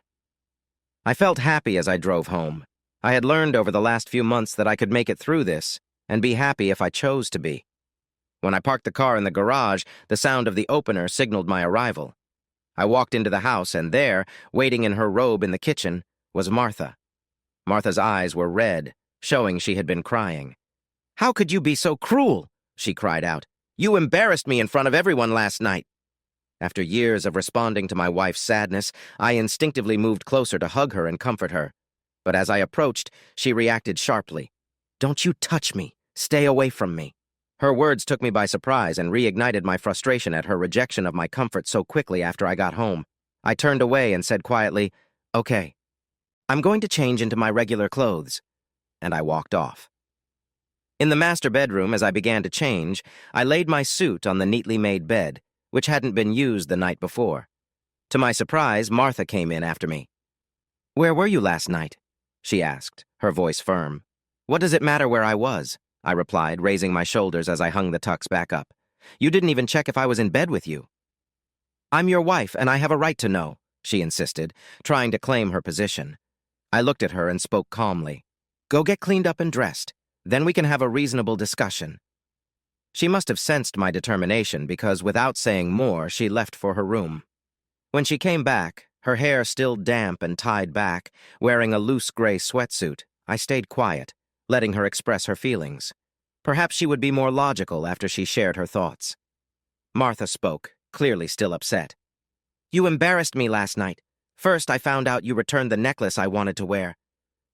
I felt happy as I drove home. I had learned over the last few months that I could make it through this and be happy if I chose to be. When I parked the car in the garage, the sound of the opener signaled my arrival. I walked into the house, and there, waiting in her robe in the kitchen, was Martha. Martha's eyes were red, showing she had been crying. "How could you be so cruel?" she cried out. "You embarrassed me in front of everyone last night." After years of responding to my wife's sadness, I instinctively moved closer to hug her and comfort her. But as I approached, she reacted sharply. "Don't you touch me. Stay away from me." Her words took me by surprise and reignited my frustration at her rejection of my comfort so quickly after I got home. I turned away and said quietly, "Okay, I'm going to change into my regular clothes," and I walked off. In the master bedroom, as I began to change, I laid my suit on the neatly made bed, which hadn't been used the night before. To my surprise, Martha came in after me. "Where were you last night?" she asked, her voice firm. "What does it matter where I was?" I replied, raising my shoulders as I hung the tux back up. "You didn't even check if I was in bed with you." "I'm your wife, and I have a right to know," she insisted, trying to claim her position. I looked at her and spoke calmly. "Go get cleaned up and dressed. Then we can have a reasonable discussion." She must have sensed my determination because, without saying more, she left for her room. When she came back, her hair still damp and tied back, wearing a loose gray sweatsuit, I stayed quiet, letting her express her feelings. Perhaps she would be more logical after she shared her thoughts. Martha spoke, clearly still upset. "You embarrassed me last night. First, I found out you returned the necklace I wanted to wear.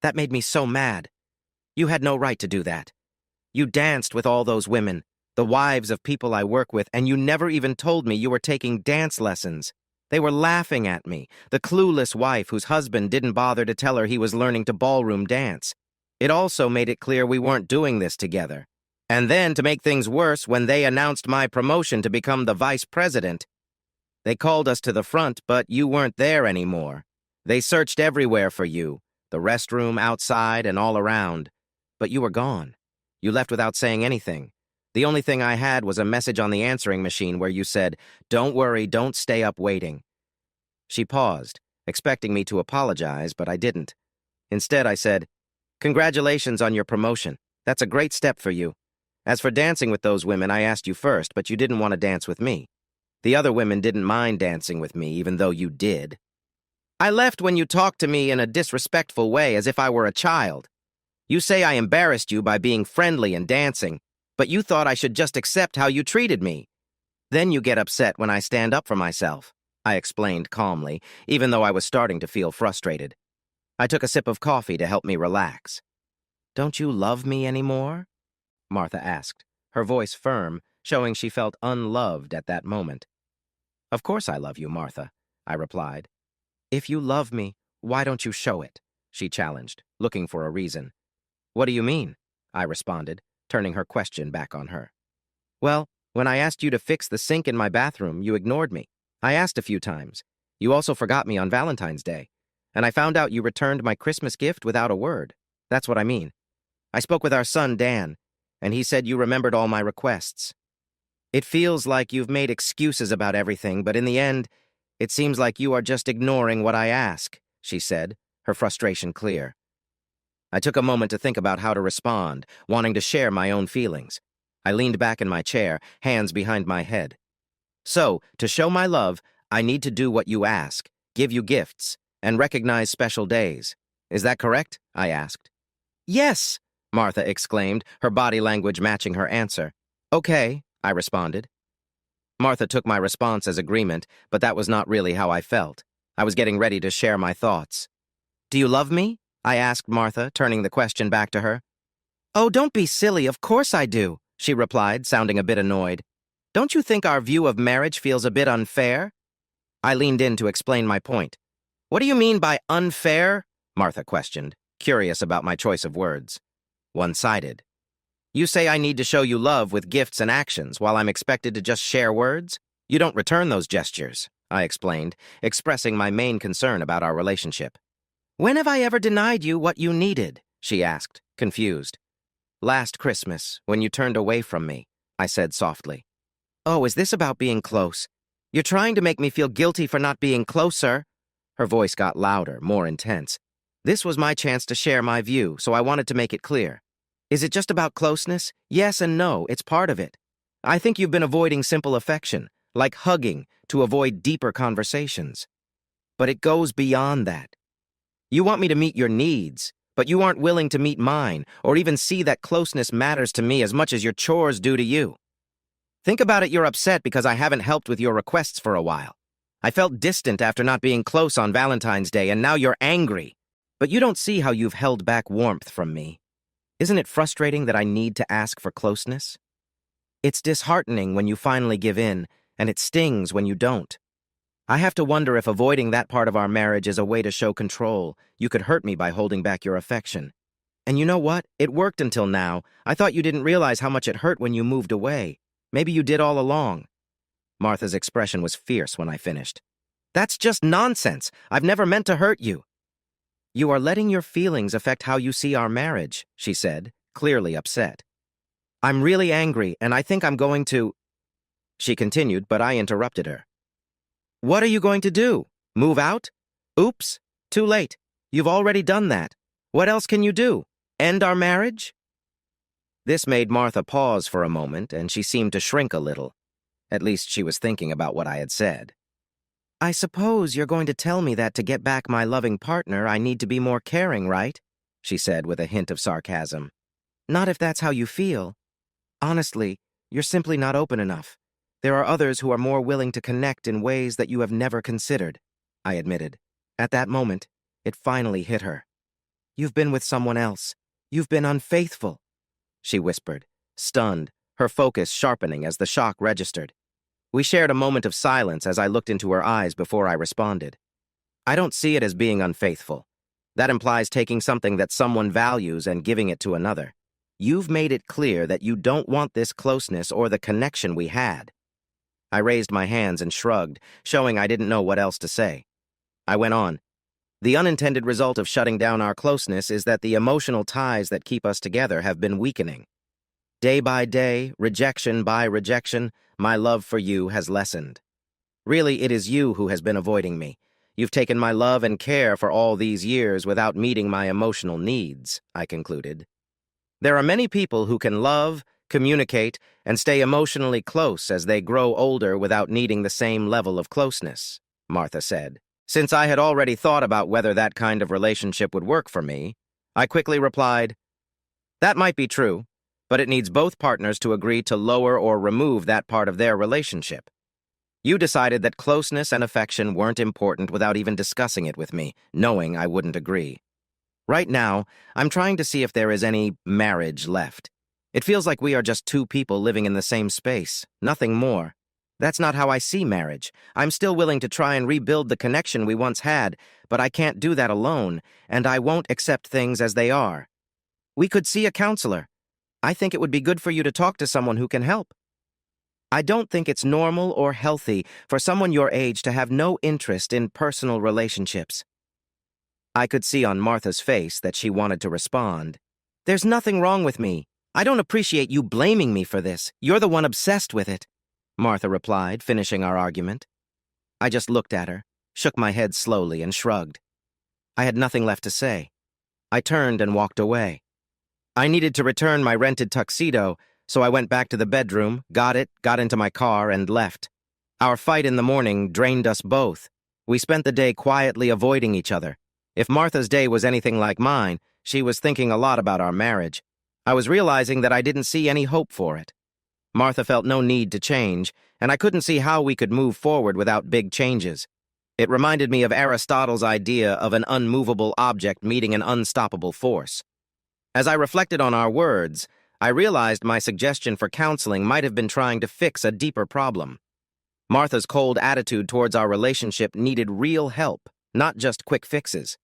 That made me so mad. You had no right to do that. You danced with all those women, the wives of people I work with, and you never even told me you were taking dance lessons. They were laughing at me, the clueless wife whose husband didn't bother to tell her he was learning to ballroom dance. It also made it clear we weren't doing this together. And then, to make things worse, when they announced my promotion to become the vice president, they called us to the front, but you weren't there anymore. They searched everywhere for you, the restroom, outside, and all around. But you were gone. You left without saying anything. The only thing I had was a message on the answering machine where you said, 'Don't worry, don't stay up waiting.'" She paused, expecting me to apologize, but I didn't. Instead, I said, "Congratulations on your promotion. That's a great step for you. As for dancing with those women, I asked you first, but you didn't want to dance with me. The other women didn't mind dancing with me, even though you did. I left when you talked to me in a disrespectful way, as if I were a child. You say I embarrassed you by being friendly and dancing, but you thought I should just accept how you treated me. Then you get upset when I stand up for myself," I explained calmly, even though I was starting to feel frustrated. I took a sip of coffee to help me relax. "Don't you love me anymore?" Martha asked, her voice firm, showing she felt unloved at that moment. "Of course I love you, Martha," I replied. "If you love me, why don't you show it?" she challenged, looking for a reason. "What do you mean?" I responded, turning her question back on her. "Well, when I asked you to fix the sink in my bathroom, you ignored me. I asked a few times. You also forgot me on Valentine's Day. And I found out you returned my Christmas gift without a word. That's what I mean. I spoke with our son, Dan, and he said you remembered all my requests. It feels like you've made excuses about everything, but in the end, it seems like you are just ignoring what I ask," she said, her frustration clear. I took a moment to think about how to respond, wanting to share my own feelings. I leaned back in my chair, hands behind my head. "So, to show my love, I need to do what you ask, give you gifts, and recognize special days. Is that correct?" I asked. "Yes," Martha exclaimed, her body language matching her answer. "Okay," I responded. Martha took my response as agreement, but that was not really how I felt. I was getting ready to share my thoughts. "Do you love me?" I asked Martha, turning the question back to her. "Oh, don't be silly, of course I do," she replied, sounding a bit annoyed. "Don't you think our view of marriage feels a bit unfair?" I leaned in to explain my point. "What do you mean by unfair?" Martha questioned, curious about my choice of words. "One-sided. You say I need to show you love with gifts and actions while I'm expected to just share words? You don't return those gestures," I explained, expressing my main concern about our relationship. "When have I ever denied you what you needed?" she asked, confused. Last Christmas, when you turned away from me, I said softly. Oh, is this about being close? You're trying to make me feel guilty for not being closer. Her voice got louder, more intense. This was my chance to share my view, so I wanted to make it clear. Is it just about closeness? Yes and no, it's part of it. I think you've been avoiding simple affection, like hugging, to avoid deeper conversations. But it goes beyond that. You want me to meet your needs, but you aren't willing to meet mine, or even see that closeness matters to me as much as your chores do to you. Think about it, you're upset because I haven't helped with your requests for a while. I felt distant after not being close on Valentine's Day, and now you're angry. But you don't see how you've held back warmth from me. Isn't it frustrating that I need to ask for closeness? It's disheartening when you finally give in, and it stings when you don't. I have to wonder if avoiding that part of our marriage is a way to show control. You could hurt me by holding back your affection. And you know what? It worked until now. I thought you didn't realize how much it hurt when you moved away. Maybe you did all along. Martha's expression was fierce when I finished. That's just nonsense. I've never meant to hurt you. You are letting your feelings affect how you see our marriage, she said, clearly upset. I'm really angry, and I think I'm going to... She continued, but I interrupted her. What are you going to do? Move out? Oops, too late. You've already done that. What else can you do? End our marriage? This made Martha pause for a moment, and she seemed to shrink a little. At least she was thinking about what I had said. I suppose you're going to tell me that to get back my loving partner, I need to be more caring, right? She said with a hint of sarcasm. Not if that's how you feel. Honestly, you're simply not open enough. There are others who are more willing to connect in ways that you have never considered, I admitted. At that moment, it finally hit her. You've been with someone else. You've been unfaithful, she whispered, stunned, her focus sharpening as the shock registered. We shared a moment of silence as I looked into her eyes before I responded. I don't see it as being unfaithful. That implies taking something that someone values and giving it to another. You've made it clear that you don't want this closeness or the connection we had. I raised my hands and shrugged, showing I didn't know what else to say. I went on. The unintended result of shutting down our closeness is that the emotional ties that keep us together have been weakening. Day by day, rejection by rejection, my love for you has lessened. Really, it is you who has been avoiding me. You've taken my love and care for all these years without meeting my emotional needs, I concluded. There are many people who can love, communicate, and stay emotionally close as they grow older without needing the same level of closeness, Martha said. Since I had already thought about whether that kind of relationship would work for me, I quickly replied, that might be true, but it needs both partners to agree to lower or remove that part of their relationship. You decided that closeness and affection weren't important without even discussing it with me, knowing I wouldn't agree. Right now, I'm trying to see if there is any marriage left. It feels like we are just two people living in the same space, nothing more. That's not how I see marriage. I'm still willing to try and rebuild the connection we once had, but I can't do that alone, and I won't accept things as they are. We could see a counselor. I think it would be good for you to talk to someone who can help. I don't think it's normal or healthy for someone your age to have no interest in personal relationships. I could see on Martha's face that she wanted to respond. There's nothing wrong with me. I don't appreciate you blaming me for this. You're the one obsessed with it, Martha replied, finishing our argument. I just looked at her, shook my head slowly, and shrugged. I had nothing left to say. I turned and walked away. I needed to return my rented tuxedo, so I went back to the bedroom, got into my car, and left. Our fight in the morning drained us both. We spent the day quietly avoiding each other. If Martha's day was anything like mine, she was thinking a lot about our marriage. I was realizing that I didn't see any hope for it. Martha felt no need to change, and I couldn't see how we could move forward without big changes. It reminded me of Aristotle's idea of an unmovable object meeting an unstoppable force. As I reflected on our words, I realized my suggestion for counseling might have been trying to fix a deeper problem. Martha's cold attitude towards our relationship needed real help, not just quick fixes.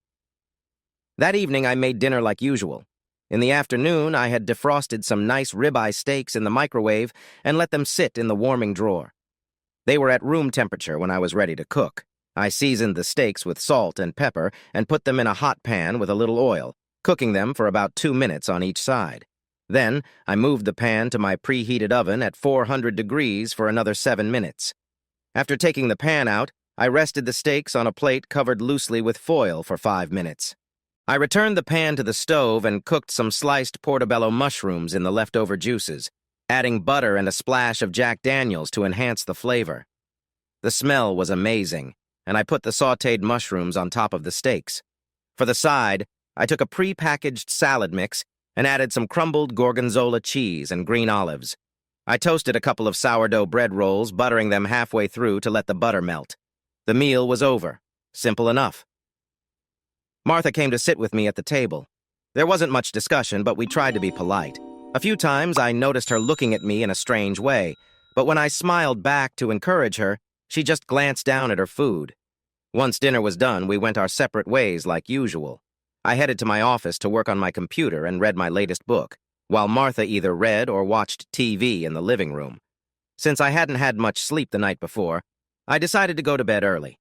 That evening, I made dinner like usual. In the afternoon, I had defrosted some nice ribeye steaks in the microwave and let them sit in the warming drawer. They were at room temperature when I was ready to cook. I seasoned the steaks with salt and pepper and put them in a hot pan with a little oil, cooking them for about 2 minutes on each side. Then, I moved the pan to my preheated oven at 400 degrees for another 7 minutes. After taking the pan out, I rested the steaks on a plate covered loosely with foil for 5 minutes. I returned the pan to the stove and cooked some sliced portobello mushrooms in the leftover juices, adding butter and a splash of Jack Daniels to enhance the flavor. The smell was amazing, and I put the sautéed mushrooms on top of the steaks. For the side, I took a pre-packaged salad mix and added some crumbled gorgonzola cheese and green olives. I toasted a couple of sourdough bread rolls, buttering them halfway through to let the butter melt. The meal was over. Simple enough. Martha came to sit with me at the table. There wasn't much discussion, but we tried to be polite. A few times I noticed her looking at me in a strange way, but when I smiled back to encourage her, she just glanced down at her food. Once dinner was done, we went our separate ways like usual. I headed to my office to work on my computer and read my latest book, while Martha either read or watched TV in the living room. Since I hadn't had much sleep the night before, I decided to go to bed early.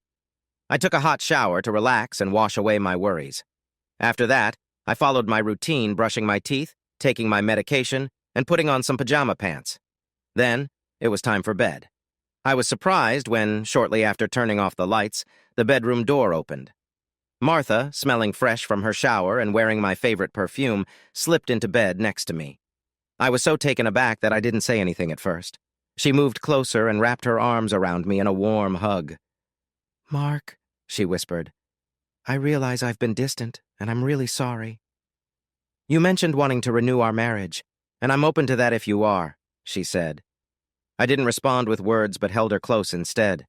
I took a hot shower to relax and wash away my worries. After that, I followed my routine, brushing my teeth, taking my medication, and putting on some pajama pants. Then, it was time for bed. I was surprised when, shortly after turning off the lights, the bedroom door opened. Martha, smelling fresh from her shower and wearing my favorite perfume, slipped into bed next to me. I was so taken aback that I didn't say anything at first. She moved closer and wrapped her arms around me in a warm hug. "Mark," she whispered, "I realize I've been distant, and I'm really sorry. You mentioned wanting to renew our marriage, and I'm open to that if you are," she said. I didn't respond with words but held her close instead.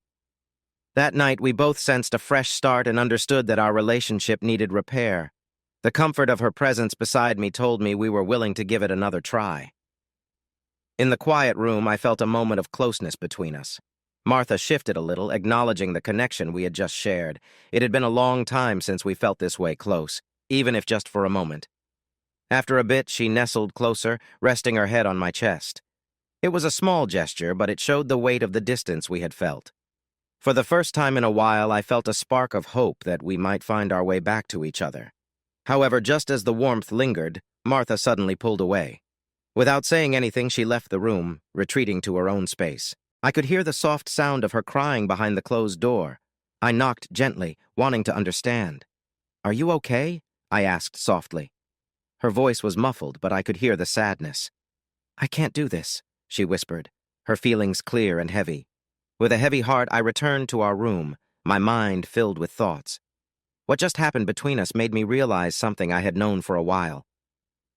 That night, we both sensed a fresh start and understood that our relationship needed repair. The comfort of her presence beside me told me we were willing to give it another try. In the quiet room, I felt a moment of closeness between us. Martha shifted a little, acknowledging the connection we had just shared. It had been a long time since we felt this way close, even if just for a moment. After a bit, she nestled closer, resting her head on my chest. It was a small gesture, but it showed the weight of the distance we had felt. For the first time in a while, I felt a spark of hope that we might find our way back to each other. However, just as the warmth lingered, Martha suddenly pulled away. Without saying anything, she left the room, retreating to her own space. I could hear the soft sound of her crying behind the closed door. I knocked gently, wanting to understand. "Are you okay?" I asked softly. Her voice was muffled, but I could hear the sadness. "I can't do this," she whispered, her feelings clear and heavy. With a heavy heart, I returned to our room, my mind filled with thoughts. What just happened between us made me realize something I had known for a while.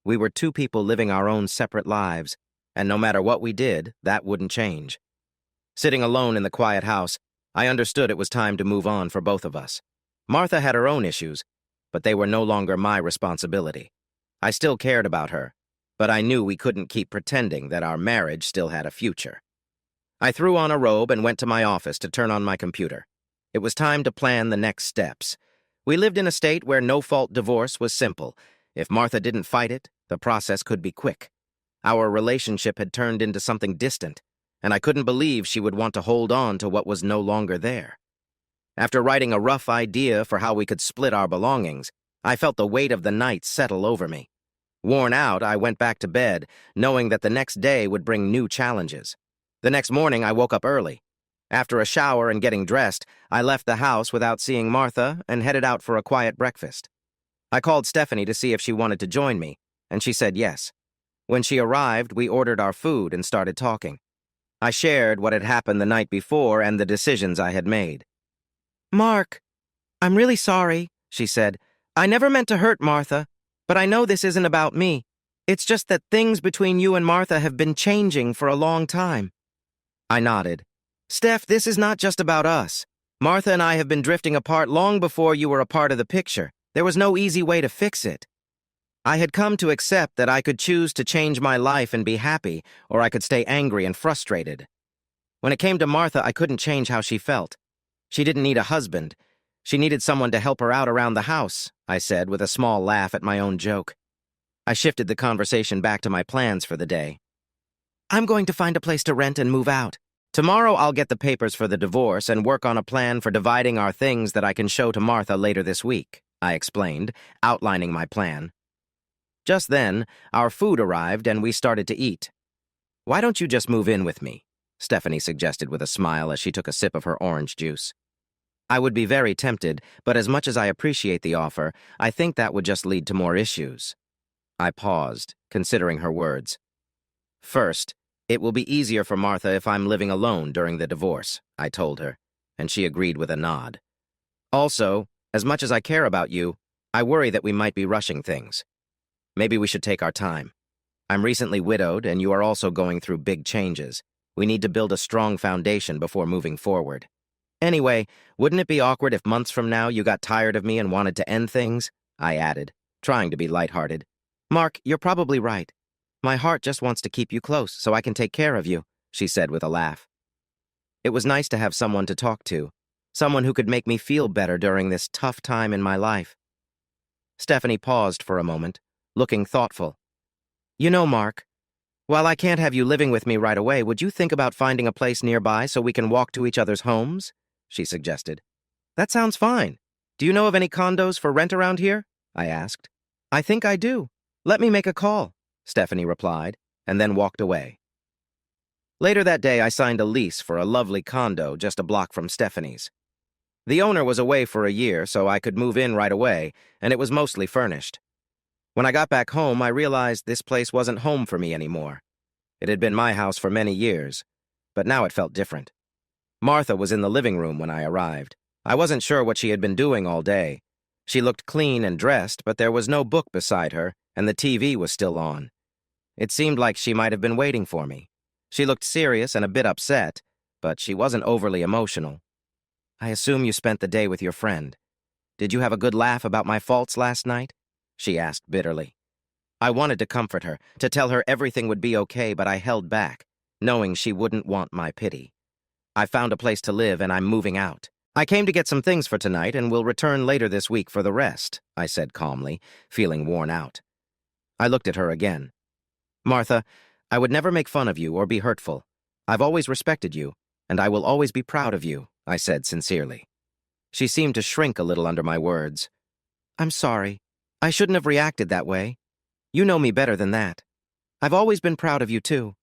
We were two people living our own separate lives, and no matter what we did, that wouldn't change. Sitting alone in the quiet house, I understood it was time to move on for both of us. Martha had her own issues, but they were no longer my responsibility. I still cared about her, but I knew we couldn't keep pretending that our marriage still had a future. I threw on a robe and went to my office to turn on my computer. It was time to plan the next steps. We lived in a state where no-fault divorce was simple. If Martha didn't fight it, the process could be quick. Our relationship had turned into something distant, and I couldn't believe she would want to hold on to what was no longer there. After writing a rough idea for how we could split our belongings, I felt the weight of the night settle over me. Worn out, I went back to bed, knowing that the next day would bring new challenges. The next morning, I woke up early. After a shower and getting dressed, I left the house without seeing Martha and headed out for a quiet breakfast. I called Stephanie to see if she wanted to join me, and she said yes. When she arrived, we ordered our food and started talking. I shared what had happened the night before and the decisions I had made. "Mark, I'm really sorry," she said. "I never meant to hurt Martha, but I know this isn't about me. It's just that things between you and Martha have been changing for a long time." I nodded. "Steph, this is not just about us. Martha and I have been drifting apart long before you were a part of the picture. There was no easy way to fix it. I had come to accept that I could choose to change my life and be happy, or I could stay angry and frustrated. When it came to Martha, I couldn't change how she felt. She didn't need a husband. She needed someone to help her out around the house," I said with a small laugh at my own joke. I shifted the conversation back to my plans for the day. "I'm going to find a place to rent and move out. Tomorrow I'll get the papers for the divorce and work on a plan for dividing our things that I can show to Martha later this week," I explained, outlining my plan. Just then, our food arrived and we started to eat. "Why don't you just move in with me?" Stephanie suggested with a smile as she took a sip of her orange juice. "I would be very tempted, but as much as I appreciate the offer, I think that would just lead to more issues." I paused, considering her words. "First, it will be easier for Martha if I'm living alone during the divorce," I told her, and she agreed with a nod. "Also, as much as I care about you, I worry that we might be rushing things. Maybe we should take our time. I'm recently widowed, and you are also going through big changes. We need to build a strong foundation before moving forward. Anyway, wouldn't it be awkward if months from now you got tired of me and wanted to end things?" I added, trying to be lighthearted. "Mark, you're probably right. My heart just wants to keep you close so I can take care of you," she said with a laugh. It was nice to have someone to talk to, someone who could make me feel better during this tough time in my life. Stephanie paused for a moment, looking thoughtful. "You know, Mark, while I can't have you living with me right away, would you think about finding a place nearby so we can walk to each other's homes?" she suggested. "That sounds fine. Do you know of any condos for rent around here?" I asked. "I think I do. Let me make a call," Stephanie replied, and then walked away. Later that day, I signed a lease for a lovely condo just a block from Stephanie's. The owner was away for a year, so I could move in right away, and it was mostly furnished. When I got back home, I realized this place wasn't home for me anymore. It had been my house for many years, but now it felt different. Martha was in the living room when I arrived. I wasn't sure what she had been doing all day. She looked clean and dressed, but there was no book beside her, and the TV was still on. It seemed like she might have been waiting for me. She looked serious and a bit upset, but she wasn't overly emotional. "I assume you spent the day with your friend. Did you have a good laugh about my faults last night?" she asked bitterly. I wanted to comfort her, to tell her everything would be okay, but I held back, knowing she wouldn't want my pity. "I found a place to live and I'm moving out. I came to get some things for tonight and will return later this week for the rest," I said calmly, feeling worn out. I looked at her again. "Martha, I would never make fun of you or be hurtful. I've always respected you, and I will always be proud of you," I said sincerely. She seemed to shrink a little under my words. "I'm sorry. I shouldn't have reacted that way. You know me better than that. I've always been proud of you, too."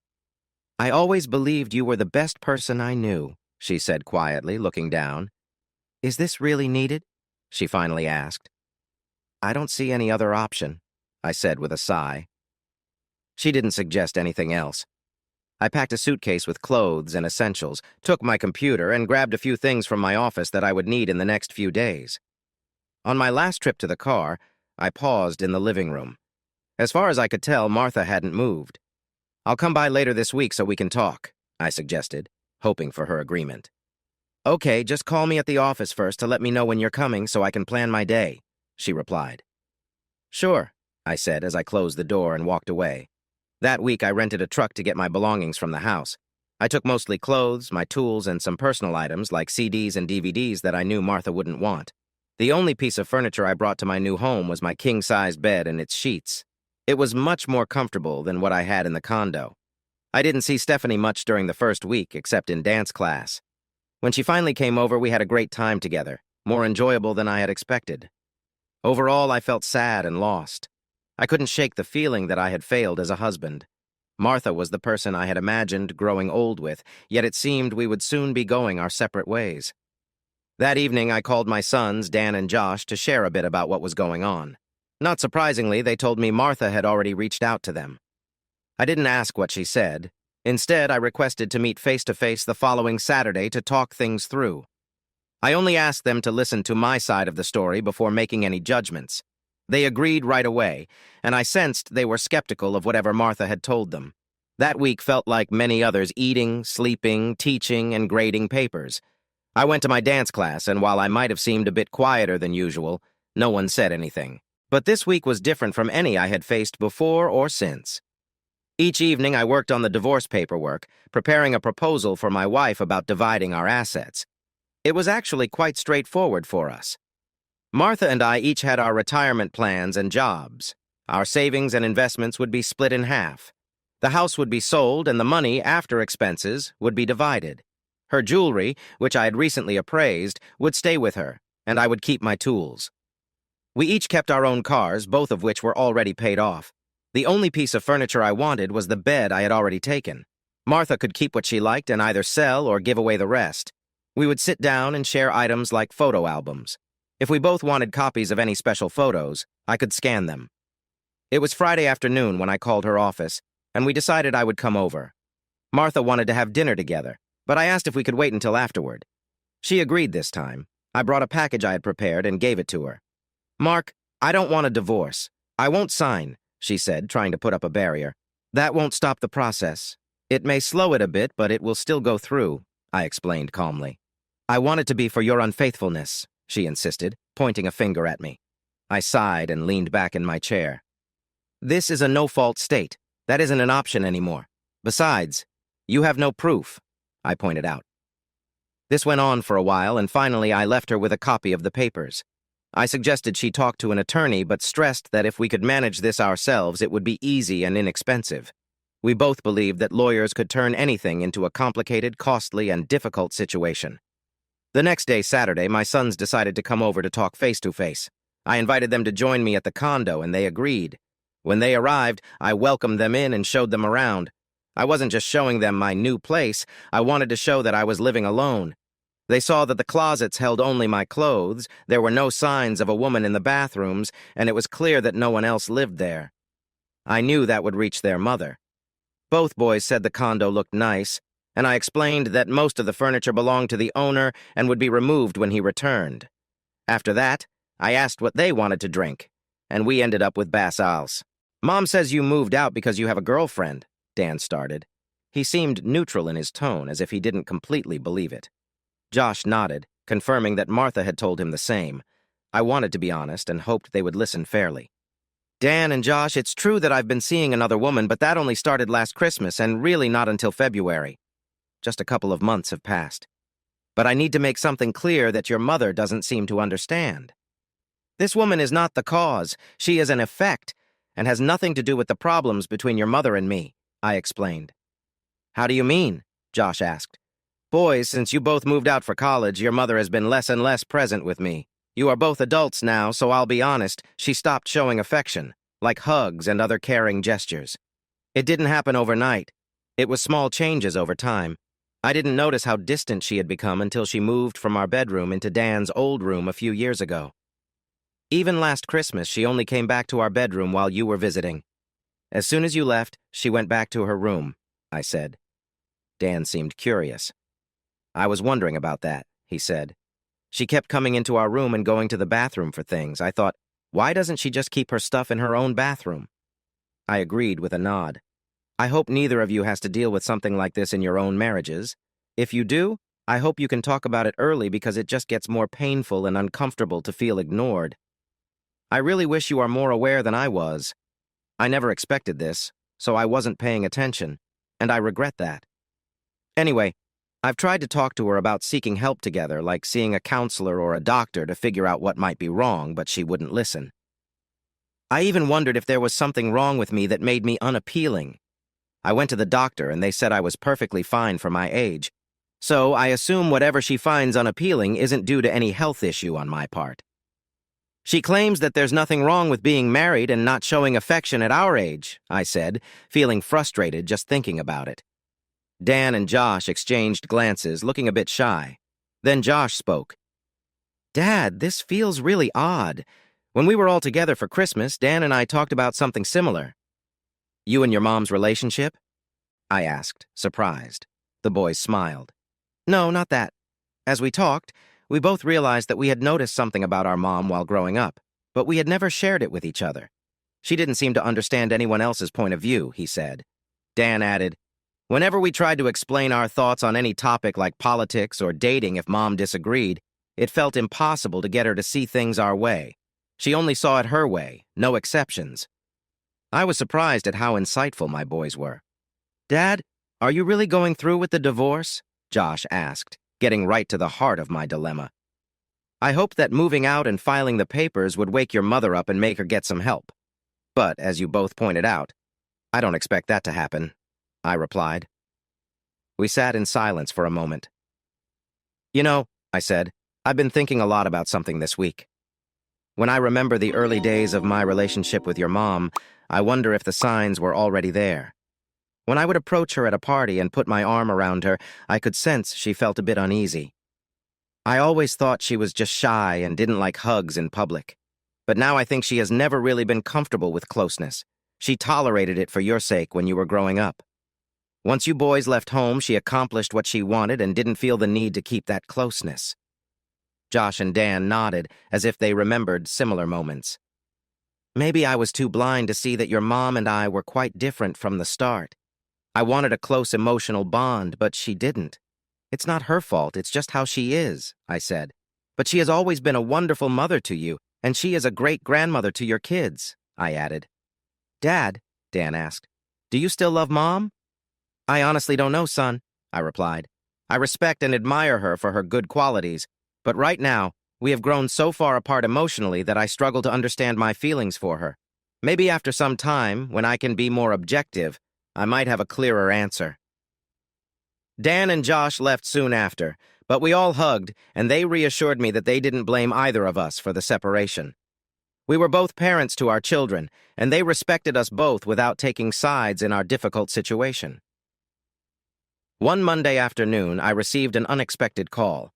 "I always believed you were the best person I knew," she said quietly, looking down. "Is this really needed?" she finally asked. "I don't see any other option," I said with a sigh. She didn't suggest anything else. I packed a suitcase with clothes and essentials, took my computer, and grabbed a few things from my office that I would need in the next few days. On my last trip to the car, I paused in the living room. As far as I could tell, Martha hadn't moved. "I'll come by later this week so we can talk," I suggested, hoping for her agreement. "Okay, just call me at the office first to let me know when you're coming so I can plan my day," she replied. "Sure," I said as I closed the door and walked away. That week, I rented a truck to get my belongings from the house. I took mostly clothes, my tools, and some personal items like CDs and DVDs that I knew Martha wouldn't want. The only piece of furniture I brought to my new home was my king-size bed and its sheets. It was much more comfortable than what I had in the condo. I didn't see Stephanie much during the first week, except in dance class. When she finally came over, we had a great time together, more enjoyable than I had expected. Overall, I felt sad and lost. I couldn't shake the feeling that I had failed as a husband. Martha was the person I had imagined growing old with, yet it seemed we would soon be going our separate ways. That evening, I called my sons, Dan and Josh, to share a bit about what was going on. Not surprisingly, they told me Martha had already reached out to them. I didn't ask what she said. Instead, I requested to meet face-to-face the following Saturday to talk things through. I only asked them to listen to my side of the story before making any judgments. They agreed right away, and I sensed they were skeptical of whatever Martha had told them. That week felt like many others, eating, sleeping, teaching, and grading papers. I went to my dance class, and while I might have seemed a bit quieter than usual, no one said anything. But this week was different from any I had faced before or since. Each evening, I worked on the divorce paperwork, preparing a proposal for my wife about dividing our assets. It was actually quite straightforward for us. Martha and I each had our retirement plans and jobs. Our savings and investments would be split in half. The house would be sold, and the money, after expenses, would be divided. Her jewelry, which I had recently appraised, would stay with her, and I would keep my tools. We each kept our own cars, both of which were already paid off. The only piece of furniture I wanted was the bed I had already taken. Martha could keep what she liked and either sell or give away the rest. We would sit down and share items like photo albums. If we both wanted copies of any special photos, I could scan them. It was Friday afternoon when I called her office, and we decided I would come over. Martha wanted to have dinner together, but I asked if we could wait until afterward. She agreed this time. I brought a package I had prepared and gave it to her. "Mark, I don't want a divorce. I won't sign," she said, trying to put up a barrier. "That won't stop the process. It may slow it a bit, but it will still go through," I explained calmly. "I want it to be for your unfaithfulness," she insisted, pointing a finger at me. I sighed and leaned back in my chair. "This is a no-fault state. That isn't an option anymore. Besides, you have no proof," I pointed out. This went on for a while, and finally I left her with a copy of the papers. I suggested she talk to an attorney, but stressed that if we could manage this ourselves, it would be easy and inexpensive. We both believed that lawyers could turn anything into a complicated, costly, and difficult situation. The next day, Saturday, my sons decided to come over to talk face-to-face. I invited them to join me at the condo, and they agreed. When they arrived, I welcomed them in and showed them around. I wasn't just showing them my new place, I wanted to show that I was living alone. They saw that the closets held only my clothes, there were no signs of a woman in the bathrooms, and it was clear that no one else lived there. I knew that would reach their mother. Both boys said the condo looked nice, and I explained that most of the furniture belonged to the owner and would be removed when he returned. After that, I asked what they wanted to drink, and we ended up with Basals. "Mom says you moved out because you have a girlfriend," Dan started. He seemed neutral in his tone, as if he didn't completely believe it. Josh nodded, confirming that Martha had told him the same. I wanted to be honest and hoped they would listen fairly. "Dan and Josh, it's true that I've been seeing another woman, but that only started last Christmas and really not until February. Just a couple of months have passed. But I need to make something clear that your mother doesn't seem to understand. This woman is not the cause. She is an effect, and has nothing to do with the problems between your mother and me," I explained. "How do you mean?" Josh asked. "Boys, since you both moved out for college, your mother has been less and less present with me. You are both adults now, so I'll be honest, she stopped showing affection, like hugs and other caring gestures. It didn't happen overnight. It was small changes over time. I didn't notice how distant she had become until she moved from our bedroom into Dan's old room a few years ago. Even last Christmas, she only came back to our bedroom while you were visiting. As soon as you left, she went back to her room," I said. Dan seemed curious. "I was wondering about that," he said. "She kept coming into our room and going to the bathroom for things. I thought, why doesn't she just keep her stuff in her own bathroom?" I agreed with a nod. "I hope neither of you has to deal with something like this in your own marriages. If you do, I hope you can talk about it early because it just gets more painful and uncomfortable to feel ignored. I really wish you are more aware than I was. I never expected this, so I wasn't paying attention, and I regret that. Anyway, I've tried to talk to her about seeking help together, like seeing a counselor or a doctor to figure out what might be wrong, but she wouldn't listen. I even wondered if there was something wrong with me that made me unappealing. I went to the doctor, and they said I was perfectly fine for my age. So I assume whatever she finds unappealing isn't due to any health issue on my part. She claims that there's nothing wrong with being married and not showing affection at our age," I said, feeling frustrated just thinking about it. Dan and Josh exchanged glances, looking a bit shy. Then Josh spoke. "Dad, this feels really odd. When we were all together for Christmas, Dan and I talked about something similar." "You and your mom's relationship?" I asked, surprised. The boys smiled. "No, not that. As we talked, we both realized that we had noticed something about our mom while growing up, but we had never shared it with each other. She didn't seem to understand anyone else's point of view," he said. Dan added, "Whenever we tried to explain our thoughts on any topic like politics or dating if Mom disagreed, it felt impossible to get her to see things our way. She only saw it her way, no exceptions." I was surprised at how insightful my boys were. "Dad, are you really going through with the divorce?" Josh asked, getting right to the heart of my dilemma. "I hoped that moving out and filing the papers would wake your mother up and make her get some help. But, as you both pointed out, I don't expect that to happen," I replied. We sat in silence for a moment. "You know," I said, "I've been thinking a lot about something this week." When I remember the early days of my relationship with your mom, I wonder if the signs were already there. When I would approach her at a party and put my arm around her, I could sense she felt a bit uneasy. I always thought she was just shy and didn't like hugs in public. But now I think she has never really been comfortable with closeness. She tolerated it for your sake when you were growing up. Once you boys left home, she accomplished what she wanted and didn't feel the need to keep that closeness. Josh and Dan nodded, as if they remembered similar moments. Maybe I was too blind to see that your mom and I were quite different from the start. I wanted a close emotional bond, but she didn't. It's not her fault, it's just how she is, I said. But she has always been a wonderful mother to you, and she is a great grandmother to your kids, I added. Dad, Dan asked, do you still love Mom? I honestly don't know, son, I replied. I respect and admire her for her good qualities, but right now, we have grown so far apart emotionally that I struggle to understand my feelings for her. Maybe after some time, when I can be more objective, I might have a clearer answer. Dan and Josh left soon after, but we all hugged, and they reassured me that they didn't blame either of us for the separation. We were both parents to our children, and they respected us both without taking sides in our difficult situation. One Monday afternoon, I received an unexpected call.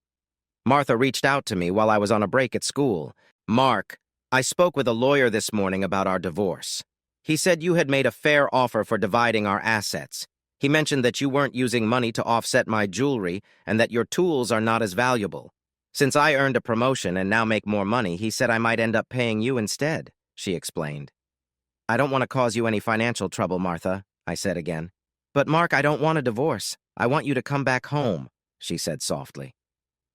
Martha reached out to me while I was on a break at school. Mark, I spoke with a lawyer this morning about our divorce. He said you had made a fair offer for dividing our assets. He mentioned that you weren't using money to offset my jewelry and that your tools are not as valuable. Since I earned a promotion and now make more money, he said I might end up paying you instead, she explained. I don't want to cause you any financial trouble, Martha, I said again. But Mark, I don't want a divorce. I want you to come back home, she said softly.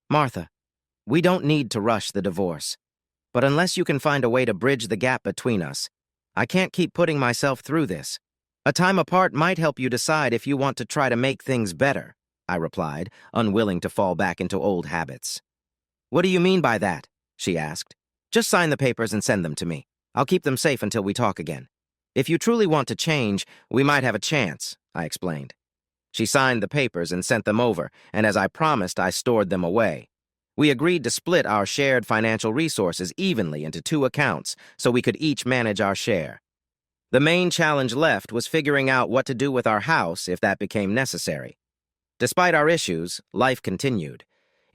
Martha, we don't need to rush the divorce. But unless you can find a way to bridge the gap between us, I can't keep putting myself through this. A time apart might help you decide if you want to try to make things better, I replied, unwilling to fall back into old habits. What do you mean by that? She asked. Just sign the papers and send them to me. I'll keep them safe until we talk again. If you truly want to change, we might have a chance, I explained. She signed the papers and sent them over, and as I promised, I stored them away. We agreed to split our shared financial resources evenly into 2 accounts so we could each manage our share. The main challenge left was figuring out what to do with our house if that became necessary. Despite our issues, life continued.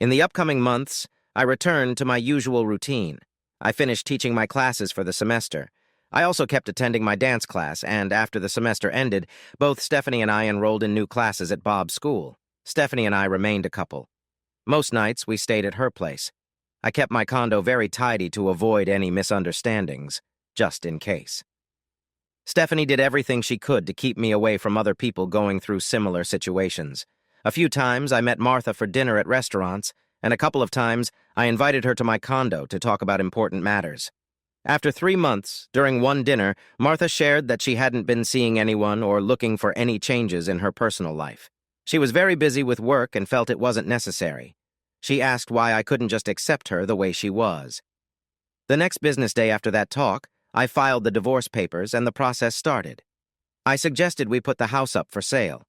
In the upcoming months, I returned to my usual routine. I finished teaching my classes for the semester. I also kept attending my dance class, and after the semester ended, both Stephanie and I enrolled in new classes at Bob's school. Stephanie and I remained a couple. Most nights, we stayed at her place. I kept my condo very tidy to avoid any misunderstandings, just in case. Stephanie did everything she could to keep me away from other people going through similar situations. A few times, I met Martha for dinner at restaurants, and a couple of times, I invited her to my condo to talk about important matters. After 3 months, during one dinner, Martha shared that she hadn't been seeing anyone or looking for any changes in her personal life. She was very busy with work and felt it wasn't necessary. She asked why I couldn't just accept her the way she was. The next business day after that talk, I filed the divorce papers and the process started. I suggested we put the house up for sale.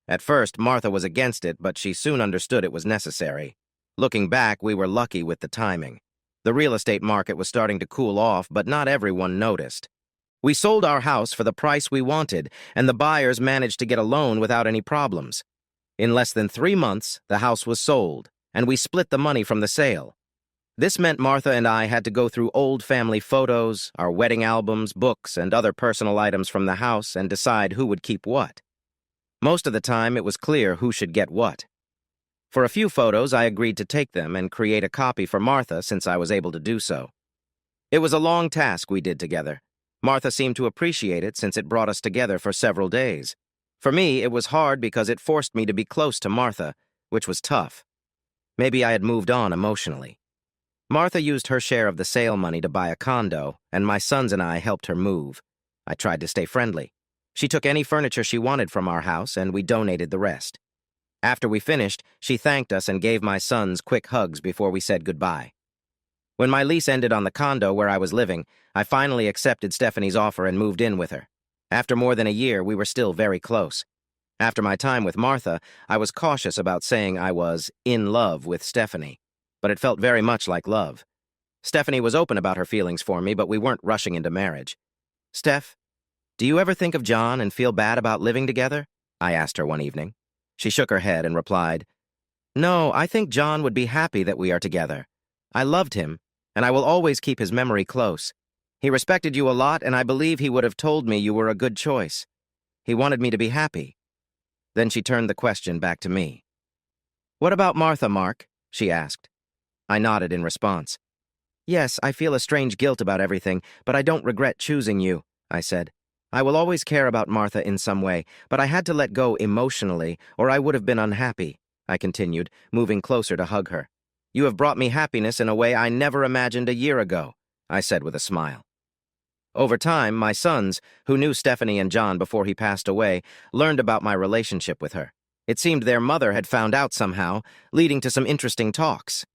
At first, Martha was against it, but she soon understood it was necessary. Looking back, we were lucky with the timing. The real estate market was starting to cool off, but not everyone noticed. We sold our house for the price we wanted, and the buyers managed to get a loan without any problems. In less than 3 months, the house was sold, and we split the money from the sale. This meant Martha and I had to go through old family photos, our wedding albums, books, and other personal items from the house and decide who would keep what. Most of the time, it was clear who should get what. For a few photos, I agreed to take them and create a copy for Martha since I was able to do so. It was a long task we did together. Martha seemed to appreciate it since it brought us together for several days. For me, it was hard because it forced me to be close to Martha, which was tough. Maybe I had moved on emotionally. Martha used her share of the sale money to buy a condo, and my sons and I helped her move. I tried to stay friendly. She took any furniture she wanted from our house, and we donated the rest. After we finished, she thanked us and gave my sons quick hugs before we said goodbye. When my lease ended on the condo where I was living, I finally accepted Stephanie's offer and moved in with her. After more than a year, we were still very close. After my time with Martha, I was cautious about saying I was in love with Stephanie, but it felt very much like love. Stephanie was open about her feelings for me, but we weren't rushing into marriage. "Steph, do you ever think of John and feel bad about living together?" I asked her one evening. She shook her head and replied, "No, I think John would be happy that we are together. I loved him, and I will always keep his memory close. He respected you a lot, and I believe he would have told me you were a good choice. He wanted me to be happy." Then she turned the question back to me. "What about Martha, Mark?" she asked. I nodded in response. "Yes, I feel a strange guilt about everything, but I don't regret choosing you," I said. "I will always care about Martha in some way, but I had to let go emotionally, or I would have been unhappy," I continued, moving closer to hug her. "You have brought me happiness in a way I never imagined a year ago," I said with a smile. Over time, my sons, who knew Stephanie and John before he passed away, learned about my relationship with her. It seemed their mother had found out somehow, leading to some interesting talks.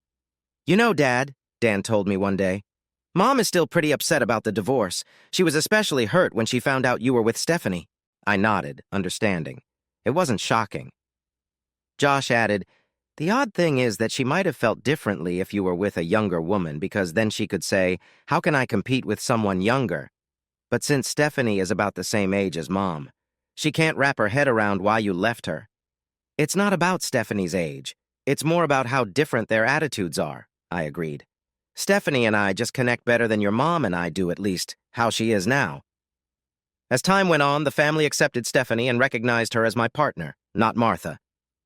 "You know, Dad," Dan told me one day, "Mom is still pretty upset about the divorce. She was especially hurt when she found out you were with Stephanie." I nodded, understanding. It wasn't shocking. Josh added, "The odd thing is that she might have felt differently if you were with a younger woman, because then she could say, 'How can I compete with someone younger?' But since Stephanie is about the same age as Mom, she can't wrap her head around why you left her. It's not about Stephanie's age. It's more about how different their attitudes are," I agreed. "Stephanie and I just connect better than your mom and I do, at least, how she is now." As time went on, the family accepted Stephanie and recognized her as my partner, not Martha.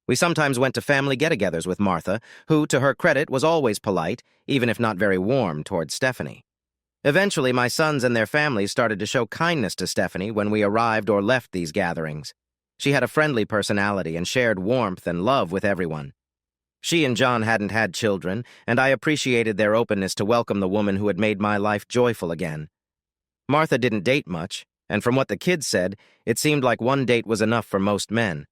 We sometimes went to family get-togethers with Martha, who, to her credit, was always polite, even if not very warm, towards Stephanie. Eventually, my sons and their families started to show kindness to Stephanie when we arrived or left these gatherings. She had a friendly personality and shared warmth and love with everyone. She and John hadn't had children, and I appreciated their openness to welcome the woman who had made my life joyful again. Martha didn't date much, and from what the kids said, it seemed like one date was enough for most men.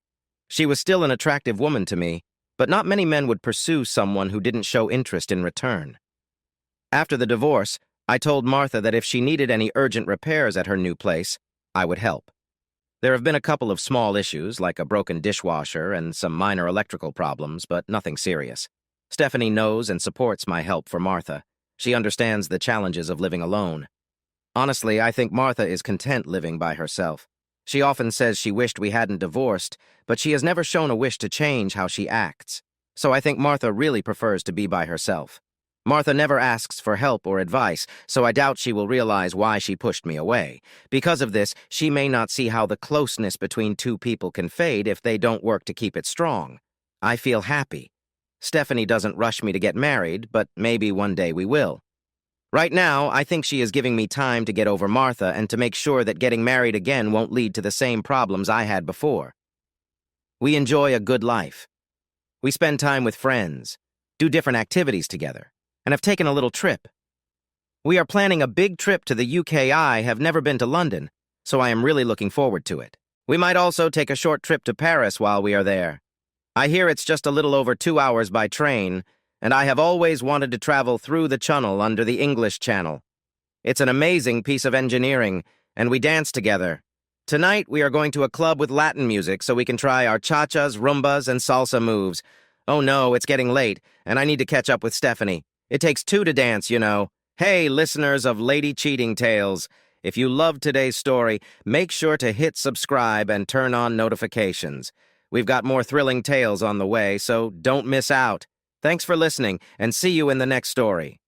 She was still an attractive woman to me, but not many men would pursue someone who didn't show interest in return. After the divorce, I told Martha that if she needed any urgent repairs at her new place, I would help. There have been a couple of small issues, like a broken dishwasher and some minor electrical problems, but nothing serious. Stephanie knows and supports my help for Martha. She understands the challenges of living alone. Honestly, I think Martha is content living by herself. She often says she wished we hadn't divorced, but she has never shown a wish to change how she acts. So I think Martha really prefers to be by herself. Martha never asks for help or advice, so I doubt she will realize why she pushed me away. Because of this, she may not see how the closeness between two people can fade if they don't work to keep it strong. I feel happy. Stephanie doesn't rush me to get married, but maybe one day we will. Right now, I think she is giving me time to get over Martha and to make sure that getting married again won't lead to the same problems I had before. We enjoy a good life. We spend time with friends, do different activities together, and have taken a little trip. We are planning a big trip to the UK. I have never been to London, so I am really looking forward to it. We might also take a short trip to Paris while we are there. I hear it's just a little over 2 hours by train, and I have always wanted to travel through the Channel under the English Channel. It's an amazing piece of engineering, and we dance together. Tonight, we are going to a club with Latin music so we can try our cha-chas, rumbas, and salsa moves. Oh no, it's getting late, and I need to catch up with Stephanie. It takes two to dance, you know. Hey, listeners of Lady Cheating Tales, if you loved today's story, make sure to hit subscribe and turn on notifications. We've got more thrilling tales on the way, so don't miss out. Thanks for listening, and see you in the next story.